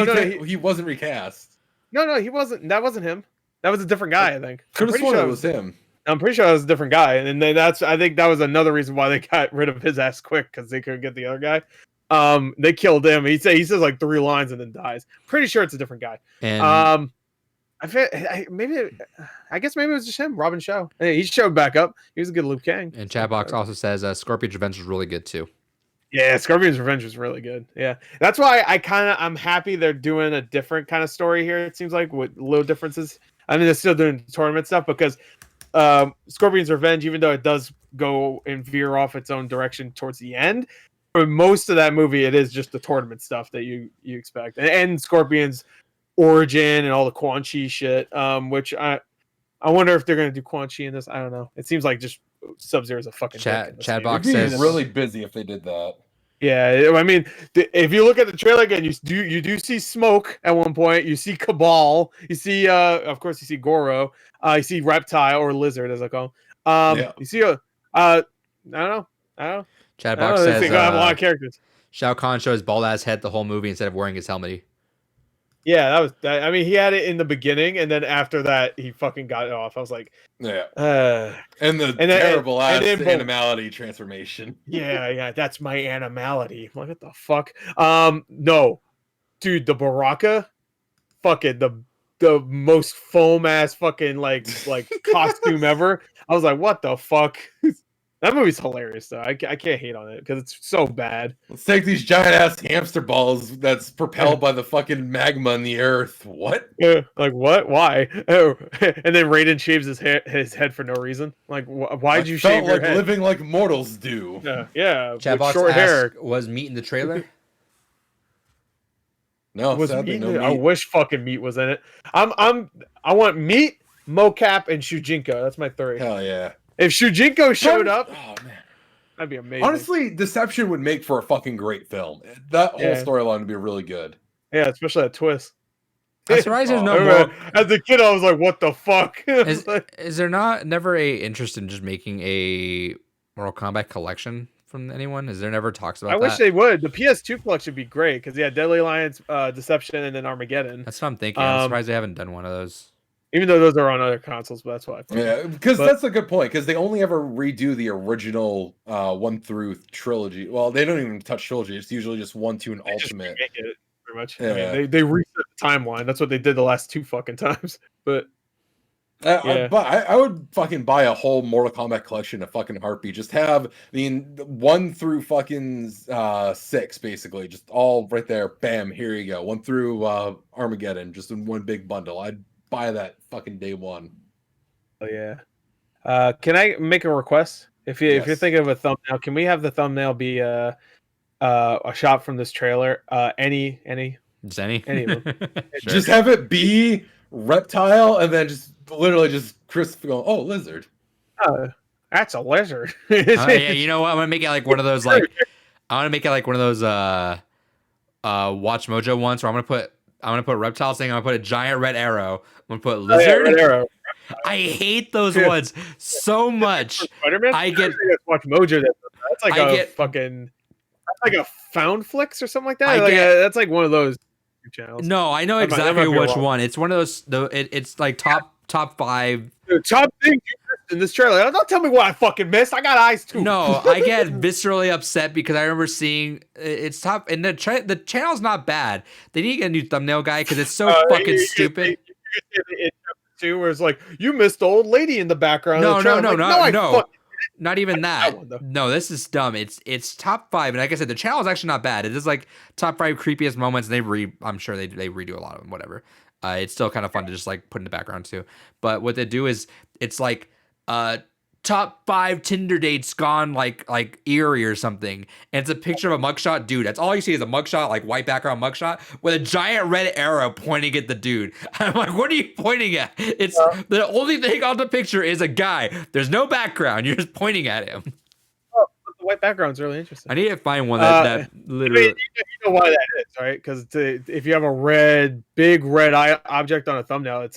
he wasn't recast. No, he wasn't. That wasn't him. That was a different guy. I think. Could have sworn it was him. I'm pretty sure that was a different guy, and then I think that was another reason why they got rid of his ass quick because they couldn't get the other guy. They killed him. He says like 3 lines and then dies. Pretty sure it's a different guy. And I guess maybe it was just him, Robin Shao. Hey, he showed back up. He was a good Liu Kang. And Chatbox also says Scorpion's Revenge was really good too. Yeah, Scorpion's Revenge was really good. Yeah, that's why I'm happy they're doing a different kind of story here. It seems like with little differences. I mean, they're still doing tournament stuff because Scorpion's Revenge, even though it does go and veer off its own direction towards the end, for most of that movie, it is just the tournament stuff that you expect, and Scorpion's origin and all the Quan Chi shit. Which I wonder if they're gonna do Quan Chi in this. I don't know. It seems like just Sub-Zero is a fucking Chatbox says really busy if they did that. Yeah, I mean, if you look at the trailer again, you do see Smoke at one point. You see Cabal. You see, of course, you see Goro. You see Reptile or Lizard, as I call him. You see I don't know. Chatbox says they have a lot of characters. Shao Kahn shows his bald ass head the whole movie instead of wearing his helmet. Yeah, I mean, he had it in the beginning, and then after that, he fucking got it off. I was like, and the terrible ass animality transformation. Yeah, that's my animality. I'm like, what the fuck? No, dude, the Baraka, fucking the most foam ass fucking like costume ever. I was like, what the fuck? That movie's hilarious, though. I can't hate on it because it's so bad. Let's take these giant ass hamster balls that's propelled by the fucking magma in the earth. What? Like what? Why? Oh, and then Raiden shaves his head for no reason. Like, why'd you shave your head? Living like mortals do. Yeah. Chatbox short hair. Was Meat in the trailer? No, sadly, no Meat. I wish fucking Meat was in it. I want Meat, Mocap, and Shujinko. That's my 3. Hell yeah. If Shujinko showed up, oh man, That'd be amazing. Honestly, Deception would make for a fucking great film. That whole storyline would be really good. Yeah, especially that twist. I'm surprised there's no more. As a kid, I was like, "What the fuck?" Is there never a interest in just making a Mortal Kombat collection from anyone? Is there never talks about that? I wish they would. The PS2 collection would be great because Deadly Alliance, Deception, and then Armageddon. That's what I'm thinking. I'm surprised they haven't done one of those. Even though those are on other consoles, but that's why. Yeah, because that's a good point. Because they only ever redo the original 1 through trilogy. Well, they don't even touch trilogy. It's usually just 1, 2, and Ultimate. Pretty much. Yeah. I mean, they reset the timeline. That's what they did the last 2 fucking times. But but I would fucking buy a whole Mortal Kombat collection of fucking heartbeat. Just have 1 through fucking 6, basically, just all right there. Bam, here you go. 1 through Armageddon, just in one big bundle. I'd buy that fucking day one. Oh yeah. Can I make a request? If you're thinking of a thumbnail, can we have the thumbnail be a shot from this trailer? Any Just any of them. Sure. Just have it be reptile, and then just literally just Chris going, "Oh, lizard." That's a lizard. Yeah, you know what? I'm gonna make it like one of those I want to make it like one of those Watch Mojo ones where I'm gonna put reptile thing. I'm gonna put a giant red arrow. I'm gonna put lizard. Red arrow. I hate those ones so much. Spider-Man? I get Watch Mojo. That's like fucking. That's like a Found Flicks or something like that. That's like one of those channels. No, I know exactly which one. It's one of those. It's like top 5. The top thing you missed in this trailer. Don't tell me what I fucking missed. I got eyes too. No, I get viscerally upset because I remember seeing it's top, and the channel's not bad. They need to get a new thumbnail guy because it's so fucking stupid. Too, where it's like you missed the old lady in the background. No, not even that. No, this is dumb. It's top 5, and like I said, the channel is actually not bad. It is like top 5 creepiest moments. And I'm sure they redo a lot of them. Whatever. It's still kind of fun to just like put in the background too. But what they do is it's like top 5 Tinder dates gone like eerie or something. And it's a picture of a mugshot dude. That's all you see is a mugshot, like white background mugshot with a giant red arrow pointing at the dude. I'm like, what are you pointing at? It's the only thing on the picture is a guy. There's no background. You're just pointing at him. Oh, the white background's really interesting. I need to find one that literally. You know why that is, right? Because if you have a big red object on a thumbnail,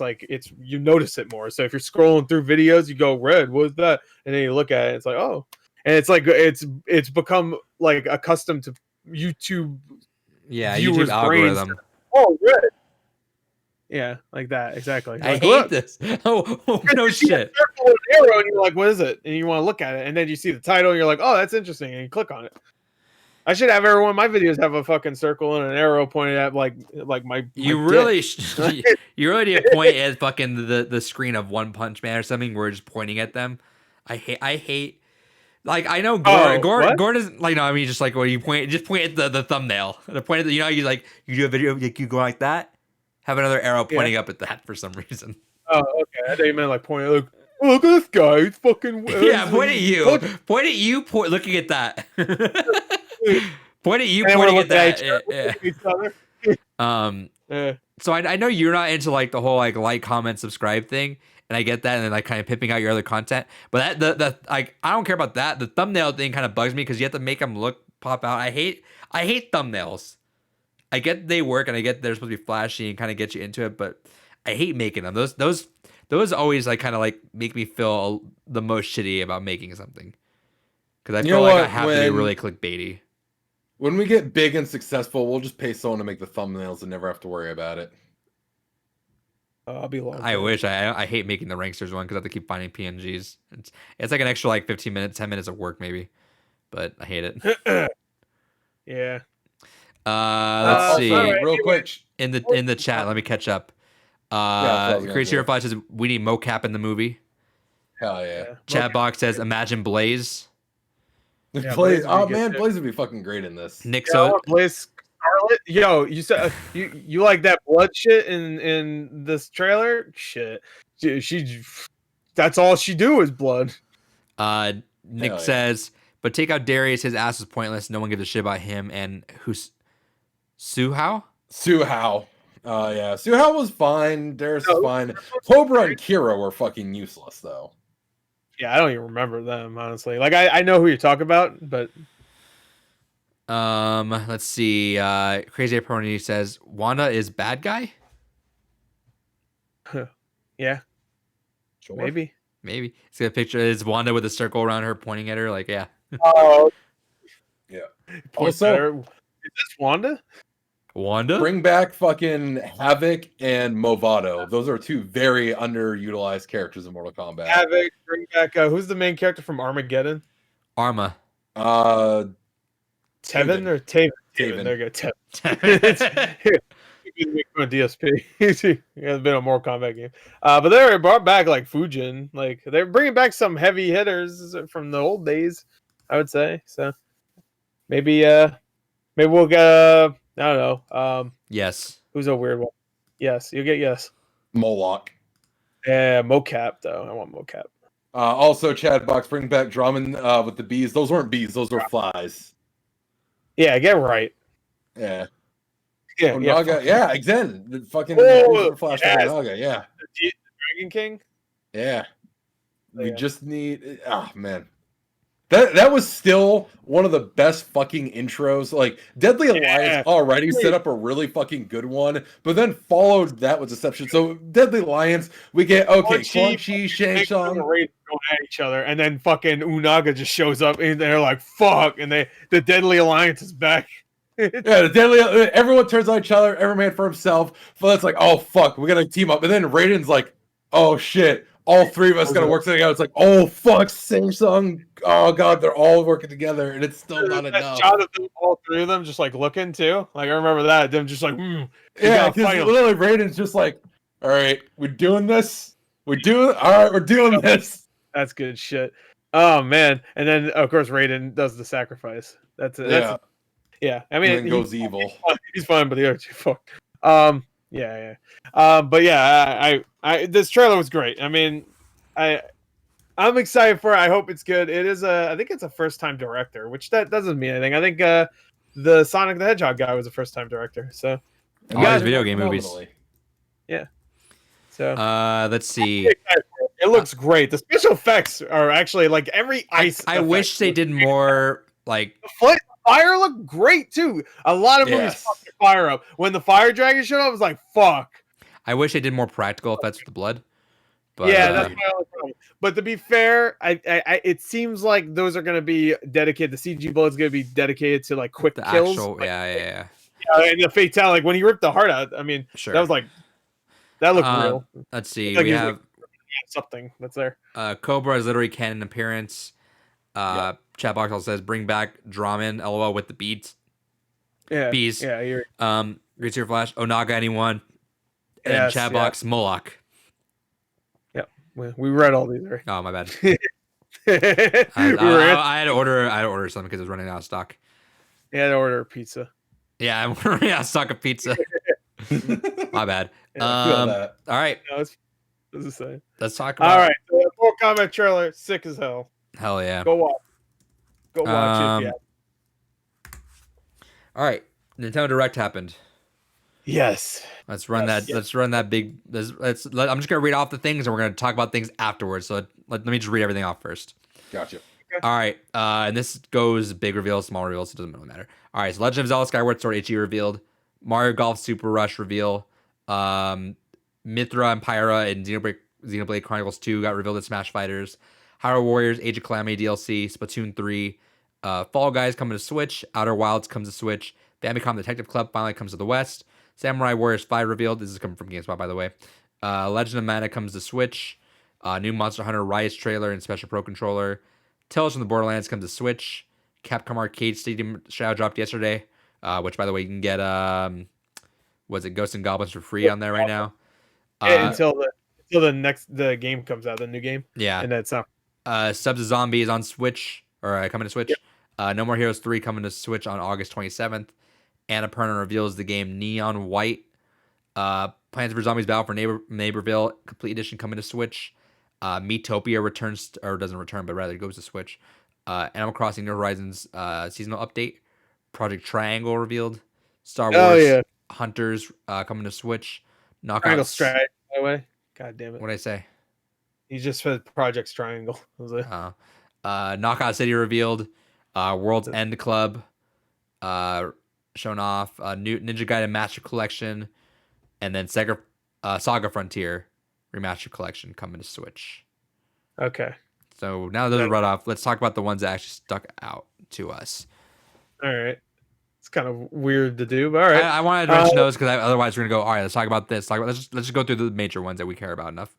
you notice it more. So if you're scrolling through videos, you go red. What is that? And then you look at it, it's like, oh, and it's like it's become like accustomed to YouTube. Yeah, viewers' YouTube algorithm. Brains. Oh, red. Yeah, like that exactly. I hate this. Oh no shit. Circle and arrow, and you're like, what is it? And you want to look at it, and then you see the title, and you're like, oh, that's interesting, and you click on it. I should have every one of my videos have a fucking circle and an arrow pointed at like my. You really need to point at fucking the screen of One Punch Man or something where you're just pointing at them. I hate. Like I know Gordon is like no, I mean just like when you point at the thumbnail. The point at you do a video like you go like that. Have another arrow pointing up at that for some reason. Oh, okay. I thought you meant like pointing like, oh, look at this guy. He's fucking. Yeah, point at you. Point at you. Looking at that. Point at you. Pointing at that. Yeah. So I know you're not into like the whole like comment subscribe thing, and I get that, and then like kind of pimping out your other content. But that I don't care about that. The thumbnail thing kind of bugs me because you have to make them pop out. I hate thumbnails. I get they work, and I get they're supposed to be flashy and kind of get you into it, but I hate making them. Those always like kind of like make me feel the most shitty about making something because I feel like I have to be really clickbaity. When we get big and successful, we'll just pay someone to make the thumbnails and never have to worry about it. I'll be long. I wish. I hate making the Ranksters one because I have to keep finding PNGs. It's like an extra like 15 minutes, 10 minutes of work maybe, but I hate it. Yeah. Let's see. Real quick in the chat. Let me catch up. Crazy Hero Flash says we need mocap in the movie. Hell yeah. Chat box says imagine Blaze. Yeah, Blaze would be fucking great in this. Nick Blaze Scarlet. Yo, you said you like that blood shit in this trailer? Shit. She that's all she do is blood. Nick says, but take out Darius, his ass is pointless. No one gives a shit about him. And who's Suhao? Suhao. Yeah. Suhao was fine. Darius was fine. Cobra and Kira were fucking useless though. Yeah, I don't even remember them, honestly. Like, I know who you're talking about, but let's see. Crazy Pony says Wanda is bad guy. yeah, Sure. maybe. It's a picture. It's Wanda with a circle around her, pointing at her. Like, yeah. Oh, Yeah. also, is this Wanda? Wanda. Bring back fucking Havoc and Movado. Those are two very underutilized characters in Mortal Kombat. Havoc, bring back. Who's the main character from Armageddon? Arma. Tevin Taven. or Taven? Taven. There you go. Tevin. DSP. It has been a Mortal Kombat game. But they brought back like Fujin. Like they're bringing back some heavy hitters from the old days, I would say. So maybe we'll get I don't know. Yes. Who's a weird one? Yes, you get yes. Moloch. Yeah, mocap though. I want mocap. Also, Chad Box, bring back Drummond with the bees. Those weren't bees; those were flies. Yeah, get right. Yeah. Yeah, Naga. Yeah, again, the fucking flash Naga. Yeah. The Dragon King. Yeah. We Yeah. just need. Oh man. That was still one of the best fucking intros. Like Deadly Alliance already set up a really fucking good one, but then followed that with Deception. So Deadly Alliance, we get Quan Chi, Shang Tsung going at each other, and then fucking Unaga just shows up, and they're like, "Fuck!" And the Deadly Alliance is back. Yeah, the Deadly. Everyone turns on each other. Every man for himself. So that's like, oh fuck, we gotta team up. And then Raiden's like, oh shit. All three of us gotta work together. It's like, oh fuck, Samsung. Oh god, they're all working together, and it's still not enough. Shot of them, all three of them just like looking too. Like I remember that. Them just like, yeah, because literally Raiden's just like, all right, we're doing this. We're doing this. That's good shit. Oh man, and then of course Raiden does the sacrifice. That's it. Yeah. I mean, and then goes evil. He's fine, but the other two fuck. Yeah. But yeah, I this trailer was great. I mean, I'm excited for it. I hope it's good. It is I think it's a first time director, which that doesn't mean anything. I think the Sonic the Hedgehog guy was a first time director. So all these video game movies. Yeah. So let's see. It looks great. The special effects are actually like every ice. I wish they did more like the fire looked great too. A lot of movies fucked the fire up. When the fire dragon showed up, I was like, fuck. I wish they did more practical effects with the blood. But, yeah, that's my only problem. But to be fair, I it seems like those are going to be dedicated. The CG bullet's going to be dedicated to like quick kills. Actual, yeah. And the fatality, like when he ripped the heart out, I mean, that was like that looked real. Let's see, like we have something that's there. Cobra is literally canon appearance. Chat box also says bring back Draman, LOL with the beats. Yeah, bees. Yeah, you're Great Seer Flash, Onaga anyone, and chat box Moloch. We read all these, right? Oh, my bad. I had to order something because it was running out of stock. You had to order a pizza. Yeah, I'm running out of stock of pizza. My bad. All right. What's it say? Let's talk about. All right. So the Mortal Kombat trailer, sick as hell. Hell yeah. Go watch it. Yeah. All right. Nintendo Direct happened. Yes. Let's run that. Yes. Let's run that big. I'm just gonna read off the things, and we're gonna talk about things afterwards. So let me just read everything off first. Gotcha. Okay. All right. And this goes big reveals, small reveals. So it doesn't really matter. All right. So Legend of Zelda: Skyward Sword HD revealed. Mario Golf Super Rush reveal. Mithra and Pyra and Xenoblade Chronicles 2 got revealed at Smash Fighters. Hyrule Warriors Age of Calamity DLC. Splatoon 3. Fall Guys coming to Switch. Outer Wilds comes to Switch. Famicom Detective Club finally comes to the West. Samurai Warriors 5 revealed. This is coming from GameSpot, by the way. Legend of Mana comes to Switch. New Monster Hunter Rise trailer and Special Pro Controller. Tales from the Borderlands comes to Switch. Capcom Arcade Stadium Shadow dropped yesterday, which, by the way, you can get, was it Ghosts and Goblins for free on there right now? Until the game comes out, the new game. Yeah. And that's not. Subs of Zombies on Switch, or coming to Switch. Yep. No More Heroes 3 coming to Switch on August 27th. Annapurna reveals the game Neon White. Plants vs. Zombies Battle for Neighborville Complete Edition coming to Switch. Miitopia returns, or doesn't return, but rather goes to Switch. Animal Crossing New Horizons seasonal update. Project Triangle revealed. Star Wars Hunters coming to Switch. Triangle Strike, by the way. God damn it. What'd I say? He just said Projects Triangle. Knockout City revealed. World's End Club shown off. New Ninja Gaiden Master Collection, and then Sega Saga Frontier Remastered Collection coming to Switch. Okay. So now those are right off. Let's talk about the ones that actually stuck out to us. All right. It's kind of weird to do, but all right. I wanted to mention those because otherwise we're gonna go. All right, let's talk about this. Let's just go through the major ones that we care about enough.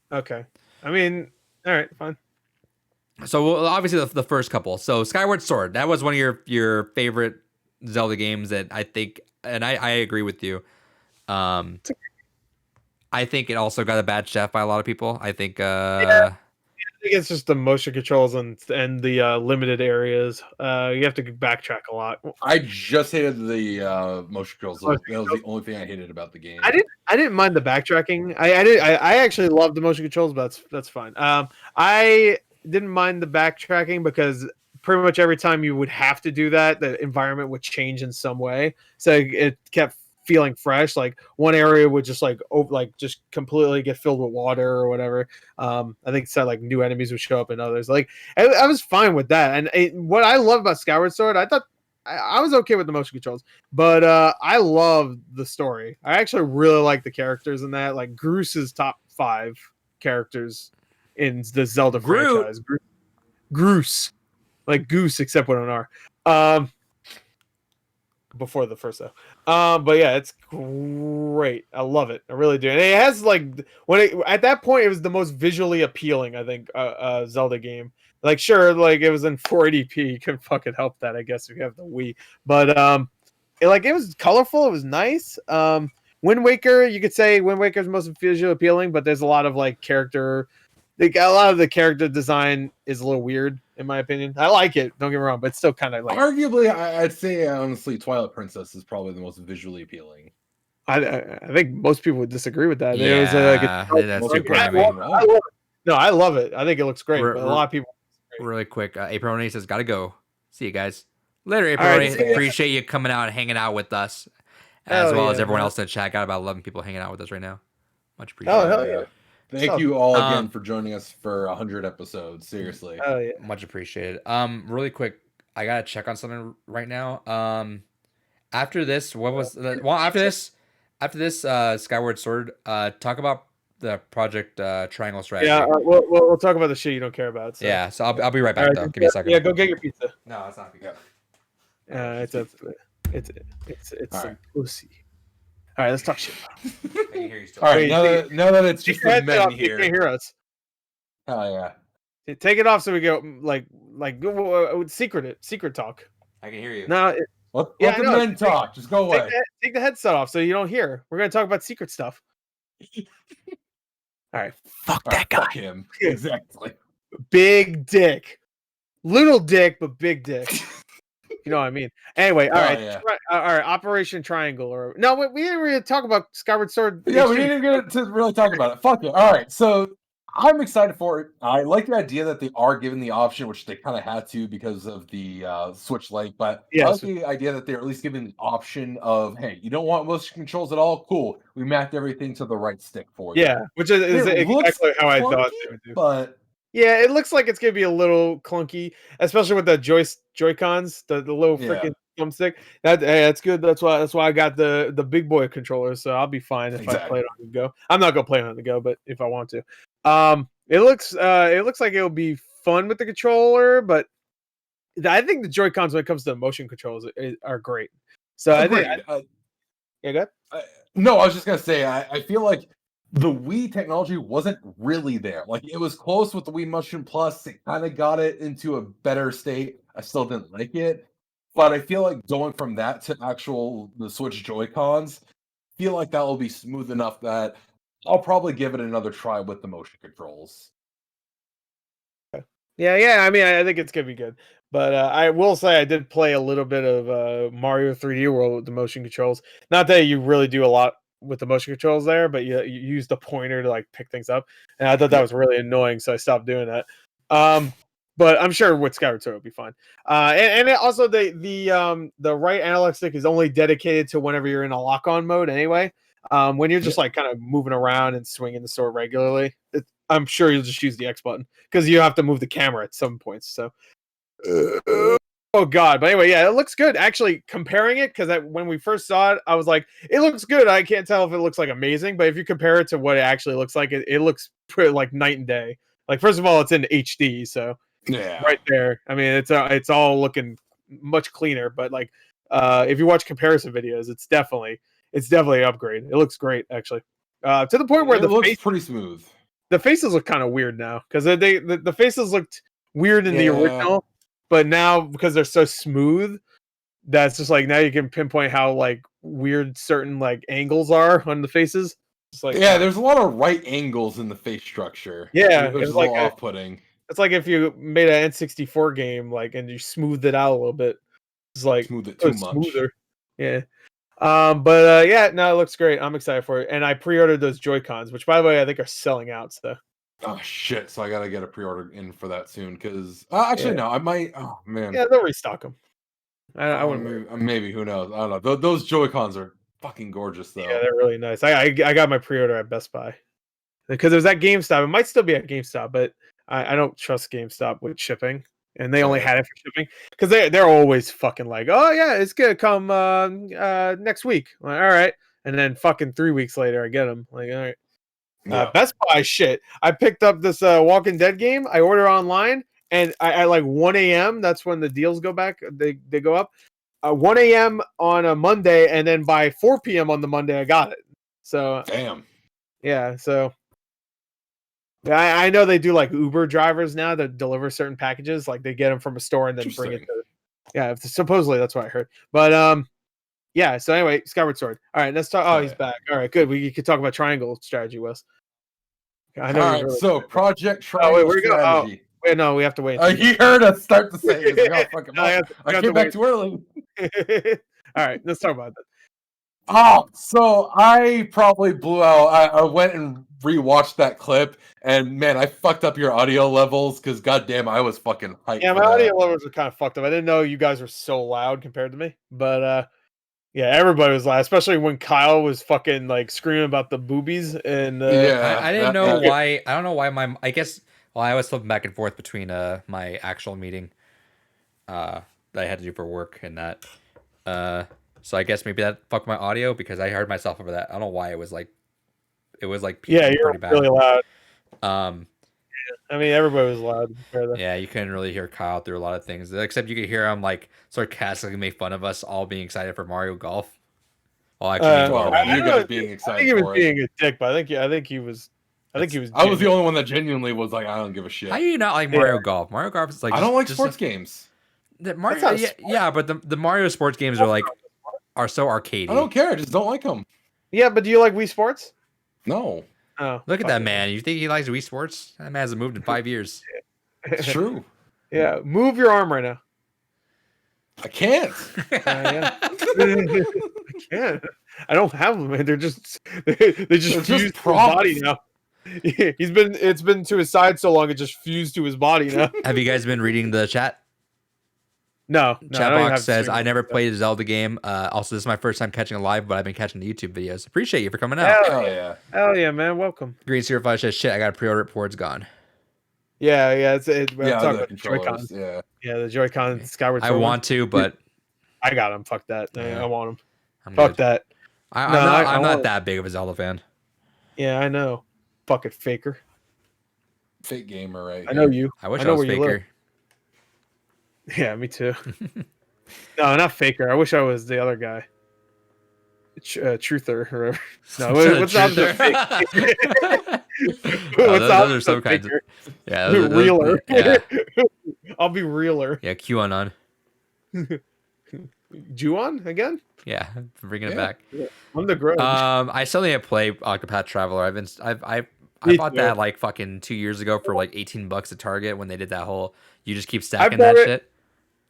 Okay. I mean, all right, fine. So obviously the first couple. So Skyward Sword, that was one of your favorite Zelda games that I think, and I agree with you. I think it also got a bad chef by a lot of people. I think. I think it's just the motion controls and the limited areas. You have to backtrack a lot. I just hated the motion controls. That was the only thing I hated about the game. I didn't mind the backtracking. I actually loved the motion controls, but that's fine. I didn't mind the backtracking because pretty much every time you would have to do that, the environment would change in some way. So it kept feeling fresh. Like one area would just just completely get filled with water or whatever. I think it said like new enemies would show up and others. Like I was fine with that. And what I love about Skyward Sword, I thought I was okay with the motion controls, but I love the story. I actually really like the characters in that. Like Groose is top 5 characters in the Zelda franchise. Groose, like Goose, except with an R. Before the first though. But yeah, it's great. I love it. I really do. And it has at that point it was the most visually appealing, I think, Zelda game. Like sure, like it was in 480p. You can fucking help that, I guess, if you have the Wii. But it was colorful, it was nice. Wind Waker, you could say Wind Waker is most visually appealing, but there's a lot of character. A lot of the character design is a little weird, in my opinion. I like it, don't get me wrong, but it's still kind of Arguably, I'd say honestly, Twilight Princess is probably the most visually appealing. I think most people would disagree with that. Yeah, that's your point. I love it. No, I love it. I think it looks great, but a lot of people. Really quick, Aproni says, "Gotta go. See you guys later." Aproni, right, appreciate you coming out and hanging out with us, as well as everyone else in the chat. Got about 11 people hanging out with us right now. Much appreciated. Oh hell yeah! Thank you all again for joining us for 100 episodes. Seriously. Oh yeah. Much appreciated. Really quick, I gotta check on something right now. After this, after this Skyward Sword, talk about the Project Triangle strategy. Yeah, we'll talk about the shit you don't care about. So. Yeah, so I'll be right back though. Give me a second. Yeah, go get your pizza. No, it's not pizza. It's some pussy. All right, let's talk shit. I can hear you still. All right, now that it's just the men here. You can't hear us. Oh yeah. Take it off so we go secret talk. I can hear you. No, let the men talk. Just go away. Take the headset off so you don't hear. We're gonna talk about secret stuff. All right, fuck that guy. Fuck him. Exactly. Big dick, little dick, but big dick. You know what I mean? Anyway, all right. Yeah. All right. Operation Triangle, we didn't really talk about Skyward Sword. Yeah, we didn't get to really talk about it. Fuck it. All right, so I'm excited for it. I like the idea that they are given the option, which they kind of had to because of the Switch Lite. But I like the idea that they're at least given the option of, hey, you don't want motion controls at all? Cool. We mapped everything to the right stick for you. Yeah, which is exactly how I thought they would do. But yeah, it looks like it's gonna be a little clunky, especially with the Joy-Cons, the little freaking thumbstick. That's good. That's why I got the big boy controller, so I'll be fine if I play it on the go. I'm not gonna play it on the go, but if I want to. It looks like it'll be fun with the controller, but I think the Joy-Cons when it comes to motion controls are great. So agreed. Yeah, go ahead. No, I was just gonna say I feel like the Wii technology wasn't really there. Like it was close with the Wii Motion Plus. It kind of got it into a better state. I still didn't like it, but I feel like going from that to the Switch Joy-Cons, feel like that will be smooth enough that I'll probably give it another try with the motion controls. Yeah. I mean, I think it's gonna be good. But I will say I did play a little bit of Mario 3D World with the motion controls. Not that you really do a lot with the motion controls there, but you use the pointer to pick things up, and I thought that was really annoying, so I stopped doing that. But I'm sure with Skyward Sword it'll be fine. And also the right analog stick is only dedicated to whenever you're in a lock-on mode anyway. When you're just kind of moving around and swinging the sword regularly, I'm sure you'll just use the X button because you have to move the camera at some points. So, oh god. But anyway, yeah, it looks good. Actually, comparing it because when we first saw it, I was like, it looks good. I can't tell if it looks like amazing, but if you compare it to what it actually looks like, it looks pretty, like night and day. Like first of all, it's in HD, so Yeah. right there. I mean, it's all looking much cleaner. But like, if you watch comparison videos, it's definitely an upgrade. It looks great, actually. To the point where it looks pretty smooth. The faces look kind of weird now because the faces looked weird in the original, but now because they're so smooth, that's just like now you can pinpoint how like weird certain like angles are on the faces. It's like there's a lot of right angles in the face structure. Yeah, which is a little off-putting. It's like if you made an N64 game like and you smoothed it out a little bit. It's like smooth it too much. Smoother. Yeah. But yeah, no, it looks great. I'm excited for it. And I pre-ordered those Joy-Cons, which by the way, I think are selling out. So. Oh shit! So I gotta get a pre-order in for that soon because actually no, I might. Oh man. Yeah, they'll restock them. I wouldn't. Maybe who knows? I don't know. Those Joy-Cons are fucking gorgeous though. Yeah, they're really nice. I got my pre-order at Best Buy because it was at GameStop. It might still be at GameStop, but I don't trust GameStop with shipping. And they only had it for shipping because they're always fucking like, oh yeah, it's gonna come next week. Like, all right, and then fucking 3 weeks later, I get them. Like, all right, Best Buy shit. I picked up this Walking Dead game. I order online, and I like 1 a.m. That's when the deals go back. They go up. 1 a.m. on a Monday, and then by 4 p.m. on the Monday, I got it. So damn. Yeah, so. I know they do like Uber drivers now that deliver certain packages. Like they get them from a store and then bring it to. Yeah, supposedly that's what I heard. But yeah. So anyway, Skyward Sword. All right, let's talk. Oh, he's back. All right, good. We could talk about triangle strategy, Wes. I know. All right, really so Project Triangle. Oh, wait, where go? Oh, wait, no, we have to wait. He heard us start to say it. Like, oh, fuck I came back too early. All right, let's talk about that. Oh, so I probably blew out. I went and rewatched that clip, and man, I fucked up your audio levels because goddamn, I was fucking hyped. Yeah, my audio levels were kind of fucked up. I didn't know you guys were so loud compared to me, but yeah, everybody was loud, especially when Kyle was fucking like screaming about the boobies. And I didn't know why. I don't know why my. I guess I was flipping back and forth between my actual meeting that I had to do for work and that. So I guess maybe that fucked my audio because I heard myself over that. I don't know why it was like yeah, you're pretty bad. Really loud. I mean, everybody was loud. Yeah, you couldn't really hear Kyle through a lot of things, except you could hear him like sarcastically make fun of us all being excited for Mario Golf. Well, actually, you guys being excited. I think he was being a dick, but I think he was. I was the only one that genuinely was like, I don't give a shit. How do you not like Mario Golf? Mario Golf is like I don't like sports games. Mario, yeah, but the Mario sports games are so arcadey. I don't care. I just don't like them. Yeah, but do you like Wii Sports? No. Oh, look at that man. You think he likes Wii Sports? That man hasn't moved in 5 years. It's true. Yeah, move your arm right now. I can't. Yeah. I can't. I don't have them, man. They're just fused to his body now. It's been to his side so long it just fused to his body now. Have you guys been reading the chat? No. Chat box says I never played a Zelda game. Also, this is my first time catching a live, but I've been catching the YouTube videos. Appreciate you for coming out. Hell yeah, man. Welcome. Green Certified says shit. I got to pre-order it before it's gone. Yeah. I'm talking about the Joy-Cons. Yeah, the Joy-Con Skyward Sword. I want to, but I got them. Fuck that. Yeah. I want them. Fuck that. I'm not that big of a Zelda fan. Yeah, I know. Fucking faker. Fake gamer, right? I know you. I wish I was faker. Yeah, me too. No, not faker. I wish I was the other guy. Truther or whatever. No, what's the opposite of fake? Those are some kinds of reeler. Yeah. I'll be reeler. Yeah, QAnon. Juon again? Yeah, bringing it back. Yeah. I'm the Grudge. I still need to play Octopath Traveler. I bought that like fucking 2 years ago for like $18 at Target when they did that whole. You just keep stacking that shit.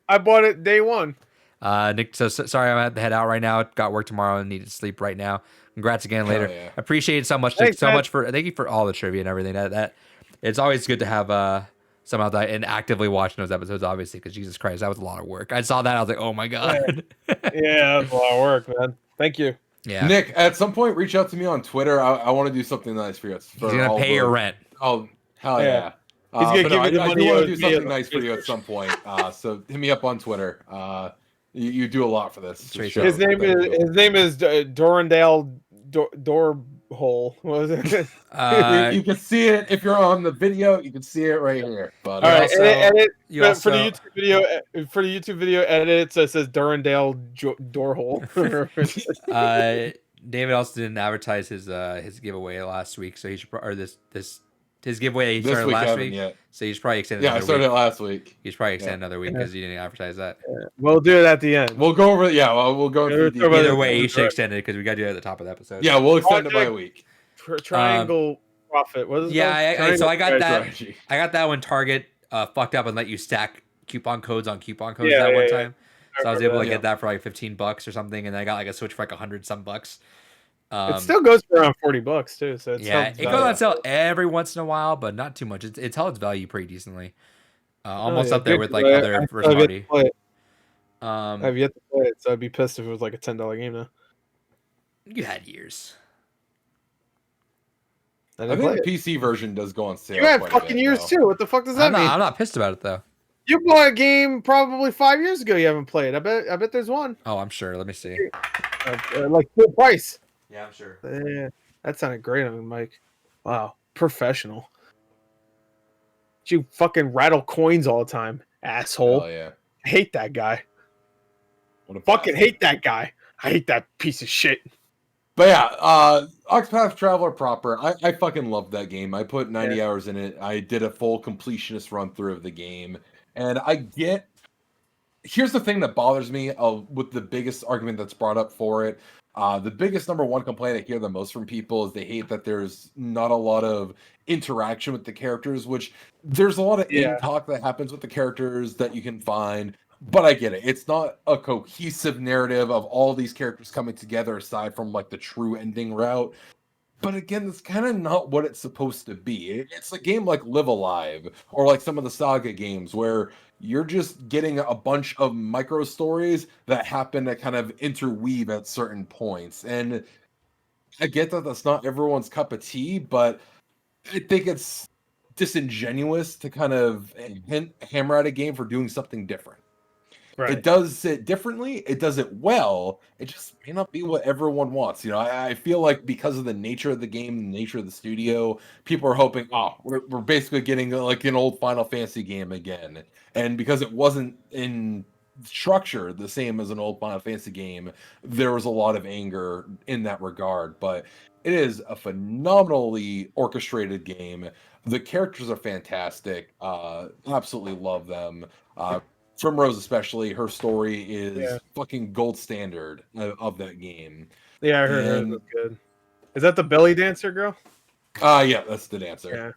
I bought it day one. Nick, so sorry, I'm at the head out right now. Got work tomorrow and need to sleep right now. Congrats again later. Yeah. Appreciate it so much. Thanks, thank you for all the trivia and everything. That it's always good to have somehow that and actively watching those episodes, obviously, because Jesus Christ, that was a lot of work. I saw that, I was like, oh my god. Yeah, that's a lot of work, man. Thank you. Yeah, Nick, at some point, reach out to me on Twitter. I want to do something nice for you. He's gonna pay your rent. Oh, hell yeah. He's gonna give I you the do money. want to do something nice for you at some point. So hit me up on Twitter. You do a lot for this. Straight show, up. His name is Dorandale Doorhole. What was it? You can see it if you're on the video. You can see it right here. But All right, also- edit you for also- the YouTube video. For the YouTube video, edit so it says Durandale Doorhole. David also didn't advertise his giveaway last week, so he should or this his giveaway he this started week I last haven't week. yet. So he's probably extended. Yeah, I another started week. it last week. He's probably extended another week because you didn't advertise that. We'll do it at the end. We'll go over. Yeah, well, we'll go through the Either way, you should extend it because we got to do it at the top of the episode. Yeah, we'll extend it by a week. Triangle profit. What is it called? So I got that. Strategy. I got that when Target fucked up and let you stack coupon codes on coupon codes that one time. So I was able to get that for like $15 or something, and then I got like a Switch for like $100 some bucks. It still goes for around $40 too. So it goes on sale every once in a while, but not too much. It's held its value pretty decently, almost up there with like other first party. I've yet to play it, so I'd be pissed if it was like a $10 game now. You had years. I think the PC version does go on sale. You had fucking years too. What the fuck does that mean? I'm not pissed about it though. You bought a game probably 5 years ago. You haven't played. I bet there's one. Oh, I'm sure. Let me see. Like full price. Yeah, I'm sure. Yeah, that sounded great on Mike. Wow, professional. You fucking rattle coins all the time, asshole. Oh yeah. I hate that guy. What a Fucking bastard. hate that guy. I hate that piece of shit. But yeah, Octopath Traveler proper. I fucking loved that game. I put 90 hours in it. I did a full completionist run through of the game, and here's the thing that bothers me with the biggest argument that's brought up for it. The biggest number one complaint I hear the most from people is they hate that there's not a lot of interaction with the characters, which there's a lot of in-talk that happens with the characters that you can find. But I get it. It's not a cohesive narrative of all these characters coming together aside from like the true ending route. But again, it's kind of not what it's supposed to be. It's a game like Live Alive or like some of the Saga games where you're just getting a bunch of micro stories that happen to kind of interweave at certain points. And I get that that's not everyone's cup of tea, but I think it's disingenuous to kind of hammer at a game for doing something different. Right. It does it differently. It does it well. It just may not be what everyone wants. You know, I feel like because of the nature of the game, the nature of the studio, people are hoping, we're basically getting like an old Final Fantasy game again. And because it wasn't in structure the same as an old Final Fantasy game, there was a lot of anger in that regard. But it is a phenomenally orchestrated game. The characters are fantastic. Absolutely love them. From Rose especially, her story is fucking gold standard of that game. Yeah, I heard her was good. Is that the belly dancer girl? Yeah, that's the dancer.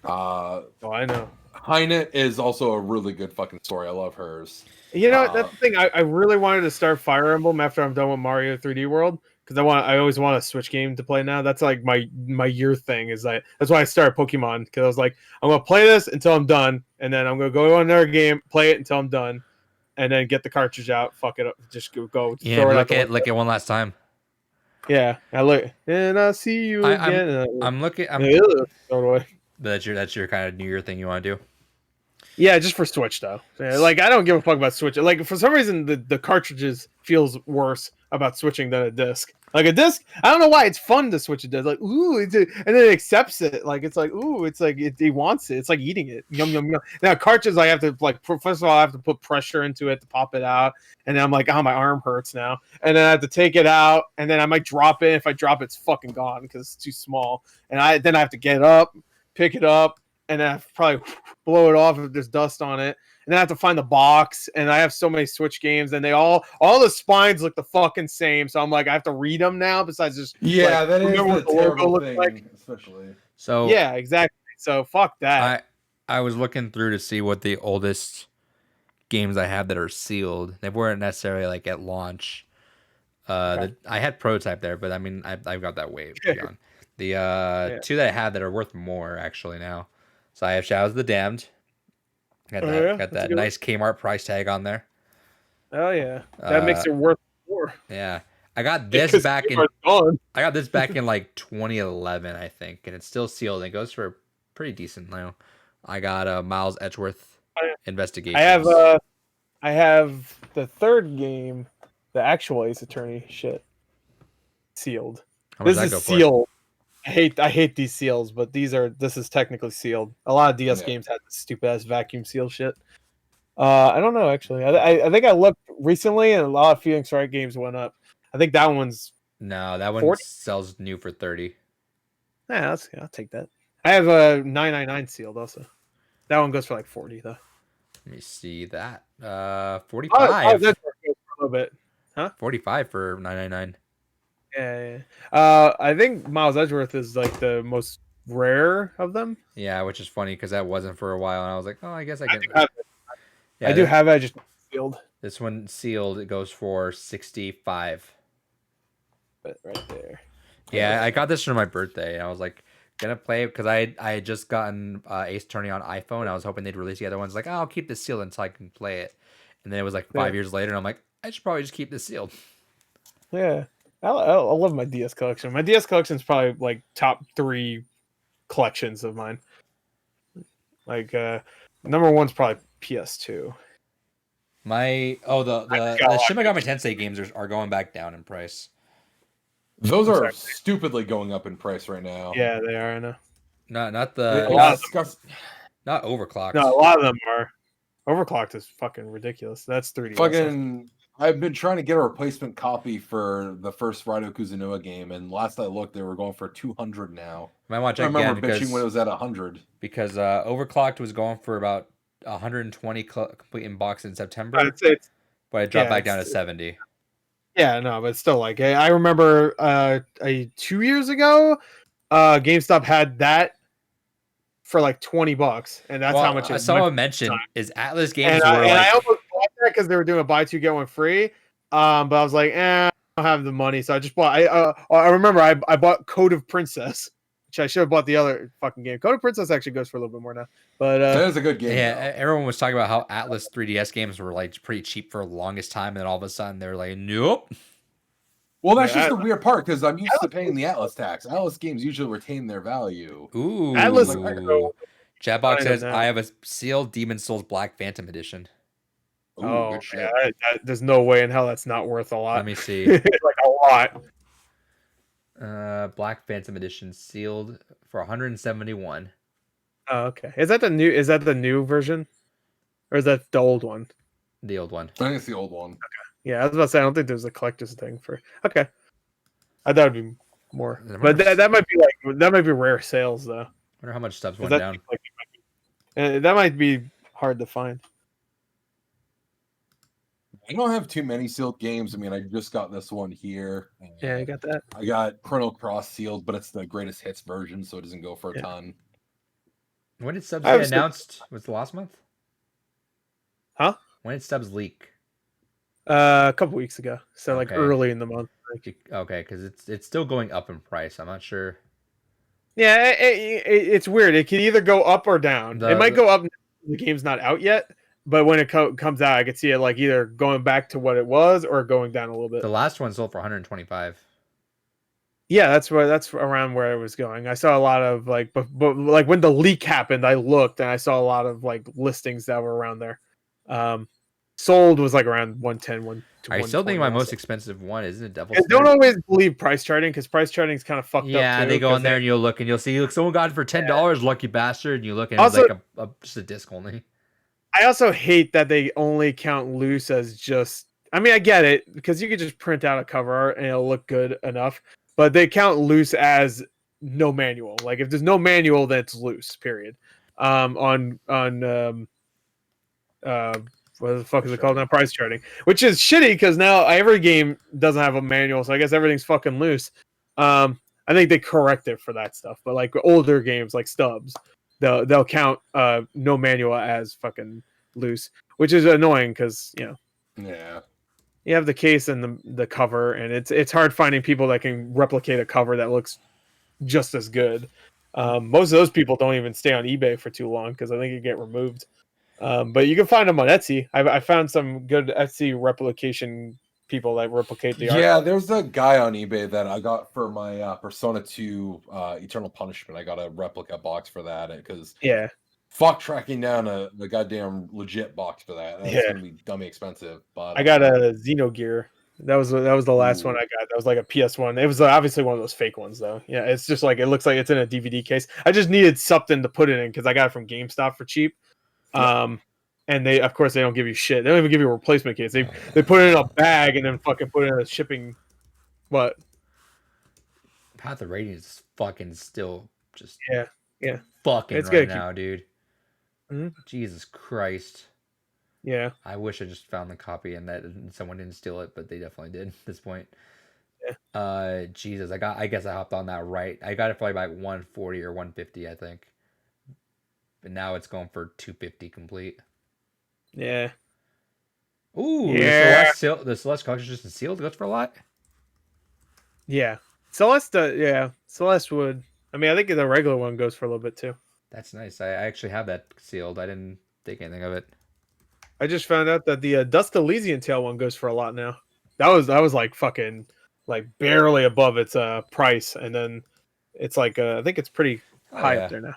Yeah. I know. Heine is also a really good fucking story. I love hers. You know, that's the thing. I really wanted to start Fire Emblem after I'm done with Mario 3D World. Because I always want a Switch game to play now. That's like my year thing. That's why I started Pokemon, because I was like, I'm gonna play this until I'm done, and then I'm gonna go on another game, play it until I'm done, and then get the cartridge out. Fuck it up, just go. Yeah, lick it one last time. Yeah, I look, and I'll see you again. I'm looking. That's your kind of New Year thing you want to do. Yeah, just for Switch though. Yeah, like I don't give a fuck about Switch. Like for some reason the cartridges feels worse about switching than a disc. Like a disc, I don't know why it's fun to switch a disc. Like ooh, and then it accepts it. Like it's like ooh, it's like it wants it. It's like eating it. Yum yum yum. Now cartridges, I have to like first of all I have to put pressure into it to pop it out, and then I'm like, oh my arm hurts now, and then I have to take it out, and then I might drop it. If I drop it, it's fucking gone because it's too small, and then I have to get up, pick it up, and then I have to probably blow it off if there's dust on it. And then I have to find the box, and I have so many Switch games, and they all the spines look the fucking same. So I'm like, I have to read them now. Besides just that is the terrible thing, like. Especially. So yeah, exactly. So fuck that. I was looking through to see what the oldest games I have that are sealed. They weren't necessarily like at launch. I had Prototype there, but I mean, I've got that way beyond. The two that I had that are worth more actually now. So I have Shadows of the Damned. Got that nice Kmart price tag on there. Oh yeah, that makes it worth more. Yeah, I got this back in. I got this back in like 2011, I think, and it's still sealed. It goes for pretty decent now. I got Miles Edgeworth Investigations. I have the third game, the actual Ace Attorney shit, sealed. This is sealed. I hate these seals, but this is technically sealed. A lot of DS games had this stupid ass vacuum seal shit. I don't know actually. I think I looked recently, and a lot of Phoenix Wright games went up. I think that one's that one 40? sells new for 30. Yeah, I'll take that. I have a 999 sealed also. That one goes for like 40 though. Let me see that. 45. That's a little bit. Huh? 45 for 999. Yeah. I think Miles Edgeworth is like the most rare of them. Yeah, which is funny because that wasn't for a while, and I was like, oh, I guess I can. I do have it. I just sealed. This one sealed. It goes for 65. But right there. Yeah, I got this for my birthday, and I was like, gonna play it because I had just gotten Ace Attorney on iPhone. I was hoping they'd release the other ones. Like, oh, I'll keep this sealed until I can play it. And then it was like 5 years later, and I'm like, I should probably just keep this sealed. Yeah. I love my DS collection. My DS collection is probably like top 3 collections of mine. Like number one's probably PS2. The Shin Megami Tensei games are going back down in price. Those are stupidly going up in price right now. Yeah, they are. I know. Not overclocked. No, a lot of them are. Overclocked is fucking ridiculous. That's 3D. Fucking. I've been trying to get a replacement copy for the first Raidou Kuzunua game, and last I looked, they were going for 200 now. I watch I remember bitching when it was at 100. Because Overclocked was going for about 120 complete in box in September, but it dropped back down to 70. Yeah, no, but still, like I remember 2 years ago, GameStop had that for like $20, and that's how much. Someone mentioned is Atlas Games, and I almost bought that because they were doing a buy two get one free. But I was like, I don't have the money, so I just bought. I remember I bought Code of Princess, which I should have bought the other fucking game. Code of Princess actually goes for a little bit more now, but that is a good game. Yeah, everyone was talking about how Atlas 3DS games were like pretty cheap for the longest time, and then all of a sudden they're like, nope. Well, that's just the weird part because I'm used to paying the Atlas tax. Atlas games usually retain their value. Ooh, Atlas. Chatbox says I have a sealed Demon Souls Black Phantom Edition. Ooh, good shit. There's no way in hell that's not worth a lot. Let me see. Like a lot. Black Phantom Edition sealed for 171. Oh, okay. Is that the new version, or is that the old one? The old one. I think it's the old one. Okay. Yeah, I was about to say I don't think there's a collector's thing for. Okay, I thought it'd be more, but that might be rare sales though. I wonder how much stuff went down. That might be hard to find. I don't have too many sealed games. I mean, I just got this one here. Yeah, I got that. I got Chrono Cross sealed, but it's the greatest hits version, so it doesn't go for a ton. When did Stubbs get announced? Was it last month? Huh? When did Stubbs leak? A couple weeks ago, so like early in the month. Okay, because it's still going up in price. I'm not sure. Yeah, it's weird. It can either go up or down. It might go up. The game's not out yet, but when it comes out, I could see it like either going back to what it was or going down a little bit. The last one sold for 125. Yeah, that's around where it was going. I saw a lot of like, but like when the leak happened, I looked and I saw a lot of like listings that were around there. Sold was like around 110, I still think my most expensive one isn't it Devil's. Don't always believe price charting because price charting is kind of fucked up. Yeah, they go in there and you'll look and you'll see, look, someone got it for $10, lucky bastard, and you look and it's like just a disc only. I also hate that they only count loose as just. I mean, I get it because you could just print out a cover art and it'll look good enough, but they count loose as no manual. Like if there's no manual, then it's loose. Period. What the fuck is it called now? Price charting, which is shitty because now every game doesn't have a manual, so I guess everything's fucking loose. I think they correct it for that stuff, but like older games like Stubbs, they'll count no manual as fucking loose, which is annoying because you have the case and the cover, and it's hard finding people that can replicate a cover that looks just as good. Most of those people don't even stay on eBay for too long because I think you get removed. But you can find them on Etsy. I found some good Etsy replication people that replicate the art. Yeah, there's a guy on eBay that I got for my Persona 2 Eternal Punishment. I got a replica box for that because fuck tracking down a goddamn legit box for that. That's gonna be dummy expensive. But I got a Xenogear. That was the last one I got. That was like a PS1. It was obviously one of those fake ones though. Yeah, it's just like it looks like it's in a DVD case. I just needed something to put it in because I got it from GameStop for cheap. And they, of course, they don't give you shit. They don't even give you a replacement case. They put it in a bag and then fucking put it in a shipping. What? Path of Radiance is fucking still just fucking it's right now, dude. Mm-hmm. Jesus Christ. Yeah. I wish I just found the copy and that someone didn't steal it, but they definitely did at this point. Yeah. Jesus, I guess I hopped on that right. I got it for like 140 or 150, I think. But now it's going for 250 complete. Yeah. Ooh, the Celeste collection just sealed goes for a lot. Yeah. Celeste would. I mean, I think the regular one goes for a little bit too. That's nice. I actually have that sealed. I didn't think anything of it. I just found out that the Dust Elysian Tail one goes for a lot now. That was like fucking like barely above its price, and then it's like I think it's pretty high up there now.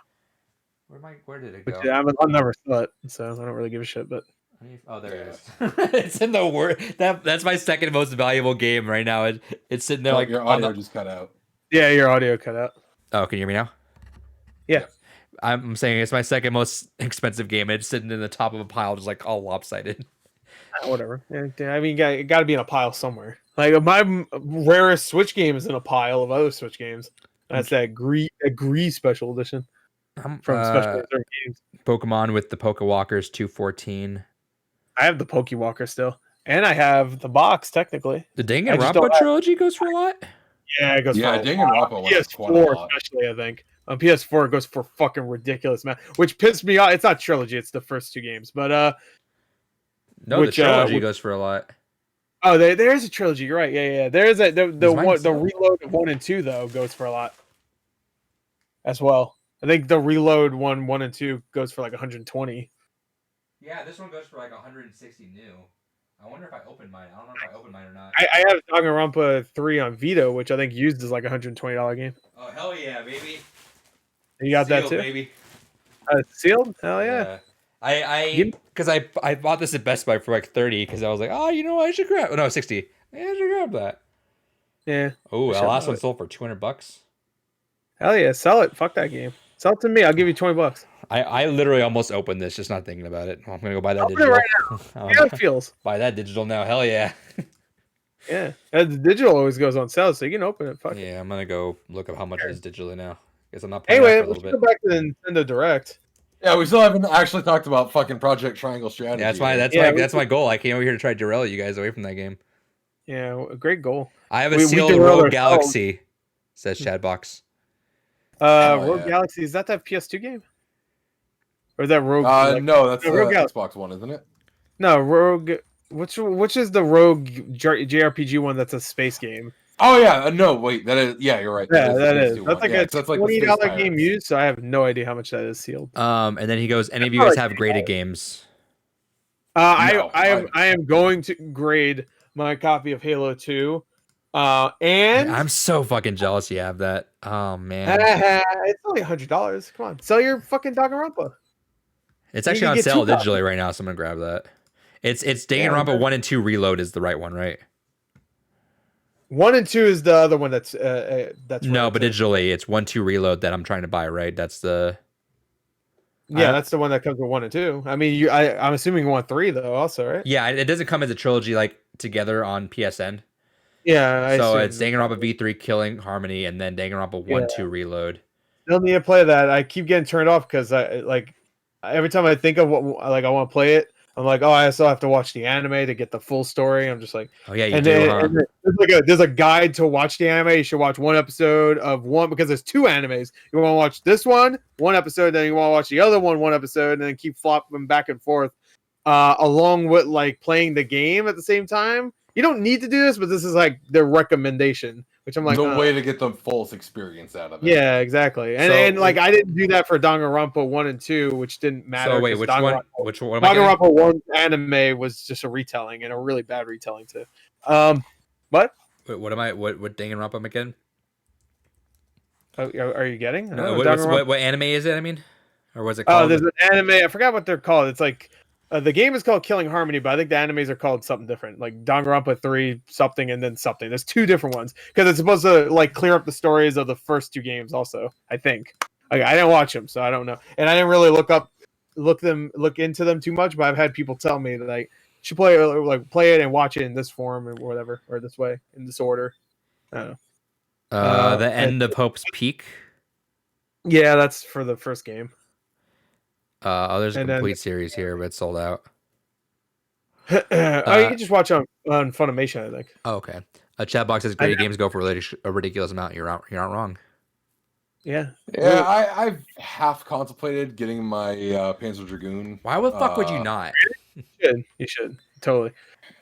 Where did it go? Which, I'll never sell it, so I don't really give a shit. But oh, there it is. It's in the word. That's my second most valuable game right now. It's sitting there like your audio just cut out. Yeah, your audio cut out. Oh, can you hear me now? Yeah. I'm saying it's my second most expensive game. It's sitting in the top of a pile, just like all lopsided. Whatever. I mean, it got to be in a pile somewhere. Like my rarest Switch game is in a pile of other Switch games. That's that Agree Special Edition from Special Games. Pokemon with the Pokewalkers 214. I have the Pokewalker still, and I have the box technically. The Danganronpa trilogy goes for a lot. Yeah, it goes. Yeah, Danganronpa was quite a lot. Especially, I think. On PS4, it goes for fucking ridiculous, man. Which pissed me off. It's not trilogy; it's the first two games. But the trilogy goes for a lot. Oh, there is a trilogy. You're right. Yeah. There is the Reload 1 and 2 though goes for a lot as well. I think the Reload 1 and 2 goes for like 120. Yeah, this one goes for like 160 new. I wonder if I opened mine. I don't know if I opened mine or not. I have Danganronpa 3 on Vita, which I think used is like $120 game. Oh hell yeah, baby! You got sealed, that too, baby. Sealed? Hell yeah! Because I bought this at Best Buy for like 30 because I was like, oh, you know, I should grab. Oh, no, 60. Yeah, I should grab that. Yeah. Oh, the last one sold for $200. Hell yeah, sell it. Fuck that game. Sell it to me. I'll give you $20. I literally almost opened this, just not thinking about it. I'm gonna go buy that digital. Right now. Yeah, it feels. Buy that digital now. Hell yeah. Yeah, the digital always goes on sale, so you can open it. Fuck yeah, I'm gonna go look up how much it is digitally now. Guess I'm not. Anyway, let's go back to the Nintendo Direct. Yeah, we still haven't actually talked about fucking Project Triangle Strategy. Yeah, that's my goal. I came over here to try to derail you guys away from that game. Yeah, a great goal. I have a sealed Rogue Galaxy, says Chadbox. Rogue Galaxy, is that PS2 game? Or is that Rogue? No, that's the Xbox One, isn't it? No, Rogue. Which is the Rogue JRPG one that's a space game? Oh yeah, no, wait, that is you're right. Yeah, that is. That's like a $20 game used, so I have no idea how much that is sealed. And then he goes, any of you guys have graded games? I am going to grade my copy of Halo 2. And I'm so fucking jealous you have that. Oh man. It's only $100. Come on. Sell your fucking Danganronpa. It's actually on sale digitally right now, so I'm gonna grab that. It's Danganronpa 1 and 2 Reload is the right one, right? 1 and 2 is the other one that's no, but digitally it's 1, 2 Reload that I'm trying to buy, right? That's the that's the one that comes with 1 and 2. I mean, I'm assuming you want 3 though, also, right? Yeah, it doesn't come as a trilogy like together on PSN. Yeah, so it's Danganronpa V3 Killing Harmony, and then Danganronpa 1, 2 Reload. Still need to play that. I keep getting turned off because every time I think of what I want to play it, I'm like, oh, I still have to watch the anime to get the full story. I'm just like, oh yeah, you do. And there's a guide to watch the anime. You should watch one episode of one because there's 2 animes. You want to watch this one episode, then you want to watch the other one episode, and then keep flopping back and forth, along with like playing the game at the same time. You don't need to do this, but this is like the recommendation which I'm like, the way to get the fullest experience out of it. Yeah, exactly. And like I didn't do that for Danganronpa 1 and 2, which didn't matter. So wait, which one? Which one? Am I getting? Danganronpa 1 anime was just a retelling and a really bad retelling too. What? Wait, what am I? What Danganronpa am I getting? Are you getting? No, what anime is it? I mean, or was it called? Oh, there's an anime. I forgot what they're called. It's like the game is called Killing Harmony, but I think the animes are called something different, like Danganronpa 3 something and then something. There's 2 different ones because it's supposed to like clear up the stories of the first 2 games. Also, I think. Like, I didn't watch them, so I don't know, and I didn't really look into them too much. But I've had people tell me that I should play it and watch it in this form or whatever, or this way in this order. I don't know. The End of Hope's Peak. Yeah, that's for the first game. There's a complete series here, but it's sold out. You can just watch on Funimation, I think. Oh, okay. A chat box says great games go for a ridiculous amount. You're not wrong. Yeah. I've half contemplated getting my Panzer Dragoon. Why the fuck would you not? You should totally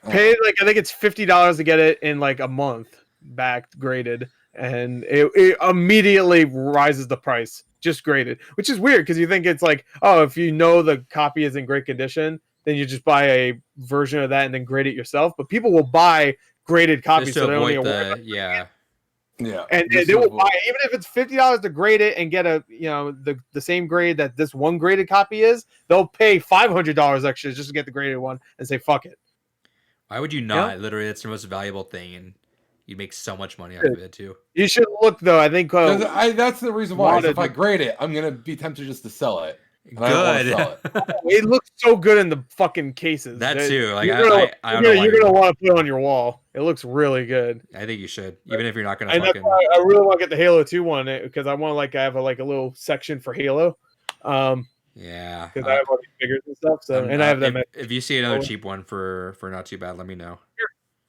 pay like I think it's $50 to get it in like a month back graded, and it immediately rises the price just graded, which is weird because you think it's like, oh, if you know the copy is in great condition, then you just buy a version of that and then grade it yourself. But people will buy graded copies so they don't need to yeah. And they will buy it, even if it's $50 to grade it and get the same grade that this one graded copy is. They'll pay $500 extra just to get the graded one and say fuck it. Why would you not? Yeah. Literally, that's the most valuable thing, and you make so much money out of it too. You should look though. I think that's the reason why. If I grade it, I'm gonna be tempted just to sell it. Good. It looks so good in the fucking cases. That too. Like you're gonna want to put it on your wall. It looks really good. I think you should, even if you're not gonna. And that's why I really want to get the Halo 2 one because I want to have a little section for Halo. Yeah. Because I have all these figures and stuff. So I have them. If you see another cheap one for not too bad, let me know. Sure.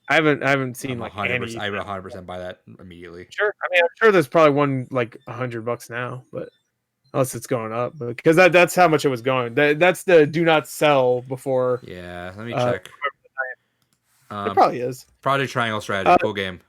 I haven't seen like 100%. I would 100% buy that immediately. Sure. I mean, I'm sure there's probably one like $100 now, but. Unless it's going up, because that's how much it was going. That's the do not sell before. Yeah, let me check. It probably is. Project Triangle Strategy, cool game.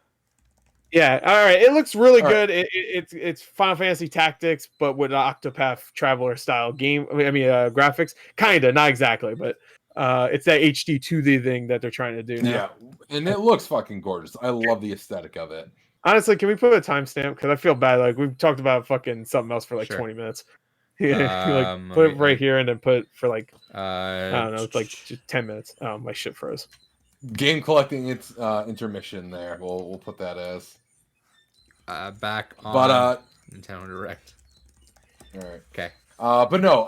Yeah, all right. It looks really good. It's Final Fantasy Tactics, but with an Octopath Traveler style game. I mean, graphics, kinda, not exactly, but it's that HD 2D thing that they're trying to do. Yeah, and it looks fucking gorgeous. I love the aesthetic of it. Honestly, can we put a timestamp? Because I feel bad. Like we've talked about fucking something else for like 20 minutes. Yeah, put it right here and then put it for like I don't know, it's like just 10 minutes. Oh, my shit froze. Game collecting its intermission there. We'll put that as back on Nintendo Direct. All right. Okay. But no,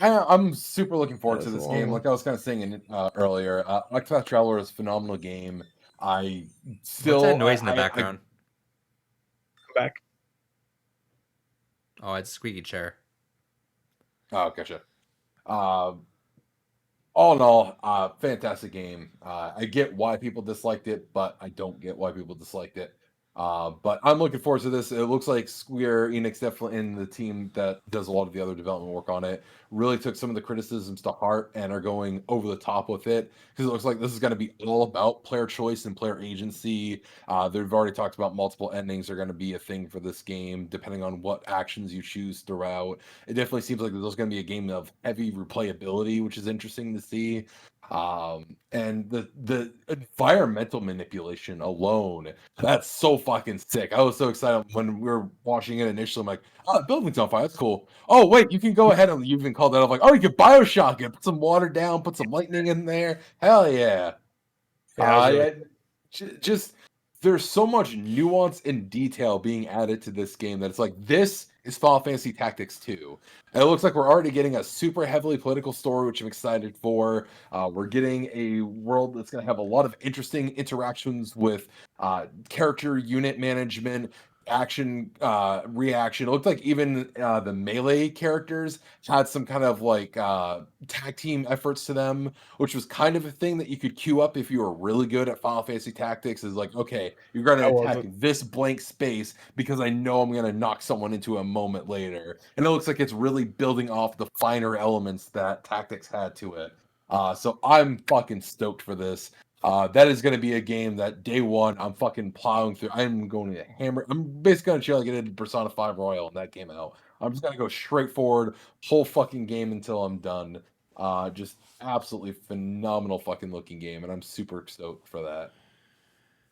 I'm super looking forward to this game. Like I was kind of saying earlier, Octopath Traveler is a phenomenal game. I still. What's that noise in the background? Back. Oh, it's a squeaky chair. Oh, gotcha. All in all, fantastic game. I get why people disliked it, but I don't get why people disliked it. But I'm looking forward to this. It looks like Square Enix, definitely in the team that does a lot of the other development work on it, really took some of the criticisms to heart and are going over the top with it, because it looks like this is going to be all about player choice and player agency. They've already talked about multiple endings are going to be a thing for this game, depending on what actions you choose throughout. It definitely seems like there's going to be a game of heavy replayability, which is interesting to see. And the environmental manipulation alone, that's so fucking sick. I was so excited when we were watching it initially. I'm like, oh, the building's on fire, that's cool. Oh wait, you can go ahead and you even called that up, like, oh, you can Bioshock it, put some water down, put some lightning in there. Hell yeah. Just there's so much nuance and detail being added to this game that it's like, this is Final Fantasy Tactics 2. And it looks like we're already getting a super heavily political story, which I'm excited for. We're getting a world that's going to have a lot of interesting interactions with character unit management, action, reaction. It looked like even the melee characters had some kind of like tag team efforts to them, which was kind of a thing that you could queue up if you were really good at Final Fantasy Tactics. Is like, okay, you're going to attack this blank space because I know I'm going to knock someone into a moment later. And it looks like it's really building off the finer elements that Tactics had to it. So I'm fucking stoked for this. That is going to be a game that day one I'm fucking plowing through. I'm going to hammer. I'm basically going to chill like I did in Persona 5 Royal when that came out. I'm just going to go straight forward, whole fucking game until I'm done. Just absolutely phenomenal fucking looking game, and I'm super stoked for that.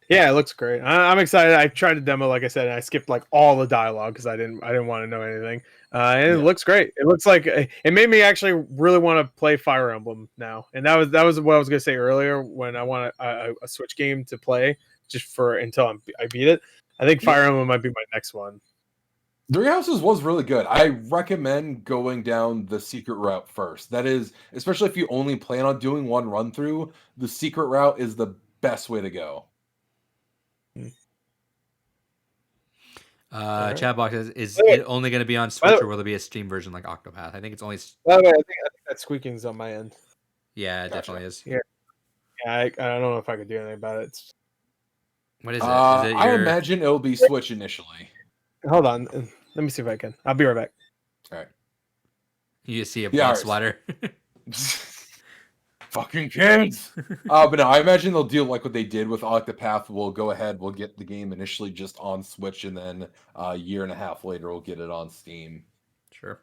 Yeah, it looks great. I'm excited. I tried to demo, like I said, and I skipped like all the dialogue because I didn't want to know anything. And it looks great. It looks like it made me actually really want to play Fire Emblem now. And that was what I was gonna say earlier when I want a Switch game to play just for until I beat it. I think Fire Emblem might be my next one. Three Houses was really good. I recommend going down the secret route first. That is, especially if you only plan on doing one run through, the secret route is the best way to go. Chat box is it only going to be on Switch, or will there be a Steam version like Octopath? I think it's only. By the way, I think that squeaking's on my end. Yeah, it definitely is. Yeah, I don't know if I could do anything about it. What is it? Is it I imagine it'll be Switch initially. Hold on, let me see if I can. I'll be right back. All right. You just see a blood splatter. Fucking kids. But no, I imagine they'll do like what they did with Octopath. We'll go ahead, we'll get the game initially just on Switch, and then a year and a half later we'll get it on Steam. Sure.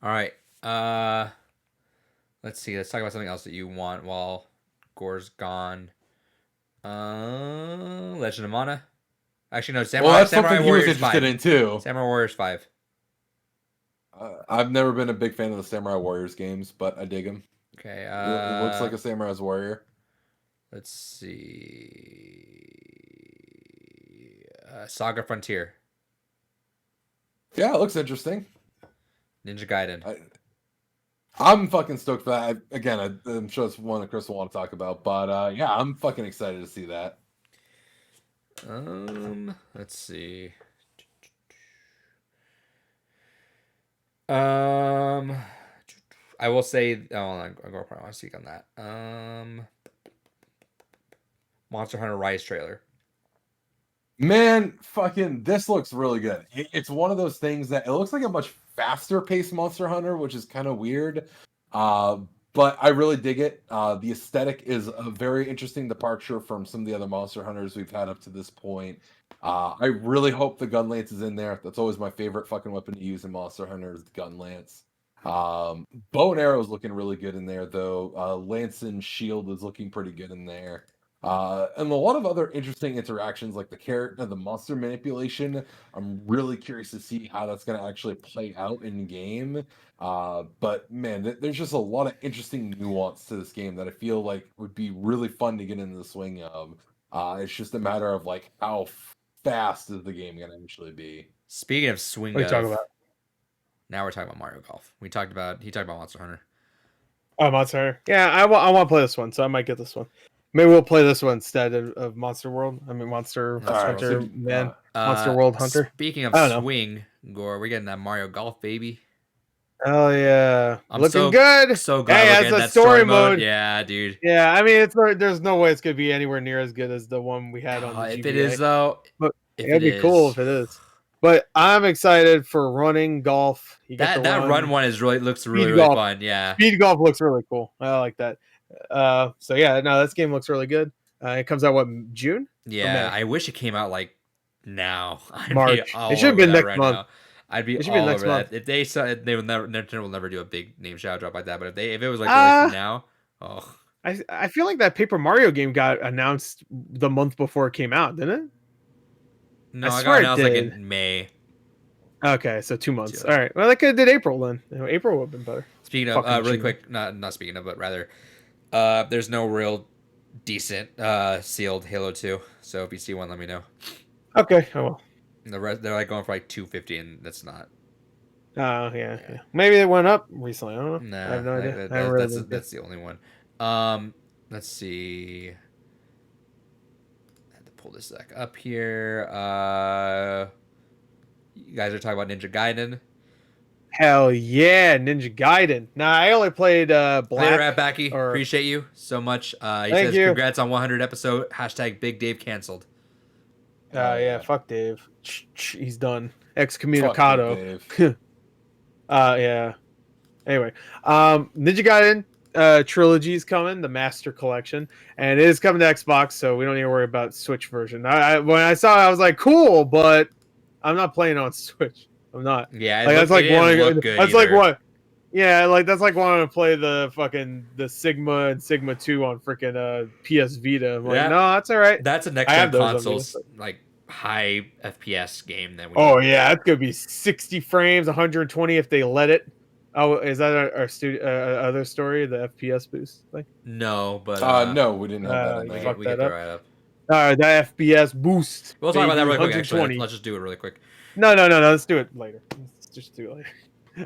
All right. Let's see. Let's talk about something else that you want while Gore's gone. Legend of Mana. Actually, no. Samurai Warriors 5. In too. Samurai Warriors 5. I've never been a big fan of the Samurai Warriors games, but I dig them. Okay. It looks like a Samurai's Warrior. Let's see. Saga Frontier. Yeah, it looks interesting. Ninja Gaiden. I'm fucking stoked for that. I'm sure it's one that Chris will want to talk about, but yeah, I'm fucking excited to see that. Let's see. I will say, I'll go probably want to speak on that. Monster Hunter Rise trailer. Man, fucking, this looks really good. It's one of those things that it looks like a much faster paced Monster Hunter, which is kind of weird. But I really dig it. The aesthetic is a very interesting departure from some of the other Monster Hunters we've had up to this point. I really hope the gun lance is in there. That's always my favorite fucking weapon to use in Monster Hunter is the gun lance. Bow and arrow is looking really good in there, though. Lance and shield is looking pretty good in there. And a lot of other interesting interactions like the monster manipulation. I'm really curious to see how that's going to actually play out in game. But man, there's just a lot of interesting nuance to this game that I feel like would be really fun to get into the swing of. It's just a matter of like how fast is the game going to actually be. Speaking of swing, what are you talking about? Now we're talking about Mario Golf. He talked about Monster Hunter. Oh, Monster Hunter. Yeah, I want to play this one, so I might get this one. Maybe we'll play this one instead of Monster World. I mean, Monster Hunter, Monster World Hunter. Speaking of swing, Gore, we're getting that Mario Golf, baby. Oh yeah, I'm looking good. So glad we're getting that story mode. Yeah, dude. Yeah, I mean, there's no way it's gonna be anywhere near as good as the one we had on the GBA. If it is, though, it'd be cool if it is. But I'm excited for running golf. That run one looks really fun. Yeah, speed golf looks really cool. I like that. So yeah, no, this game looks really good. It comes out June? Yeah, I wish it came out like now. March. It should have been next month. Now. I'd be all over that. If they saw it, Nintendo will never do a big name shout drop like that. But if it was like released now, I feel like that Paper Mario game got announced the month before it came out, didn't it? No, I got announced like in May. Okay, so 2 months. All right. Well, they could have did April then. April would have been better. Speaking of, really quick, not speaking of, but rather, there's no real decent sealed Halo 2. So if you see one, let me know. Okay, I will. The rest, they're like going for like $250, and that's not. Oh yeah. Maybe it went up recently. I don't know. Nah, I have no idea. That's the only one. Let's see. I had to pull this back up here. You guys are talking about Ninja Gaiden. Hell yeah, Ninja Gaiden. Nah, I only played Black. Player at Backy. Appreciate you so much. He says congrats on 100 episode. # Big Dave canceled. Yeah, fuck Dave. He's done. Excommunicado. Yeah. Anyway, Ninja Gaiden. trilogy is coming, the Master Collection, and it is coming to Xbox, so we don't need to worry about Switch version. When I saw it, I was like, cool, but I'm not playing on Switch. I'm not. Yeah, like that's like one. That's like either. what. Yeah, like that's like wanting to play the Sigma and Sigma 2 on freaking PS Vita. I'm like, no, that's all right. That's a next gen consoles like high FPS game that we. Oh yeah, that's gonna be 60 frames, 120 if they let it. Oh, is that our other story, the FPS boost thing? No, but no, we didn't have that. We can throw it up. That FPS boost. We'll talk about that really quick. Actually, let's just do it really quick. No. Let's do it later. Let's just do it later.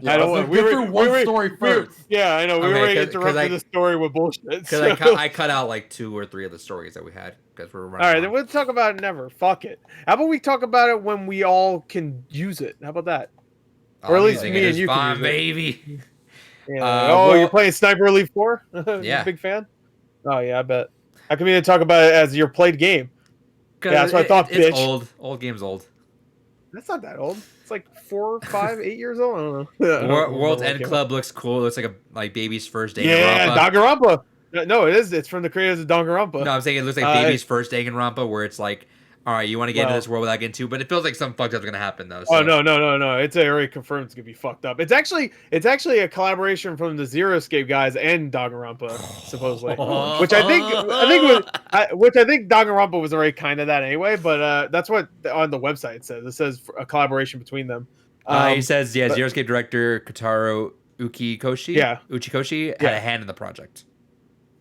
Yeah, I don't want. We were one story first. Yeah, I know. We were interrupting the story with bullshit. Because I cut out like 2 or 3 of the stories that we had because we're running. All right, then we'll talk about it never. Fuck it. How about we talk about it when we all can use it? How about that? Or at least me and you can use it. Baby. Yeah. You're playing Sniper Elite 4? Yeah. Big fan? Oh, yeah, I bet. How come you didn't talk about it as your played game? Yeah, that's what I thought, bitch. It's old. Old game's old. That's not that old. It's like 4, 5, 8 years old. I don't know. World's End Club looks cool. It looks like a baby's first day. Yeah, Danganronpa. No, it is. It's from the creators of Danganronpa. No, I'm saying it looks like baby's first Danganronpa, where it's like, all right, you want to get into this world without getting to, but it feels like something fucked up's gonna happen though. So. Oh no! It's already confirmed it's gonna be fucked up. It's actually a collaboration from the Zero Escape guys and Danganronpa, supposedly. Which I think Danganronpa was already kind of that anyway. But that's what on the website it says. It says a collaboration between them. He says, Zero Escape director Kotaro Uchikoshi had a hand in the project.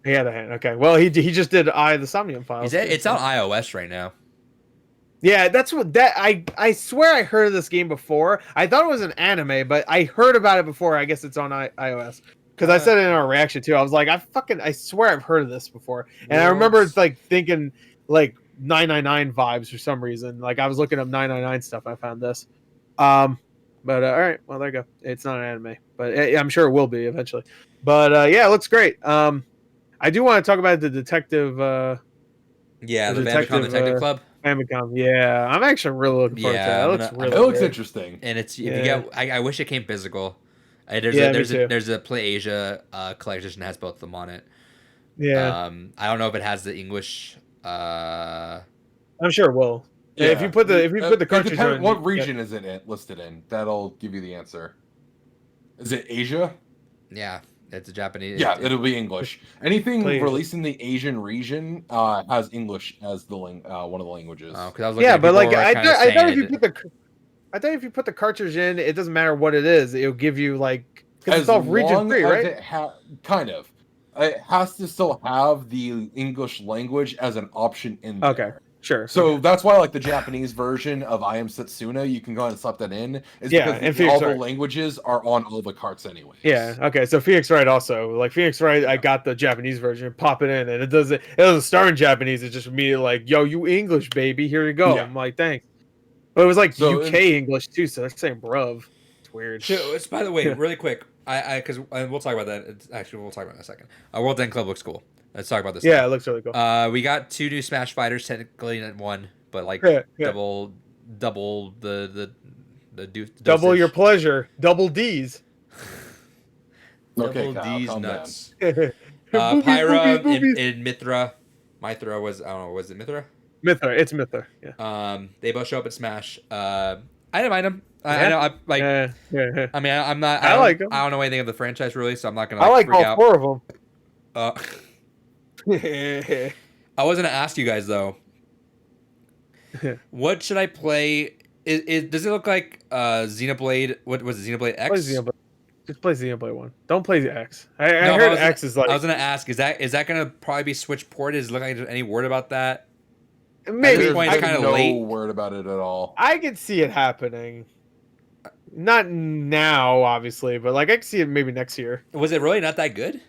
He had a hand. Okay, well he just did Eye of the Somnium Files. It's on iOS right now. Yeah, that's what I swear I heard of this game before. I thought it was an anime, but I heard about it before. I guess it's on iOS because I said it in our reaction too. I was like, I swear I've heard of this before, and I remember it's like thinking like 999 vibes for some reason. Like I was looking up 999 stuff. I found this, but all right, well there you go. It's not an anime, but I'm sure it will be eventually. But yeah, it looks great. I do want to talk about the detective. The Detective Club. Famicom, yeah, I'm actually really looking forward to that. It looks interesting, and it's if you get. I wish it came physical. There's a Play Asia collection that has both of them on it. Yeah, I don't know if it has the English. I'm sure it will. Yeah. If you put the cartridge on, what region is it listed in? That'll give you the answer. Is it Asia? Yeah. It's a Japanese. Yeah, it'll be English. Anything released in the Asian region has English as the one of the languages. Oh, because I was looking at like I thought if you put the cartridge in, it doesn't matter what it is. It'll give you like because it's all region free, right? Kind of. It has to still have the English language as an option in there. Okay. Sure. So that's why, like the Japanese version of I Am Setsuna, you can go ahead and slap that in. Is because all the languages are on all the carts anyway. Yeah. Okay. So Phoenix Wright also, like Phoenix Wright, I got the Japanese version, pop it in, and it doesn't start in Japanese. It's just immediately like, yo, you English baby, here you go. Yeah. I'm like, thanks. But it was like UK English too, so they're saying bruv. It's weird. So it's by the way, really quick, because we'll talk about that. We'll talk about it in a second. World End Club looks cool. Let's talk about this. Yeah, it looks really cool. We got 2 new Smash Fighters, technically not 1, but like double the double your pleasure, double D's. Double D's nuts. Pyra and Mithra. Mithra was, I don't know, was it Mithra? Mithra, it's Mithra. Yeah. They both show up at Smash. I don't mind them. I know. I mean, I'm not. I like them. I don't know anything of the franchise really, so I'm not gonna. I like all 4 of them. I was gonna ask you guys though. What should I play? Does it look like Xenoblade? What was it? Xenoblade X? Just play Xenoblade 1. Don't play the X. I heard X is like. I was gonna ask. Is that gonna probably be Switch ported? Is it looking like any word about that? Maybe. At this point, it's kind of late. No word about it at all. I could see it happening. Not now, obviously, but like I could see it maybe next year. Was it really not that good?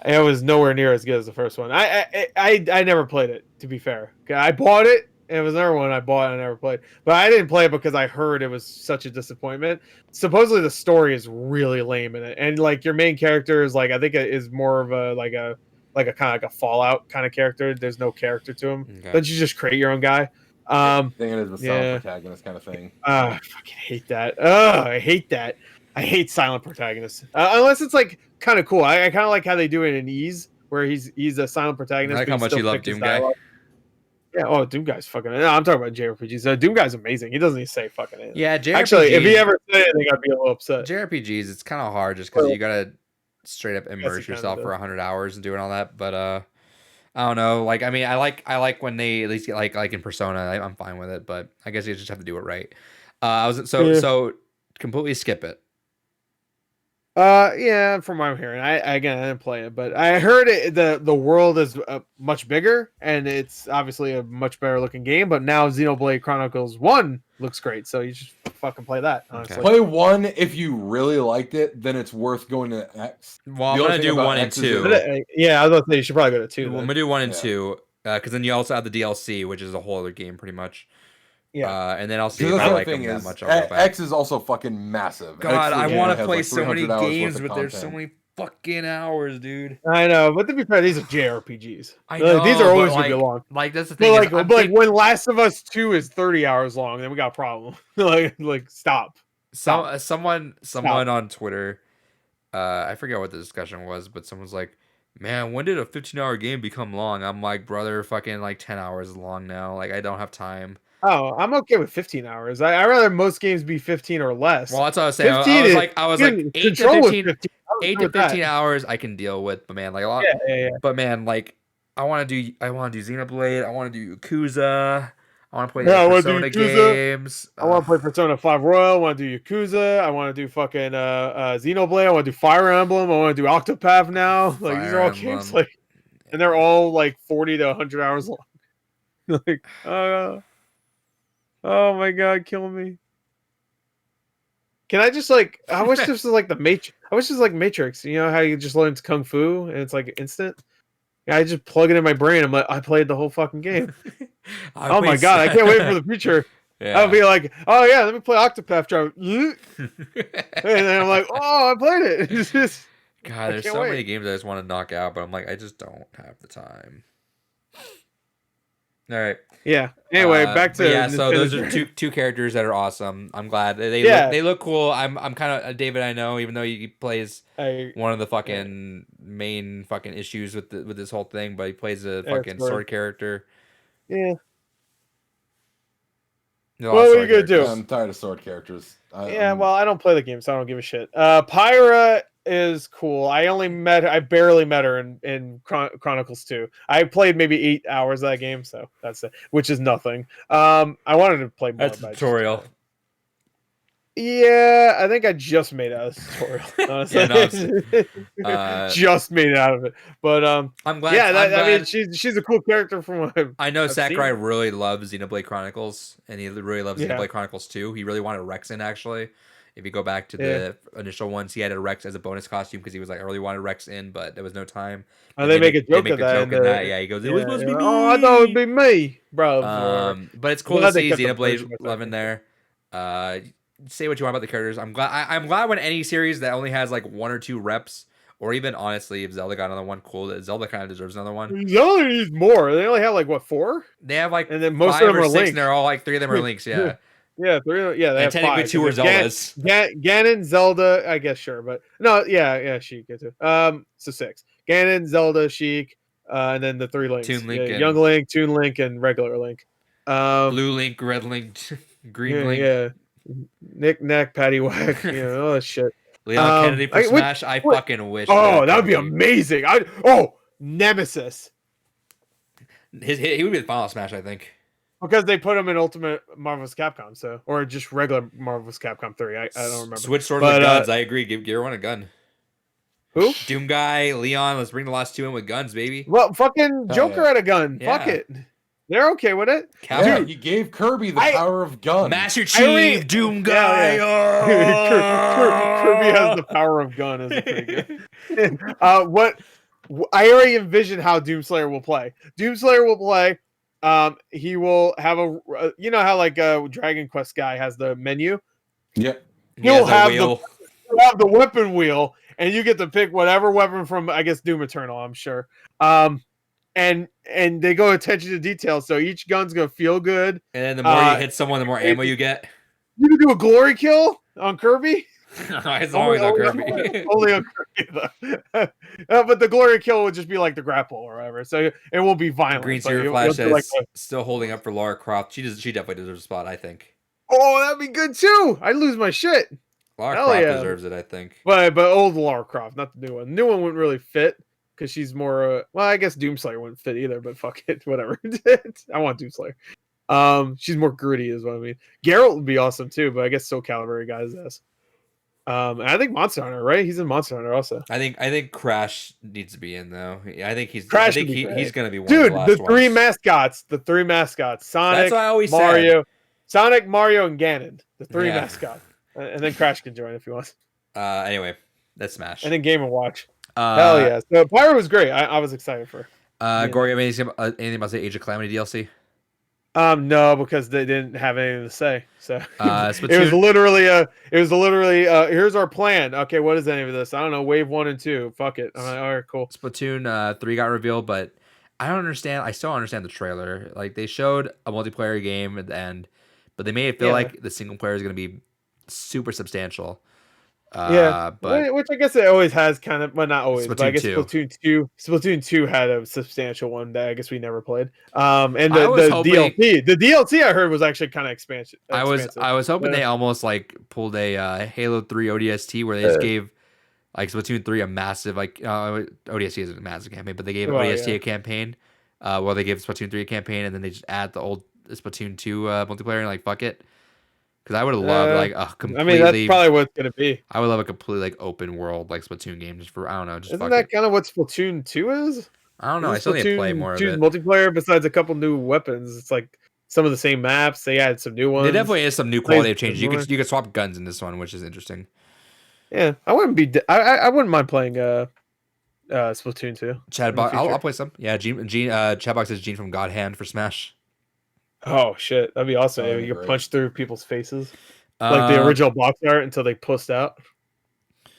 It was nowhere near as good as the first one. I never played it, to be fair. I bought it. It was another one I bought and I never played. But I didn't play it because I heard it was such a disappointment. Supposedly the story is really lame in it. And like your main character is like, I think it is more of a kind of like a Fallout kind of character. There's no character to him. Okay. Don't you just create your own guy? I think it is a protagonist kind of thing. I fucking hate that. I hate that. I hate silent protagonists unless it's like kind of cool. I kind of like how they do it in Ease, where he's a silent protagonist. I like how much you love Doom Guy. Yeah, oh, Doom Guy's fucking. No, I'm talking about JRPGs. Doom Guy's amazing. He doesn't even say fucking anything. Yeah, JRPGs. Actually, if he ever said anything, I'd be a little upset. JRPGs, it's kind of hard just because you gotta straight up immerse yourself for 100 hours and doing all that. But I don't know. Like, I mean, I like when they at least get like in Persona. I'm fine with it, but I guess you just have to do it right. So completely skip it. Yeah, from what I'm hearing, I didn't play it, but I heard the world is much bigger and it's obviously a much better looking game. But now Xenoblade Chronicles 1 looks great, so you should fucking play that. Honestly, play 1 if you really liked it, then it's worth going to X. Well, I'm gonna do 1 and 2. Yeah, I was gonna say you should probably go to 2. I'm gonna do 1 and 2 because then you also have the DLC, which is a whole other game, pretty much. Yeah, and then I'll see if I like them that much. I'll go back. X is also fucking massive. God, I want to play so many games, but there's so many fucking hours, dude. I know, but to be fair, these are JRPGs. I know, these are always gonna be long. Like that's the thing. Like when Last of Us 2 is 30 hours long, then we got a problem. like stop. Someone on Twitter, I forget what the discussion was, but someone's like, "Man, when did a 15-hour game become long?" I'm like, "Brother, fucking like 10 hours is long now. Like I don't have time." Oh, I'm okay with 15 hours. I rather most games be 15 or less. Well, that's what I was saying. I was like 8 to 15 hours I can deal with, but man, like a lot. Yeah. But man, like I want to do Xenoblade. I want to do Yakuza. I want to play Persona games. I want to play Persona 5 Royal. I want to do Yakuza. I want to do fucking Xenoblade. I want to do Fire Emblem. I want to do Octopath now. Like these are all games like, and they're all like 40 to 100 hours long. Like, oh my god, kill me. Can I just like I wish this was like the Matrix. I wish this was like Matrix. You know how you just learn Kung Fu and it's like instant? Yeah, I just plug it in my brain. I'm like, I played the whole fucking game. Oh my god, I can't wait for the future. Yeah. I'll be like, oh yeah, let me play Octopath Traveler. And then I'm like, oh, I played it. It's just, God, there's so many games I just want to knock out, but I'm like, I just don't have the time. All right. Yeah. Anyway, back to so those are two characters that are awesome. I'm glad they look cool. I'm kind of David. I know, even though he plays one of the fucking main fucking issues with this whole thing, but he plays a fucking sword character. Yeah. What are you gonna do? I'm tired of sword characters. Well, I don't play the game, so I don't give a shit. Pyra is cool. I barely met her in Chronicles 2. I played maybe 8 hours of that game, so that's it, which is nothing. I wanted to play more. That's a tutorial. Yeah, I think I just made it out of the tutorial. Just made it out of it. But I'm glad. Yeah, I mean, she's a cool character from what I know. Sakurai really loves Xenoblade Chronicles, and he really loves Xenoblade Chronicles 2. He really wanted Rex in, actually. If you go back to the initial ones, he had a Rex as a bonus costume because he was like, I really wanted Rex in, but there was no time. And they make a joke of that. Yeah, he goes, it was supposed to be me. Oh, I thought it would be me, bro. But it's cool to see Xenoblade Love in there. Say what you want about the characters. I'm glad when any series that only has like 1 or 2 reps, or even honestly, if Zelda got another one, cool. Zelda kind of deserves another one. Zelda needs more. They only have like what, 4? They have like, and then most 5 of them or are 6, links. And they're all like 3 of them are links. Yeah. Yeah, 3. Yeah, they have technically 5. 2 are Zeldas. Ganon, Zelda, I guess sure, but no, yeah, Sheik gets it. So 6. Ganon, Zelda, Sheik, and then the 3 links. Toon Link, Young Link, Toon Link, and regular Link. Blue Link, Red Link, Green Link. Yeah. Nick Nack, Patty Whack, all that shit. Leon Kennedy for Smash. I fucking wish. Oh, that would be amazing. Nemesis. He would be the final Smash, I think. Because they put him in Ultimate Marvel's Capcom, or just regular Marvel's Capcom 3. I don't remember. Switch swords with guns. I agree. Give everyone a gun. Who? Doom Guy, Leon. Let's bring the last 2 in with guns, baby. Well, fucking Joker had a gun. Yeah. Fuck it. They're okay with it. Dude, you gave Kirby the power of guns. Master Chief, Doom Guy. Kirby has the power of gun. Is pretty good. What I already envision how Doomslayer will play. Doomslayer will play. He will have you know how like a Dragon Quest guy has the menu. Yep. He'll have the weapon wheel, and you get to pick whatever weapon from I guess Doom Eternal. I'm sure. And they go attention to detail, so each gun's gonna feel good. And then the more you hit someone, the more ammo you get. You can do a glory kill on Kirby. His arms are Kirby. Only on Kirby, though. But the Gloria kill would just be like the grapple or whatever, so it will be violent. Green but Zero Flash do, like, is still holding up for Lara Croft. She definitely deserves a spot, I think. oh, that'd be good too. I'd lose my shit. Lara Hell Croft yeah. deserves it, I think. But old Lara Croft, not the new one. The new one wouldn't really fit because she's more. Well, I guess Doomslayer wouldn't fit either. But fuck it, whatever. I want Doomslayer. She's more gritty, is what I mean. Geralt would be awesome too, but I guess Soul Calibur got his ass. And I think Monster Hunter, right? He's in Monster Hunter also. I think Crash needs to be in though. I think he's Crash he's gonna be one Dude, of the last three ones. mascots. The three mascots. Sonic, That's what I always Mario. said. Sonic, Mario, and Ganon. The three Yeah. mascots. And then Crash can join if he wants. Anyway, that's Smash. And then Game & Watch. Hell yeah. So Pyro was great. I was excited for her. Gory, anything about the Age of Calamity DLC? No, because they didn't have anything to say. So Splatoon. it was literally here's our plan. Okay, what is any of this? I don't know. Wave 1 and 2. Fuck it. I'm like, all right, cool. Splatoon 3 got revealed, but I don't understand. I still don't understand the trailer. Like they showed a multiplayer game at the end, but they made it feel like the single player is going to be super substantial. But which I guess it always has kind of, well, not always, but I guess 2. Splatoon 2 had a substantial one that I guess we never played. And the DLC I heard was actually kind of expansive. I was hoping they almost like pulled a Halo 3 ODST where they just gave like Splatoon 3 a massive ODST isn't a massive campaign, but they gave ODST a campaign. Well, they gave Splatoon 3 a campaign, and then they just add the old Splatoon 2 multiplayer and like fuck it. Because I would have loved like a completely. I mean, that's probably what it's gonna be. I would love a completely like open world like Splatoon game just for I don't know. Just isn't that kind of what Splatoon 2 is? I don't know. I still need to play more of it. Multiplayer besides a couple new weapons. It's like some of the same maps. They added some new ones. There definitely is some new quality of changes. You could swap guns in this one, which is interesting. Yeah, I wouldn't mind playing Splatoon 2. Chadbox, I'll play some. Yeah, Chadbox is Gene from God Hand for Smash. Oh shit, that'd be awesome. You can punch through people's faces like the original box art until they pussed out. I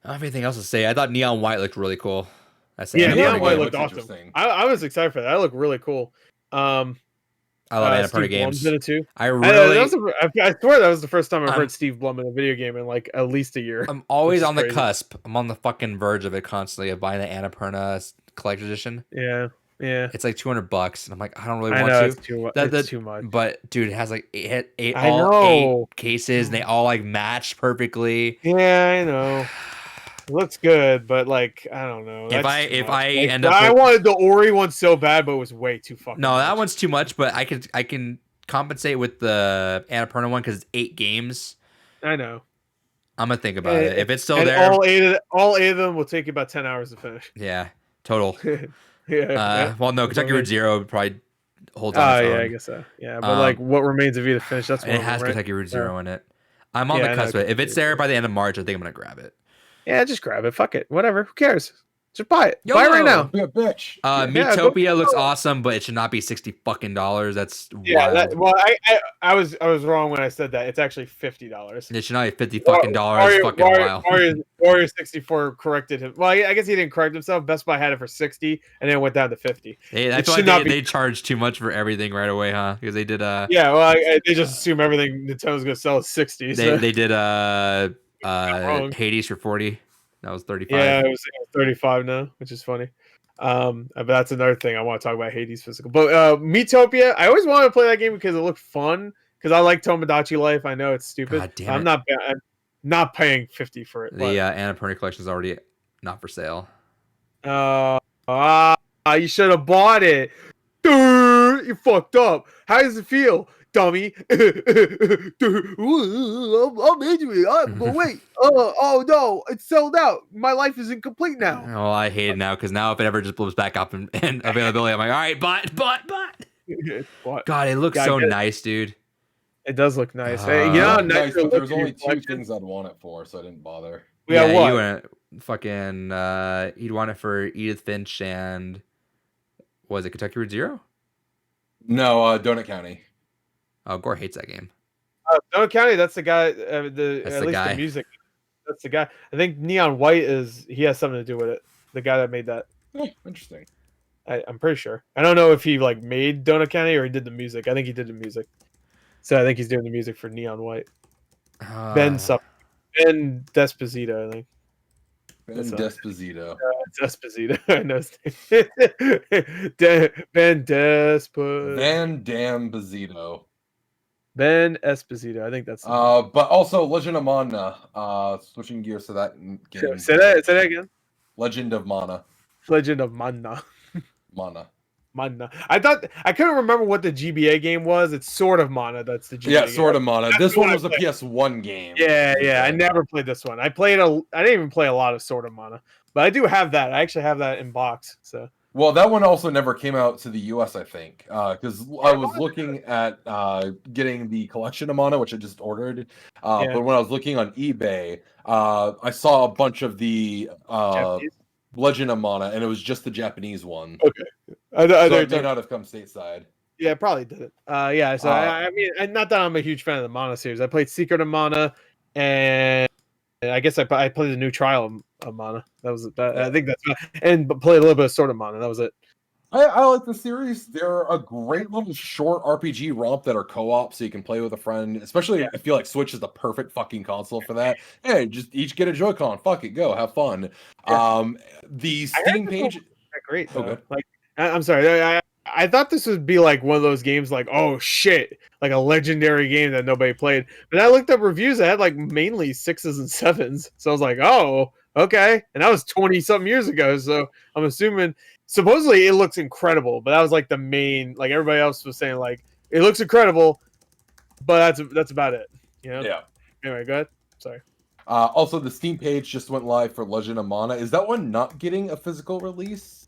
don't have anything else to say. I thought Neon White looked really cool. Neon White looked awesome. I was excited for that. That looked really cool. I love Annapurna games. In it too. I swear that was the first time I've heard Steve Blum in a video game in like at least a year. I'm always on the cusp. I'm on the fucking verge of it constantly of buying the Annapurna collector's edition. Yeah. It's like $200, and I'm like, I don't really want to. It's too much. But dude, it has like eight cases, and they all like match perfectly. Yeah, I know. It looks good, but like I don't know. I wanted the Ori one so bad, but it was way too fucking. No, that one's too much. But I can compensate with the Annapurna one because it's 8 games. I know. I'm gonna think about it. If it's still there, all eight of them will take you about 10 hours to finish. Yeah, total. Yeah. Well, no, Kentucky Route Zero would probably hold on. Yeah, I guess so. Yeah, but like, what remains of you to finish? That's one it has Kentucky Route Zero in it. I'm on the cusp of it. If it's there by the end of March, I think I'm gonna grab it. Yeah, just grab it. Fuck it. Whatever. Who cares? Just buy it. Buy it right now. Be a bitch. Miitopia looks awesome, but it should not be $60 fucking. That's wild. I was wrong when I said that. It's actually $50. It should not be $50 fucking dollars. Fucking wild. Warrior 64 corrected him. Well, I guess he didn't correct himself. Best Buy had it for 60, and then it went down to 50. That's why they charged too much for everything right away, huh? Because they did. Yeah, well, they just assume everything Nintendo's gonna sell is 60. They did Hades for 40. That was 35. Yeah, it was 35 now, which is funny. But that's another thing I want to talk about Hades physical. But Miitopia, I always wanted to play that game because it looked fun. Because I like Tomodachi Life. I know it's stupid. God damn it. I'm not paying $50 for it. The Annapurna collection is already not for sale. You should have bought it. Dude, you fucked up. How does it feel, dummy? I'm into it. But wait. Oh no, it's sold out. My life is incomplete now. Oh, I hate it now because now if it ever just blows back up and availability, I'm like, all right, but. God, it looks so nice, dude. It does look nice. Nice, but there's only 2 things I'd want it for, so I didn't bother. Yeah, what? You want fucking you'd want it for Edith Finch and was it Kentucky Route Zero? No, Donut County. Oh, Gore hates that game. Donut County, that's the guy. The music. That's the guy. I think Neon White he has something to do with it. The guy that made that. Interesting. I'm pretty sure. I don't know if he like made Donut County or he did the music. I think he did the music. So I think he's doing the music for Neon White. Ben Sup. Ben Desposito, I think. Ben Desposito. Desposito. I know his name. Ben Desposito. Van Dambazito. Ben Esposito. I think that's. But also Legend of Mana. Switching gears to that game. Say that again. Legend of Mana. Legend of Mana. Mana. Mana. I couldn't remember what the GBA game was. It's sort of Mana. That's the GBA Yeah, game. sort of Mana. That's This the one I was a played. PS1 game. Yeah. I never played this one. I didn't even play a lot of sort of Mana, but I do have that. I actually have that in box. So. Well, that one also never came out to the US, I think, because I was looking at getting the collection of Mana, which I just ordered. But when I was looking on eBay, I saw a bunch of the Legend of Mana, and it was just the Japanese one. Okay, so it may not have come stateside. Yeah, probably did it. Yeah. So I mean, not that I'm a huge fan of the Mana series. I played Secret of Mana, and I guess I played the new Trial of Mana. That was that. I think that's and played a little bit of Sword of Mana. That was it. I like the series. They're a great little short RPG romp that are co-op, so you can play with a friend. Especially, I feel like Switch is the perfect fucking console for that. Hey, just each get a Joy-Con. Fuck it, go have fun. Yeah. The Steam page. Great. Though. Like, I'm sorry. I thought this would be like one of those games, like, oh shit, like a legendary game that nobody played. But I looked up reviews that had like mainly 6s and 7s. So I was like, oh, okay. And that was 20-something years ago. So I'm assuming. Supposedly it looks incredible, but that was like the main. Like everybody else was saying, like it looks incredible, but that's about it. You know? Yeah. Anyway, go ahead. Sorry. Also, the Steam page just went live for Legend of Mana. Is that one not getting a physical release?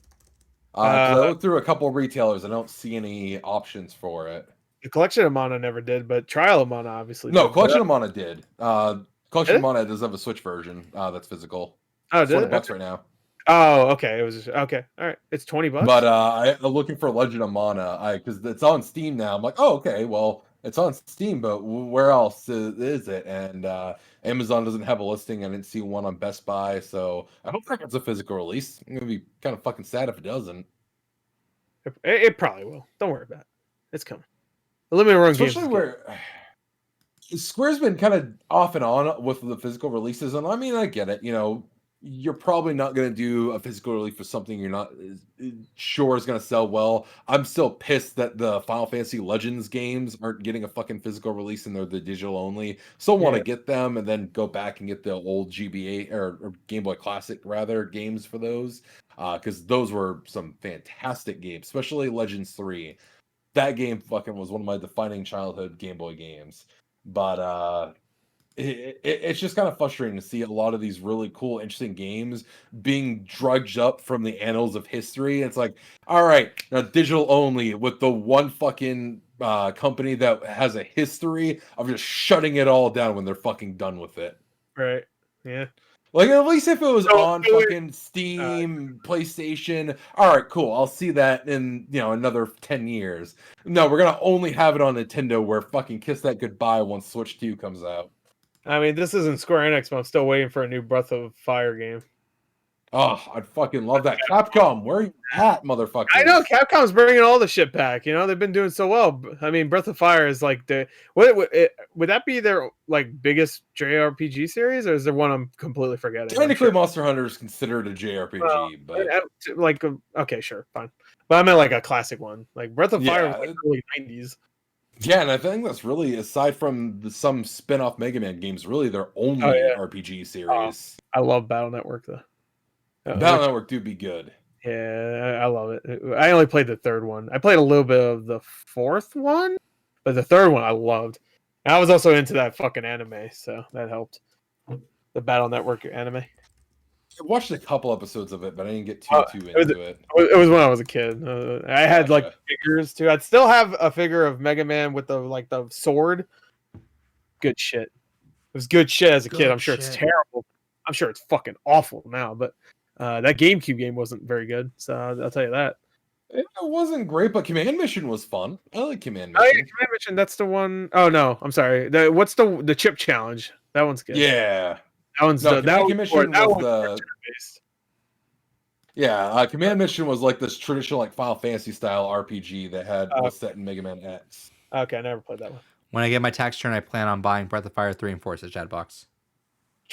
Because I looked through a couple of retailers, I don't see any options for it. The Collection of Mana never did, but Trial of Mana obviously. No, did. Collection of Mana did. Collection of Mana does have a Switch version that's physical. Oh, did $40 right now. Oh, okay. It was okay. All right, it's $20. But I'm looking for Legend of Mana because it's on Steam now. I'm like, oh, okay, well, it's on Steam, but where else is it? And Amazon doesn't have a listing. I didn't see one on Best Buy, so I hope that gets a physical release. I'm gonna be kind of fucking sad if it doesn't. It probably will. Don't worry about it. It's coming. The limited run games. Especially where Square's been kind of off and on with the physical releases, and I mean, I get it. You know, you're probably not going to do a physical release for something you're not sure is going to sell well. I'm still pissed that the Final Fantasy Legends games aren't getting a fucking physical release and they're the digital only. Still want to get them and then go back and get the old GBA or Game Boy Classic rather games for those because those were some fantastic games, especially Legends 3. That game fucking was one of my defining childhood Game Boy games. But it's just kind of frustrating to see a lot of these really cool, interesting games being drudged up from the annals of history. It's like, all right, now digital only with the one fucking company that has a history of just shutting it all down when they're fucking done with it. Right. Yeah. Like, at least if it was on fucking Steam, PlayStation, all right, cool. I'll see that in, another 10 years. No, we're going to only have it on Nintendo where fucking kiss that goodbye once Switch 2 comes out. I mean, this isn't Square Enix, but I'm still waiting for a new Breath of Fire game. Oh, I'd fucking love that. Capcom, where are you at, motherfucker? I know Capcom's bringing all the shit back. They've been doing so well. I mean, Breath of Fire is like would that be their like biggest JRPG series, or is there one I'm completely forgetting? Technically, Monster Hunter is considered a JRPG, but okay, sure, fine. But I meant like a classic one. Like Breath of Fire was like early 90s. Yeah, and I think that's really, aside from some spin-off Mega Man games, really their only RPG series. I love Battle Network though. Battle Network do be good. Yeah, I love it. I only played the third one. I played a little bit of the fourth one, but the third one I loved. And I was also into that fucking anime, so that helped. The Battle Network anime. I watched a couple episodes of it, but I didn't get too into it. It was when I was a kid. I had like figures too. I'd still have a figure of Mega Man with the sword. Good shit. It was good shit as a kid. I'm sure it's terrible. I'm sure it's fucking awful now, but that GameCube game wasn't very good, so I'll tell you that. It wasn't great, but Command Mission was fun. I like Command Mission. Oh, yeah, Command Mission, that's the one. Oh, no, I'm sorry. What's the chip challenge? That one's good. Yeah. That one's Command Mission was Command Mission was like this traditional like Final Fantasy style RPG that was set in Mega Man X. Okay, I never played that one. When I get my tax return, I plan on buying Breath of Fire 3 and 4 as a chat box.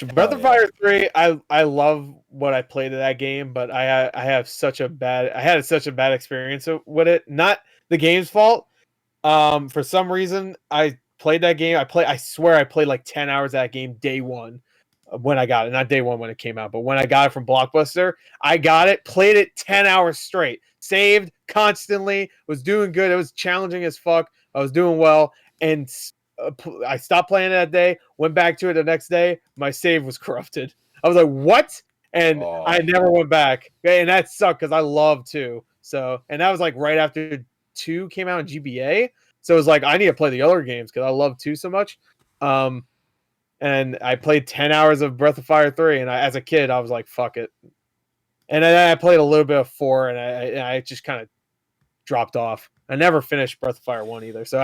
Breath of Fire 3, I love what I played of that game, but I had such a bad experience with it. Not the game's fault. For some reason, I played that game. I swear I played like 10 hours of that game day one when I got it. Not day one when it came out, but when I got it from Blockbuster, I got it, played it 10 hours straight, saved constantly, was doing good. It was challenging as fuck. I was doing well, and I stopped playing it that day, went back to it the next day. My save was corrupted. I was like, what? And I never went back. And that sucked because I love 2. So, and that was like right after 2 came out in GBA. So it was like, I need to play the other games because I love 2 so much. And I played 10 hours of Breath of Fire 3. And as a kid, I was like, fuck it. And then I played a little bit of 4, and I just kind of dropped off. I never finished Breath of Fire 1 either. So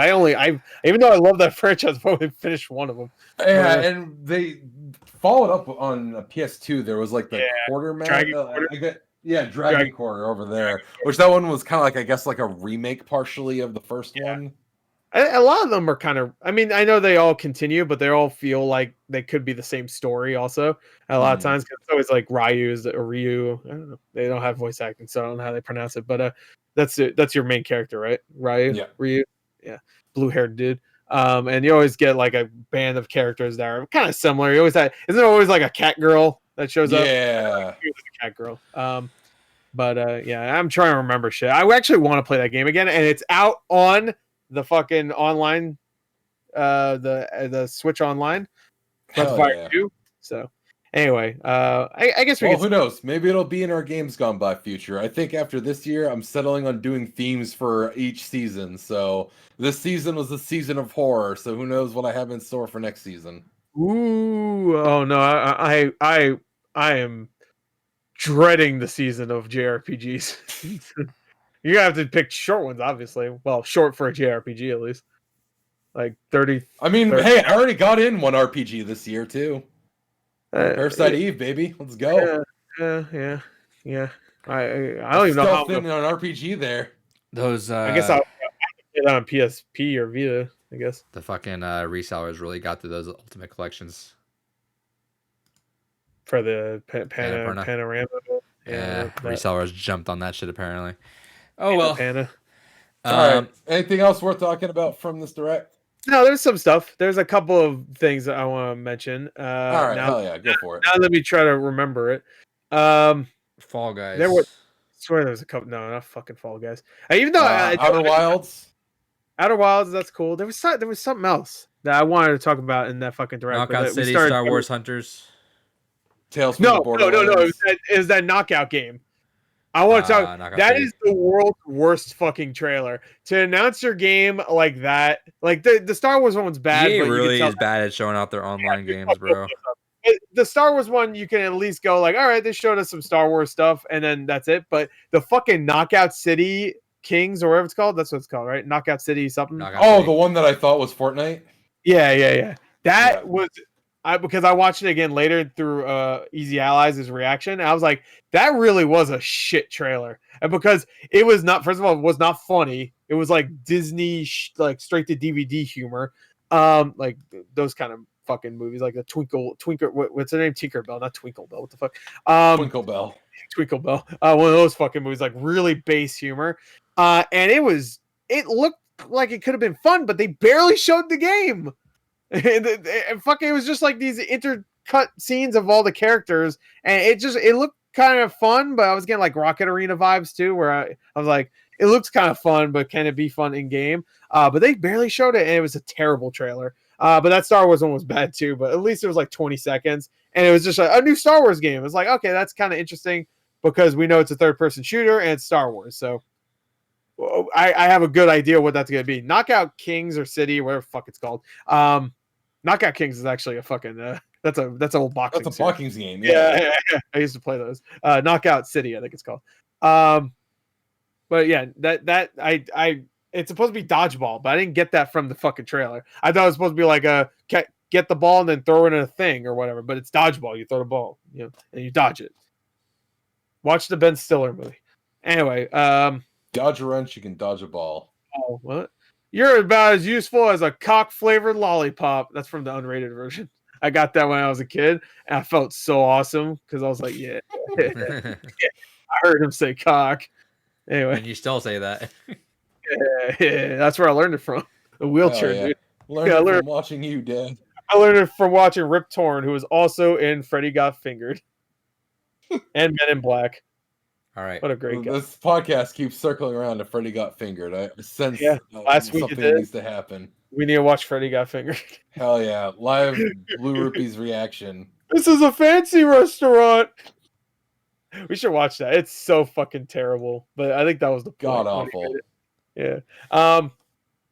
even though I love that franchise, I've only finished one of them. Yeah, and they followed up on a PS2. There was like the quarter map. Dragon Quarter over there. Which that one was kind of like, I guess, like a remake partially of the first one. A lot of them are kind of, I mean, I know they all continue, but they all feel like they could be the same story also. A lot of times, cause it's always like Ryu. I don't know. They don't have voice acting, so I don't know how they pronounce it. But that's your main character, right? Ryu? Yeah. Ryu? Yeah. Blue-haired dude. And you always get like a band of characters that are kind of similar. You always isn't there always like a cat girl that shows up? Yeah. A cat girl. But I'm trying to remember shit. I actually want to play that game again, and it's out on the fucking online, the Switch Online, Breath of Fire 2. So anyway, I guess who knows? Maybe it'll be in our Games Gone By future. I think after this year, I'm settling on doing themes for each season. So this season was the season of horror. So who knows what I have in store for next season? Ooh, oh no, I am dreading the season of JRPGs. You're gonna have to pick short ones, obviously. Well, short for a JRPG at least. Like 30. I mean, 30. Hey, I already got in one RPG this year too. Parasite Eve, baby. Let's go. Yeah. I don't even know how in an RPG there. Those I guess I'll get it on PSP or Vita, I guess. The fucking resellers really got to those Ultimate Collections. For the panorama. Yeah, resellers jumped on that shit apparently. Oh well. Panda. All right. Anything else worth talking about from this direct? No, there's some stuff. There's a couple of things that I want to mention. All right, hell yeah, go for it. Now let me try to remember it. Fall Guys. I swear there was a couple. No, not fucking Fall Guys. Even though Outer Wilds. Outer Wilds, that's cool. There was something else that I wanted to talk about in that fucking direct. Knockout City, Star Wars Hunters. Tales from the Borderlands. It was that Knockout game. I want to talk. That is the world's worst fucking trailer. To announce your game like that, like the Star Wars one's bad. EA really is bad at showing out their online games, bro. The Star Wars one, you can at least go like, all right, they showed us some Star Wars stuff, and then that's it. But the fucking Knockout City Kings or whatever it's called, that's what it's called, right? Knockout City something. The one that I thought was Fortnite. Yeah. That was. Because I watched it again later through Easy Allies' reaction, and I was like, that really was a shit trailer. And because it was not, first of all, it was not funny. It was like Disney, like straight to DVD humor, like those kind of fucking movies, like the Twinkle. What's her name? Tinkerbell, not Twinkle-Bell. What the fuck? Twinkle-Bell. One of those fucking movies, like really base humor. And it looked like it could have been fun, but they barely showed the game. And fucking, it was just like these intercut scenes of all the characters, and it looked kind of fun, but I was getting like Rocket Arena vibes too, where I was like, it looks kind of fun, but can it be fun in game? But they barely showed it, and it was a terrible trailer. But that Star Wars one was bad too, but at least it was like 20 seconds, and it was just a new Star Wars game. It's like, okay, that's kind of interesting because we know it's a third-person shooter and it's Star Wars, so I have a good idea what that's gonna be. Knockout Kings or City, whatever the fuck it's called. Knockout Kings is actually a fucking that's an old boxing. That's a boxing game. Yeah. I used to play those. Knockout City, I think it's called. But yeah, that I it's supposed to be dodgeball, but I didn't get that from the fucking trailer. I thought it was supposed to be like get the ball and then throw it in a thing or whatever. But it's dodgeball. You throw the ball, and you dodge it. Watch the Ben Stiller movie. Anyway, dodge a wrench, you can dodge a ball. Oh, what? You're about as useful as a cock-flavored lollipop. That's from the unrated version. I got that when I was a kid, and I felt so awesome because I was like, yeah. I heard him say cock. Anyway, And you still say that. yeah, that's where I learned it from. The wheelchair, yeah. dude. Learned Yeah, it from watching you, Dad. I learned it from watching Rip Torn, who was also in Freddy Got Fingered and Men in Black. All right. What a great guy. This podcast keeps circling around to Freddy Got Fingered. I sense last week something needs to happen. We need to watch Freddy Got Fingered. Hell yeah. Live Blue Rupees reaction. This is a fancy restaurant. We should watch that. It's so fucking terrible. But I think that was the point. God awful. Yeah.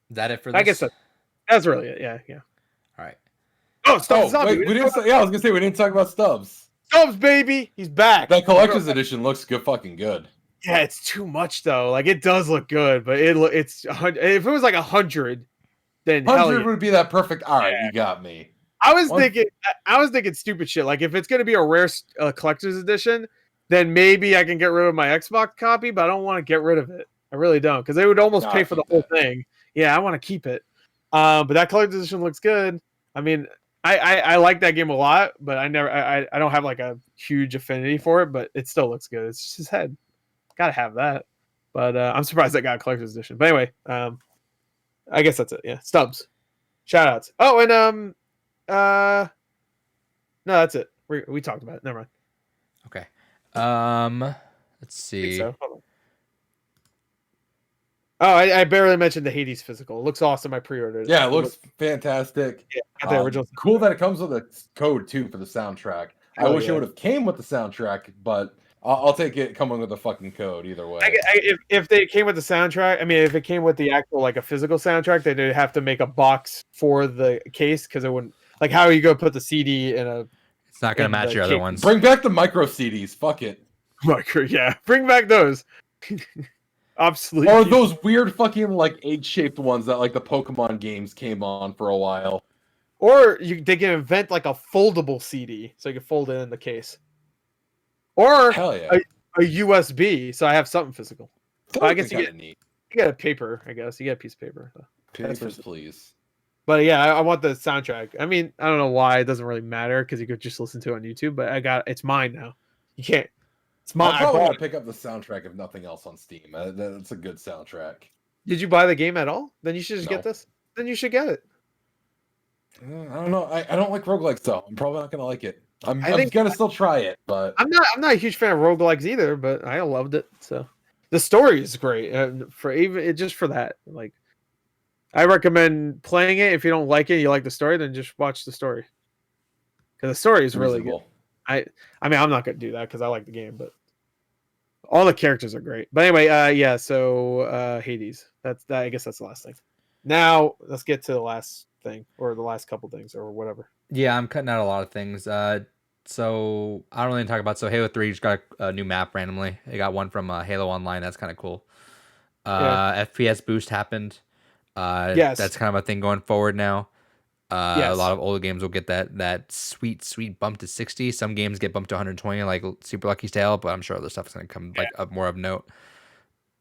Is that it for this? I guess that's really it. Yeah. All right. Oh, Stubbs Zombie. Wait, I was gonna say we didn't talk about Stubbs. Stubbs, baby. He's back. That collector's edition looks fucking good. Yeah, it's too much though. Like it does look good, but it's if it was like 100, then 100 would be that perfect. All right, you got me. I was thinking stupid shit. Like if it's gonna be a rare collector's edition, then maybe I can get rid of my Xbox copy, but I don't want to get rid of it. I really don't, because they would almost pay for the whole thing. Yeah, I want to keep it. But that collector's edition looks good. I mean, I like that game a lot, but I don't have like a huge affinity for it, but it still looks good. It's just his head. Gotta have that. But I'm surprised I got a collector's edition. But anyway, I guess that's it. Yeah, Stubbs. Shout outs. Oh, and no, that's it. We talked about it. Never mind. Okay. Let's see. So. Hold on. Oh, I barely mentioned the Hades physical. It looks awesome. I pre-ordered it. Yeah, it looks fantastic. Yeah, got the original. Cool that it comes with a code too for the soundtrack. I wish yeah. it would have came with the soundtrack, but I'll take it coming with a fucking code either way. If they came with the soundtrack, I mean, if it came with the actual like a physical soundtrack, then they'd have to make a box for the case because it wouldn't. Like, how are you going to put the CD in a? It's not going to match your other ones. Bring back the micro CDs. Fuck it. Yeah, bring back those. Obsolete. Or those weird fucking like egg-shaped ones that like the Pokemon games came on for a while. Or they can invent like a foldable CD so you can fold it in the case. Or hell yeah, a USB, so I have something physical. I guess you get a paper. I guess you get a piece of paper. So. Papers, please. But yeah, I want the soundtrack. I mean, I don't know why it doesn't really matter because you could just listen to it on YouTube. But it's mine now. You can't. It's mine. I'm probably gonna pick up the soundtrack if nothing else on Steam. That's a good soundtrack. Did you buy the game at all? Then you should just get this. Then you should get it. I don't know. I don't like roguelikes though. I'm probably not gonna like it. I'm gonna still try it, but I'm not a huge fan of roguelikes either. But I loved it. So the story is great. Just for that, like, I recommend playing it. If you don't like it, you like the story, then just watch the story because the story is really good. I mean, I'm not gonna do that because I like the game, but all the characters are great. But anyway, yeah. So Hades. I guess that's the last thing. Now let's get to the last thing, or the last couple things, or whatever. Yeah, I'm cutting out a lot of things. So I don't really talk about. So Halo 3 just got a new map randomly. They got one from Halo Online. That's kind of cool. FPS boost happened. Yes, that's kind of a thing going forward now. Yes. A lot of older games will get that sweet bump to 60. Some games get bumped to 120, like Super Lucky's Tale, but I'm sure other stuff is going to come like up more of note.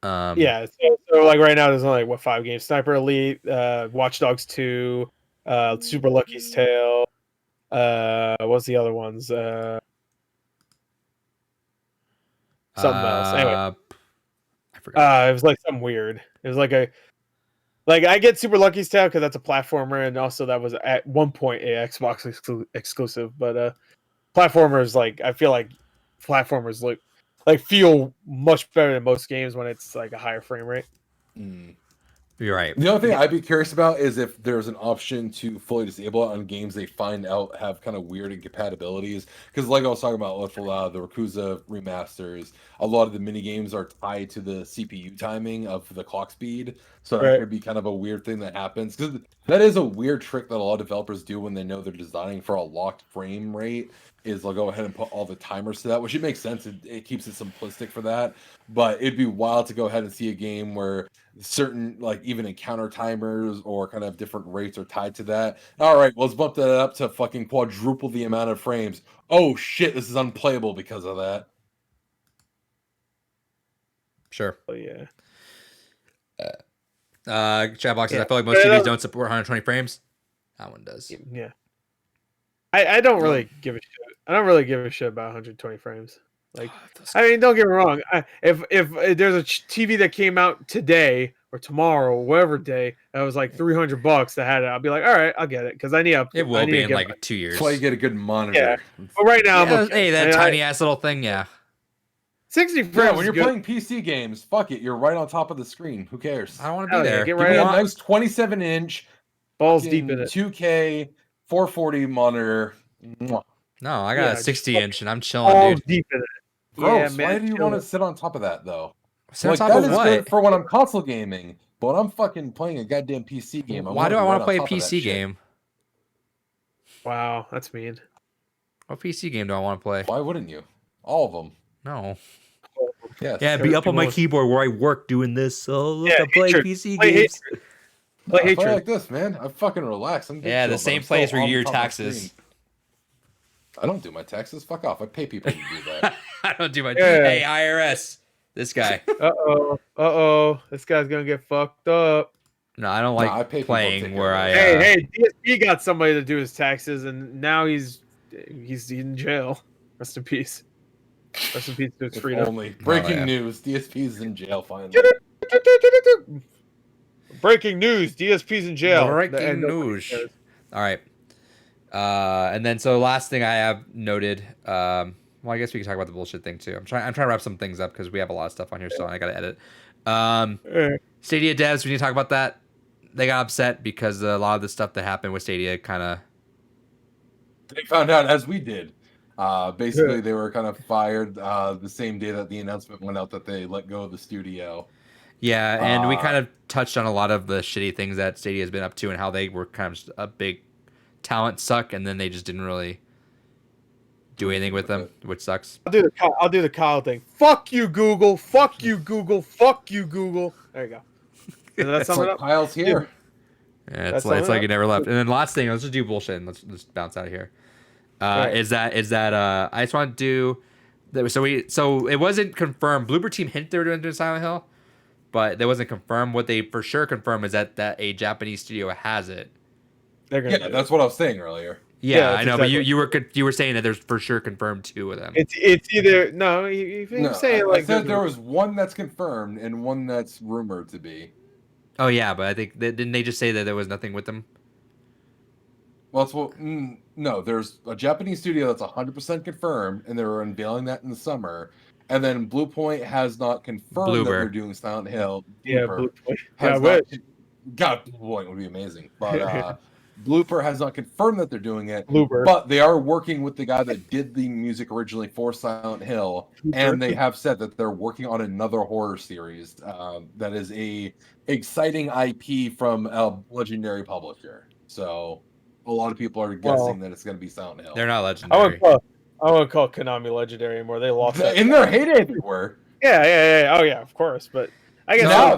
Yeah, so like right now there's only like 5 games: Sniper Elite, Watch Dogs 2, Super Lucky's Tale. What's the other ones? Something else. Anyway, I forgot. It was like something weird. It was like I get Super Lucky's Tale because that's a platformer, and also that was at one point a Xbox exclusive. But platformers, like, I feel like platformers feel much better than most games when it's like a higher frame rate. You're right. The only thing I'd be curious about is if there's an option to fully disable it on games they find out have kind of weird incompatibilities. Because like I was talking about with the Yakuza remasters, a lot of the mini games are tied to the CPU timing of the clock speed. So that could be kind of a weird thing that happens. Because that is a weird trick that a lot of developers do when they know they're designing for a locked frame rate. Is they'll go ahead and put all the timers to that, which it makes sense. It keeps it simplistic for that. But it'd be wild to go ahead and see a game where certain, like, even encounter timers or kind of different rates are tied to that. All right, well, let's bump that up to fucking quadruple the amount of frames. Oh shit, this is unplayable because of that. Sure. Oh yeah. Chat boxes. I feel like most TVs don't support 120 frames. That one does. Yeah. I don't really give a shit. I don't really give a shit about 120 frames. Like, I mean, don't get me wrong. If there's a TV that came out today or tomorrow, or whatever day, that was like $300 that had it, I'll be like, all right, I'll get it because I need a. It will be in like 2 years. That's why you get a good monitor. Yeah. But right now, I'm okay. Hey, that tiny ass little thing, yeah. 60 frames. Yeah, when you're playing PC games, fuck it, you're right on top of the screen. Who cares? I don't want to be there. Get Give right me a on. nice 27-inch, Balls deep in it. 2K, 440 monitor. Mwah. No, I got a 60-inch and I'm chilling, Balls dude. deep in it. Gross. Yeah, why man, do you want to sit on top of that though? Sit on top that of is what? good for when I'm console gaming, but when I'm fucking playing a goddamn PC game, Why do I want to play a PC game? Wow, that's mean. What PC game do I want to play? Why wouldn't you? All of them. No. Yes. Yeah, be up on my keyboard where I work doing this. So look, Yeah, I play hatred. PC Play games. hatred. No, I play hatred. like this, man. I fucking relax. I'm Yeah, the same place where you do your taxes. I don't do my taxes. Fuck off. I pay people to do that. I don't do my. Yeah. Hey, IRS. This guy. This guy's gonna get fucked up. No, I don't I like pay people to playing take where care I. of Hey, DSP got somebody to do his taxes, and now he's in jail. Rest in peace. Rest in peace to his If freedom. only. Breaking yeah. news. DSP's in jail finally. Breaking news: DSP's in jail. Breaking news. All right. And then so last thing I have noted. Well, I guess we can talk about the bullshit thing too. I'm trying to wrap some things up because we have a lot of stuff on here, so I got to edit. Stadia devs, we need to talk about that. They got upset because a lot of the stuff that happened with Stadia kind of. They found out as we did. Basically, they were kind of fired the same day that the announcement went out that they let go of the studio. Yeah, and we kind of touched on a lot of the shitty things that Stadia has been up to and how they were kind of just a big talent suck, and then they just didn't really do anything with them, which sucks. I'll do the Kyle thing. Fuck you, Google. Fuck you, Google. Fuck you, Google. There you go. Does that sum it up? Kyle's here. Yeah, it's like you never left. And then last thing, let's just do bullshit and let's bounce out of here. Is that I just want to do so it wasn't confirmed. Bloober Team hinted they were doing Silent Hill, but that wasn't confirmed. What they for sure confirmed is that a Japanese studio has it. Yeah, that's what I was saying earlier. Yeah, I know, exactly. But you were saying that there's for sure confirmed 2 of them. It's either no. You say it like I said there was one that's confirmed and one that's rumored to be. Oh yeah, but I think didn't they just say that there was nothing with them? Well, no. There's a Japanese studio that's 100% confirmed, and they were unveiling that in the summer. And then Blue Point has not confirmed that they're doing Silent Hill. Yeah, Blue Point. God, Blue Point would be amazing, but. Blooper has not confirmed that they're doing it, Blooper. But they are working with the guy that did the music originally for Silent Hill, and they have said that they're working on another horror series that is a exciting IP from a legendary publisher. So a lot of people are guessing that it's going to be Silent Hill. They're not legendary. I wouldn't call Konami legendary anymore. They lost that. In their heyday, they were. Yeah. Oh yeah, of course, but. I guess I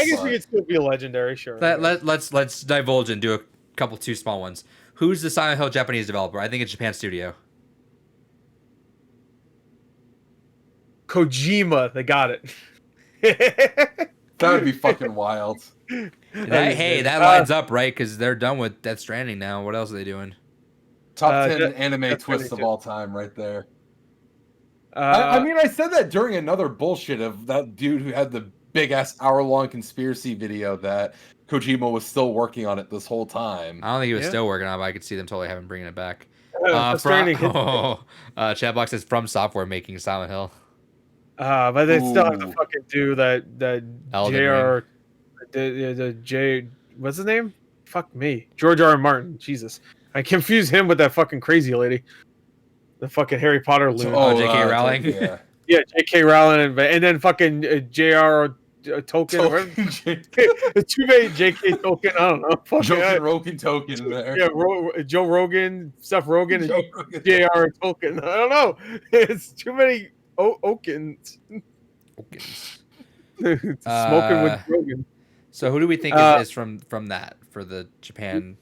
guess we could still be a legendary, sure. Let's divulge and do a couple 2 small ones. Who's the Silent Hill Japanese developer? I think it's Japan Studio. Kojima, they got it. That would be fucking wild. That lines up, right? Because they're done with Death Stranding now. What else are they doing? Top 10 anime twists of all time, right there. I mean, I said that during another bullshit of that dude who had the big ass hour-long conspiracy video that Kojima was still working on it this whole time. I don't think he was still working on it, but I could see them totally having bringing it back. Chatbox says From Software making Silent Hill. But they still have to fucking do that JR the J what's his name? Fuck me. George R. R. Martin. Jesus. I confuse him with that fucking crazy lady. The fucking Harry Potter loon. J.K. Rowling. Yeah, J.K. Rowling, and then fucking J.R. Tolkien. Too many J.K. Tolkien. I don't know. Joking Rogan Token there. Yeah, Joe Rogan, Seth Rogen, and J.R. Tolkien. I don't know. It's too many Okins. Smoking with Rogan. So who do we think is from that for the Japan?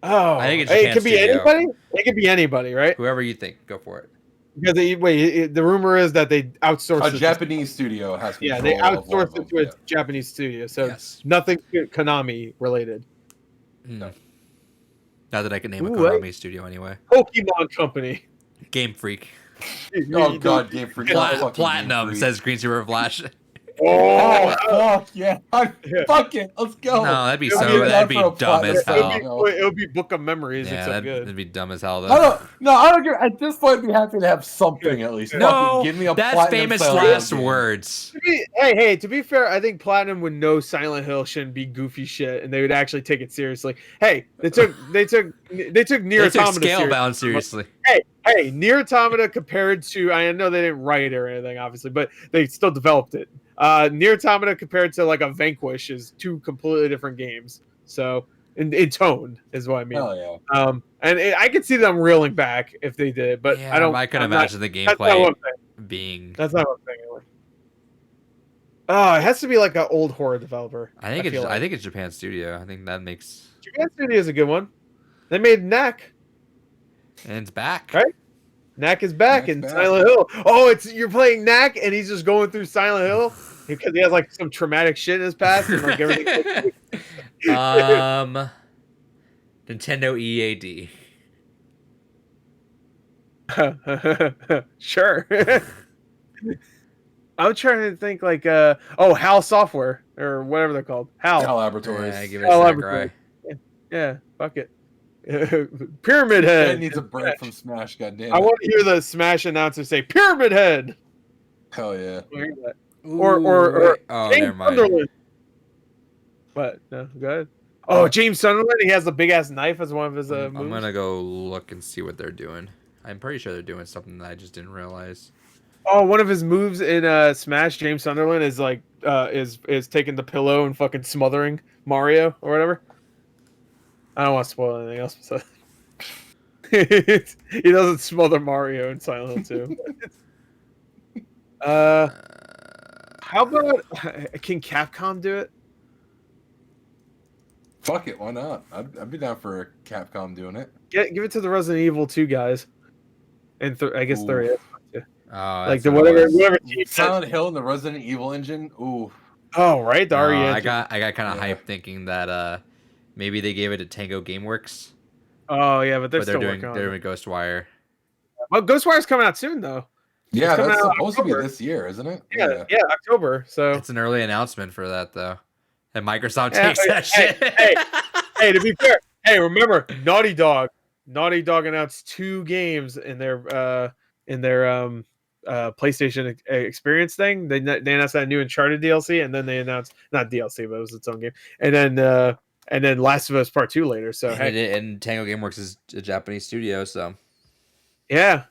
Oh, I think it's it could be anybody. It could be anybody, right? Whoever you think, go for it. Because the rumor is that they outsourced a Japanese studio has. Yeah, they outsourced it to a Japanese studio, so nothing Konami related. No, Not that I can name a Konami studio anyway. Pokemon Company. Game Freak. Oh god, Game Freak. Platinum Game Freak. says Green Super Flash. Oh fuck yeah! Fuck it, let's go. No, that'd be dumb as hell. It would be Book of Memories. Yeah, except good. that'd be dumb as hell though. I don't care. At this point, I'd be happy to have something at least. No, give me a that's famous last words. To be fair, I think Platinum would know Silent Hill shouldn't be goofy shit, and they would actually take it seriously. Hey, they took Nier Automata Scalebound seriously. Hey, Nier Automata compared to, I know they didn't write it or anything, obviously, but they still developed it. Nier Automata compared to like a Vanquish is two completely different games. So in tone is what I mean. Oh yeah. I could see them reeling back if they did, but yeah, I don't. I can imagine the gameplay being. That's not what I'm saying. Anyway. Oh, it has to be like an old horror developer. I think it's Japan Studio. I think that makes. Japan Studio is a good one. They made Knack. And it's back. Right? Knack is back in Silent Hill. Oh, you're playing Knack and he's just going through Silent Hill because he has like some traumatic shit in his past and like everything. Nintendo EAD. Sure. I'm trying to think like HAL Software or whatever they're called. HAL Laboratories. Yeah, give it a Sakurai. Yeah, fuck it. Pyramid Head. It needs a break from Smash, goddamn. I want to hear the Smash announcer say Pyramid Head. Hell yeah. Or James never mind. Sunderland. What? No, go ahead. Oh, James Sunderland. He has the big ass knife as one of his moves. I'm gonna go look and see what they're doing. I'm pretty sure they're doing something that I just didn't realize. Oh, one of his moves in Smash, James Sunderland is like is taking the pillow and fucking smothering Mario or whatever. I don't want to spoil anything else. So. He doesn't smother Mario in Silent Hill 2. How about can Capcom do it? Fuck it, why not? I'd be down for Capcom doing it. Give it to the Resident Evil 2 guys, and I guess 3. Like the whatever team Silent Hill and the Resident Evil engine. Ooh. Oh right, the RE engine. I got kind of hyped thinking that maybe they gave it to Tango Gameworks. Oh yeah, but they're doing Ghostwire. Well, Ghostwire's coming out soon though. Yeah, that's supposed to be this year, isn't it? Yeah, October. So it's an early announcement for that though. And Microsoft takes that shit. Hey, to be fair, remember Naughty Dog announced 2 games in their PlayStation Experience thing. They announced that new Uncharted DLC, and then they announced not DLC, but it was its own game. And then Last of Us Part 2 later. So and Tango Gameworks is a Japanese studio, so yeah.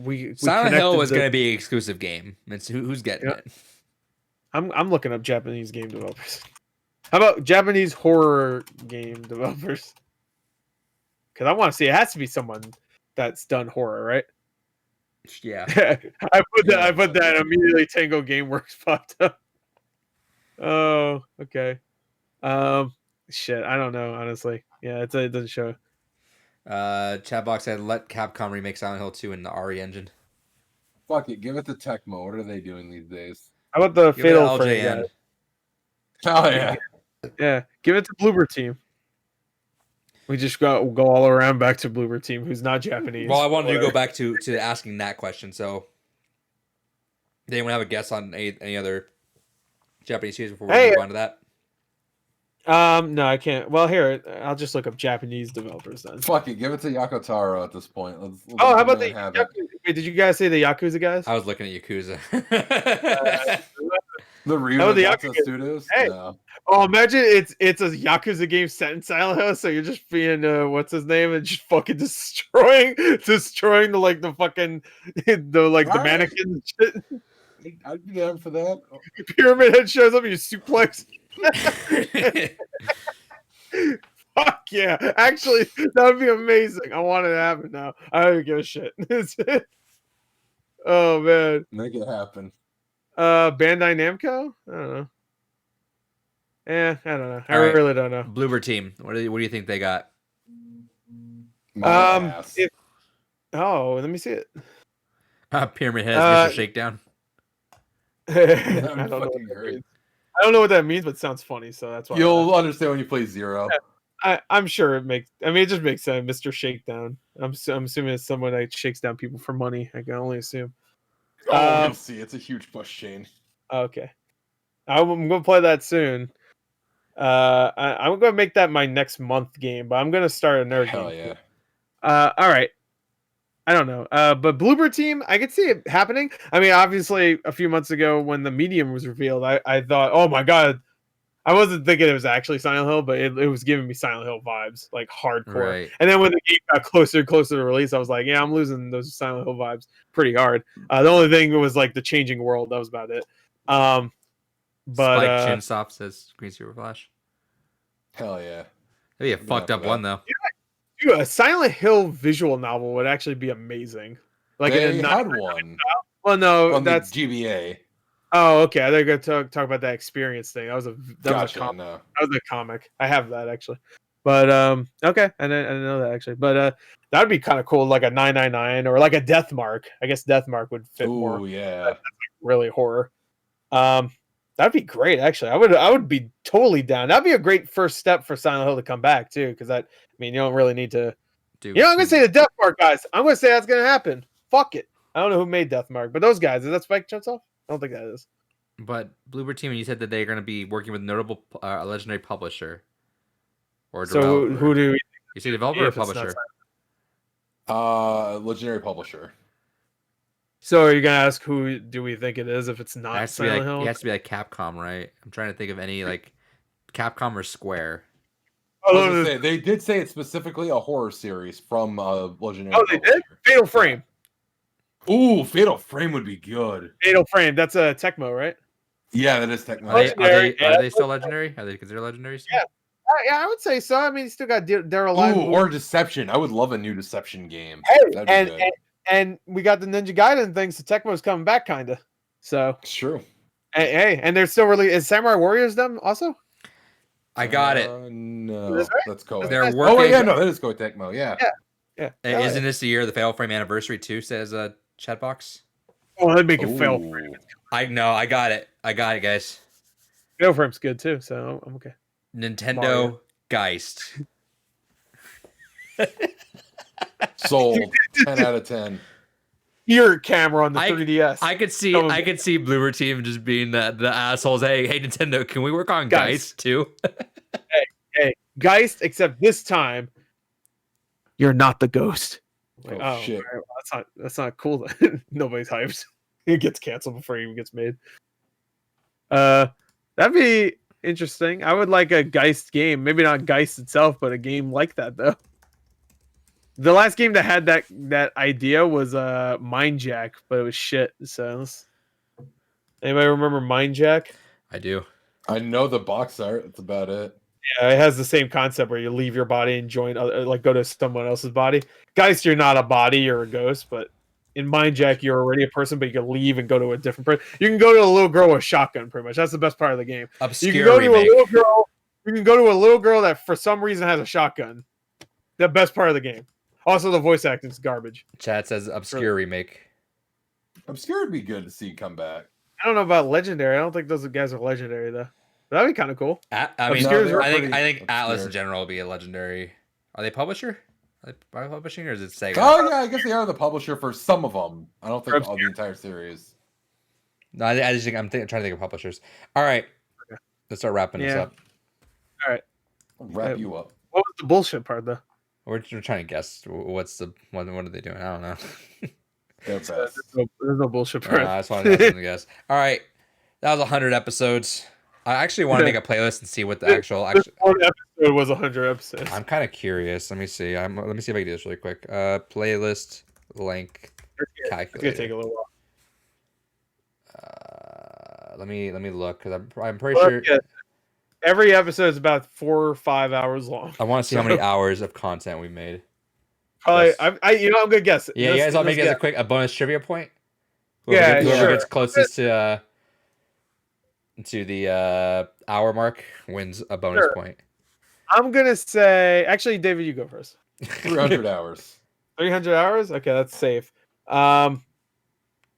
We Silent Hill was going to be an exclusive game. It's who's getting it. I'm looking up Japanese game developers. How about Japanese horror game developers? Because I want to see. It has to be someone that's done horror, right? Yeah. I put that immediately. Tango Gameworks popped up. Oh, okay. Shit, I don't know honestly. Yeah, it doesn't show. Chatbox said, "Let Capcom remake Silent Hill 2 in the RE engine." Fuck it, give it to Tecmo. What are they doing these days? How about the Fatal Frame? Oh yeah, yeah. Give it to Bloober Team. We just go all around back to Bloober Team, who's not Japanese. Well, I wanted to go back to asking that question. So, does anyone have a guess on any other Japanese studios before we move on to that? No, I can't. Well, here, I'll just look up Japanese developers then. Fuck it, give it to Yoko Taro at this point. Let's how about the Yakuza? Wait, did you guys say the Yakuza guys? I was looking at Yakuza. The Yakuza Studios? Hey. No. Oh, imagine it's a Yakuza game set in Silent Hill, so you're just being what's his name and just fucking destroying the fucking the mannequins and shit. I'd be down for that. Pyramid Head shows up and you suplex. Fuck yeah. Actually, that would be amazing. I want it to happen now. I don't even give a shit. Oh man. Make it happen. Bandai Namco? I don't know. I don't know. I really don't know. Bloober Team. What do you think they got? Let me see it. Pyramid Head, Mr. Shakedown. I don't know what that means, but it sounds funny, so that's why. You'll understand when you play Zero. I'm sure it makes. I mean, it just makes sense. Mr. Shakedown. I'm assuming it's someone that shakes down people for money. I can only assume. Oh, you'll see. It's a huge push chain. Okay, I'm gonna play that soon. I'm gonna make that my next month game, but I'm gonna start a nerd Hell game. yeah. All right. I don't know. But Bloober Team, I could see it happening. I mean, obviously, a few months ago when the medium was revealed, I thought, oh my god. I wasn't thinking it was actually Silent Hill, but it was giving me Silent Hill vibes, like hardcore. Right. And then when the game got closer and closer to release, I was like, yeah, I'm losing those Silent Hill vibes pretty hard. The only thing was like the changing world. That was about it. But Spike Chinsoft says Green Super Flash. Hell yeah. That'd be a fucked up one though. Dude, a Silent Hill visual novel would actually be amazing. Like they had one. Well, no, on that's the GBA. Oh, okay. They're going to talk about that experience thing. That was a comic. No. That was a comic. I have that actually. But okay, I didn't know that actually. But that would be kind of cool, like a 999 or like a Death Mark. I guess Death Mark would fit more. Oh yeah, that's like really horror. That'd be great. Actually, I would be totally down. That'd be a great first step for Silent Hill to come back too, because I mean, you don't really need to. I'm gonna say the Death Mark guys. I'm gonna say that's gonna happen. Fuck it. I don't know who made Death Mark, but those guys. Is that Spike Chunsoft? I don't think that is. But Bloober Team, you said that they're going to be working with notable legendary publisher or developer. So who do you say developer or publisher? Legendary publisher. So are you gonna ask who do we think it is if it's not Silent Hill? It has to be like Capcom, right? I'm trying to think of any like Capcom or Square. They did say it's specifically a horror series from Legendary. Oh, they did? Fatal Frame. Ooh, Fatal Frame would be good. Fatal Frame. That's a Tecmo, right? Yeah, that is Tecmo. Are they still legendary? Are they considered legendary still? Yeah. Yeah, I would say so. I mean, you still got They're Alive. Ooh, or Deception. I would love a new Deception game. Hey, and we got the Ninja Gaiden thing, so Tecmo's coming back, kind of. So it's true. Hey, and they're still really. Is Samurai Warriors them also? I got it. No, that's Koei. They're working. Oh yeah, no, that is Koei Tecmo. Yeah. Isn't this the year the Fatal Frame anniversary too? Says Chatbox. Oh, that'd make it Fatal Frame. I know. I got it, guys. Fatal Frame's good too, so I'm okay. Nintendo Mario. Geist. Sold. 10 out of 10. Your camera on the 3DS. I could see Bloober Team just being the assholes. Hey Nintendo, can we work on Geist too? hey, Geist, except this time you're not the ghost. Like, oh shit. Well, that's not cool. Nobody's hyped. It gets canceled before it even gets made. That'd be interesting. I would like a Geist game. Maybe not Geist itself, but a game like that though. The last game that had that idea was Mind Jack, but it was shit. So anybody remember Mind Jack? I do. I know the box art. That's about it. Yeah, it has the same concept where you leave your body and join, like go to someone else's body. Geist, you're not a body, you're a ghost, but in Mind Jack, you're already a person, but you can leave and go to a different person. You can go to a little girl with a shotgun, pretty much. That's the best part of the game. Obscure you can go remake. to a little girl. You can go to a little girl that for some reason has a shotgun. The best part of the game. Also, the voice acting is garbage. Chat says obscure remake. Obscure would be good to see come back. I don't know about legendary. I don't think those guys are legendary though. But that'd be kind of cool. I think Atlas in general will be a legendary. Are they publisher? Are they publishing or is it Sega? Oh yeah, I guess they are the publisher for some of them. I don't think all the entire series. No, I just think I'm trying to think of publishers. All right, let's start wrapping this up. All right, I'll wrap you up. What was the bullshit part though? We're trying to guess what are they doing? I don't know. There's no bullshit part. I just wanted to guess. All right, that was 100 episodes. I actually want to make a playlist and see what the actual one episode was 100 episodes. I'm kind of curious. Let me see. Let me see if I can do this really quick. Playlist length calculator. It's gonna take a little while. Let me look because I'm pretty sure. Yeah. Every episode is about 4 or 5 hours long. I want to see how many hours of content we made. Probably, I'm gonna guess it. Yeah, you guys all make it a bonus trivia point. Whoever gets closest to the hour mark wins a bonus point. I'm gonna say, actually, David, you go first. 300 hours. 300 hours? Okay, that's safe. I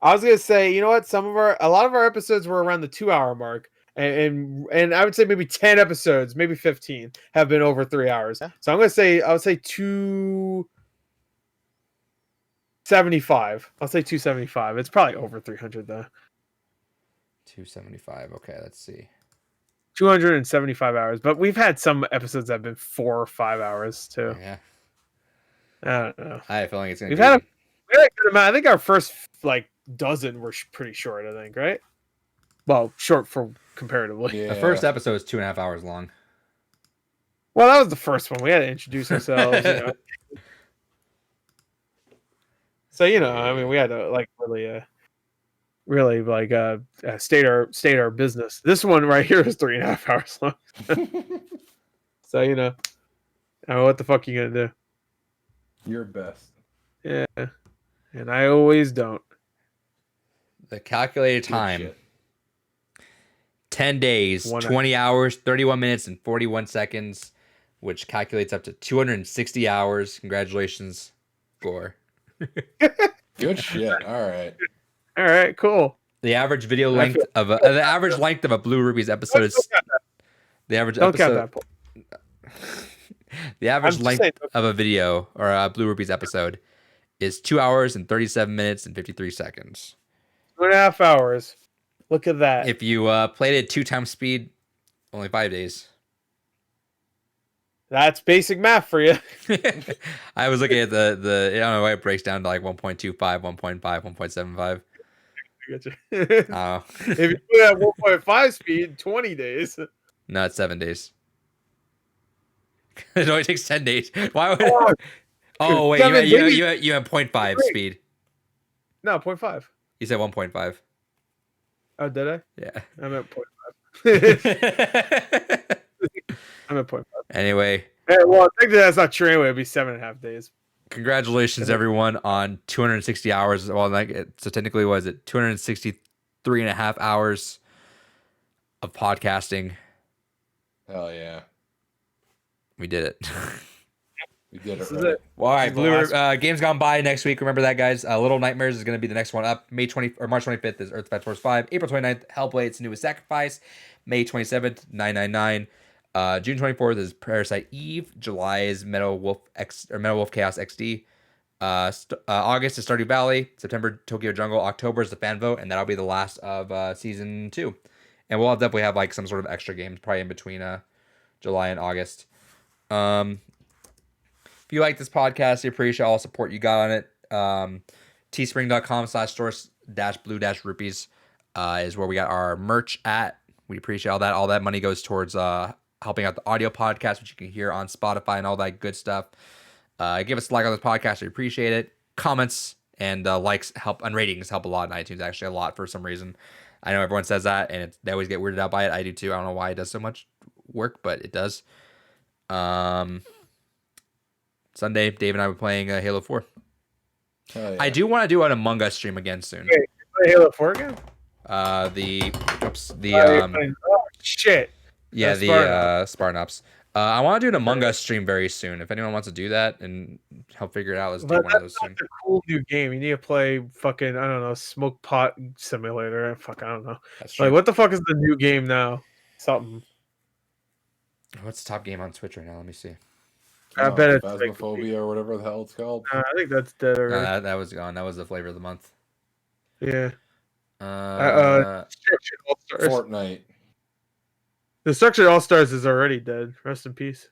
was gonna say, you know what? A lot of our episodes were around the 2 hour mark, and I would say maybe 10 episodes, maybe 15 have been over 3 hours. Yeah. So I would say 275. I'll say 275. It's probably over 300 though. 275. Okay, let's see. 275 hours, but we've had some episodes that have been 4 or 5 hours too. Yeah. I don't know. I have a feeling it's gonna We've be. had a very good amount. I think our first like dozen were pretty short. I think, right? Well, short for comparatively. Yeah. The first episode is 2.5 hours long. Well, that was the first one. We had to introduce ourselves. So I mean, we had to like really like state our business. This one right here is 3.5 hours long. So I don't know what the fuck you gonna do. Your best. Yeah, and I always don't. The calculated time. Shit. 10 days, 20 hours, 31 minutes, and 41 seconds, which calculates up to 260 hours. Congratulations, Gore. Good shit. All right, cool. The average video length of the average length of a Blue Rubies episode is the average Don't episode. count The average length of a video or a Blue Rubies episode is 2 hours and 37 minutes and 53 seconds. 2.5 hours. Look at that. If you played it 2 times speed, only 5 days. That's basic math for you. I was looking at the I don't know why it breaks down to like 1.25, 1.5, 1.75. Oh. If you do it at 1.5 speed, 20 days. No, it's 7 days. It only takes 10 days. Why would? Oh wait, you have 0.5 speed. No, 0.5. You said 1.5. Oh, did I? Yeah. I'm at 0.5. I'm at 0.5. Anyway. Hey, well, technically that's not true. Anyway, it'd be 7.5 days. Congratulations, everyone, on 260 hours. Well, so technically, was it 263.5 hours of podcasting? Hell yeah. We did it. We did it. This is Right. it. Well, all right, Games Gone By next week. Remember that, guys. Little Nightmares is going to be the next one up. March 25th is Earth Fast Force 5. April 29th, Hellblade, Senua Sacrifice. May 27th, 999. June 24th is Parasite Eve. July is Metal Wolf Chaos XD. August is Stardew Valley. September, Tokyo Jungle. October is the fan vote, and that'll be the last of season 2. And we'll definitely have like some sort of extra games probably in between July and August. If you like this podcast, we appreciate all the support you got on it. teespring.com/store-blue-rupees is where we got our merch at. We appreciate all that. All that money goes towards helping out the audio podcast, which you can hear on Spotify and all that good stuff. Give us a like on this podcast. We appreciate it. Comments and likes help, and ratings help a lot in iTunes, actually a lot for some reason. I know everyone says that, and they always get weirded out by it. I do too. I don't know why it does so much work, but it does. Sunday, Dave and I were playing Halo 4. Yeah. I do want to do an Among Us stream again soon. Wait, play Halo 4 again? Shit. Yeah, the Spartan Ops. I want to do an Among Us stream very soon. If anyone wants to do that and help figure it out, let's do one of those soon. That's a cool new game. You need to play fucking, I don't know, Smoke Pot Simulator. Fuck, I don't know. That's true. Like, what the fuck is the new game now? Something. What's the top game on Twitch right now? Let me see. I bet it's Phasmophobia or whatever the hell it's called. I think that's dead already. That was gone. That was the flavor of the month. Yeah. Fortnite. The Destruction All Stars is already dead. Rest in peace.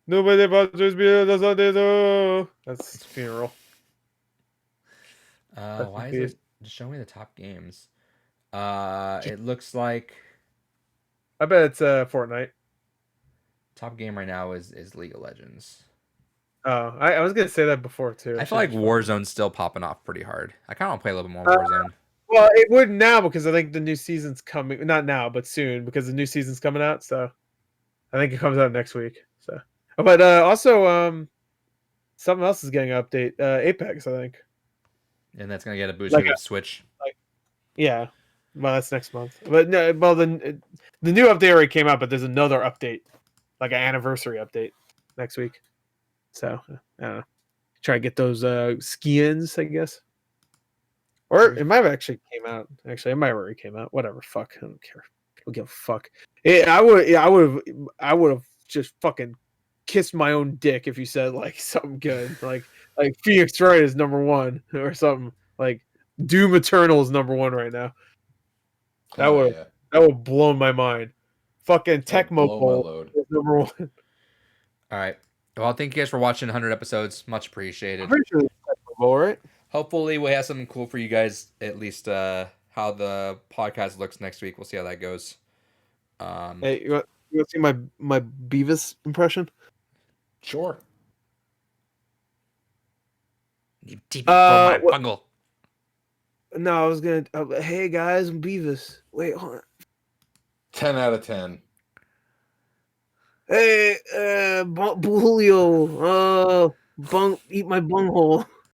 Nobody bothers me. That's funeral. Why is it just showing me the top games? It looks like I bet it's Fortnite. top game right now is League of Legends. Oh, I was gonna say that before too. I feel like Warzone's still popping off pretty hard. I kind of want to play a little bit more Warzone. Well, it would now because I think the new season's coming. Not now, but soon because the new season's coming out. So I think it comes out next week. So, but also something else is getting an update. Apex, I think. And that's gonna get a boost Like with Switch. Yeah, well, that's next month. But no, well, the new update already came out, but there's another update, like an anniversary update, next week. So I don't know. Try to get those skins, I guess. Or it might have actually came out. Actually, it might have already came out. Whatever. Fuck. I don't care. I don't give a fuck. I would have just fucking kissed my own dick if you said like something good, like Phoenix Wright is #1 or something. Like Doom Eternal is #1 right now. That would blow my mind. Fucking Tecmo Bowl is #1. All right. Well, thank you guys for watching 100 episodes. Much appreciated. I'm pretty sure it's Tecmo Bowl, right? Hopefully, we'll have something cool for you guys. At least how the podcast looks next week. We'll see how that goes. Hey, you want to see my Beavis impression? Sure. You deep from my bungle. No, I was gonna. Hey guys, I'm Beavis. Wait, hold on. 10 out of 10. Hey, Julio. Eat my bunghole.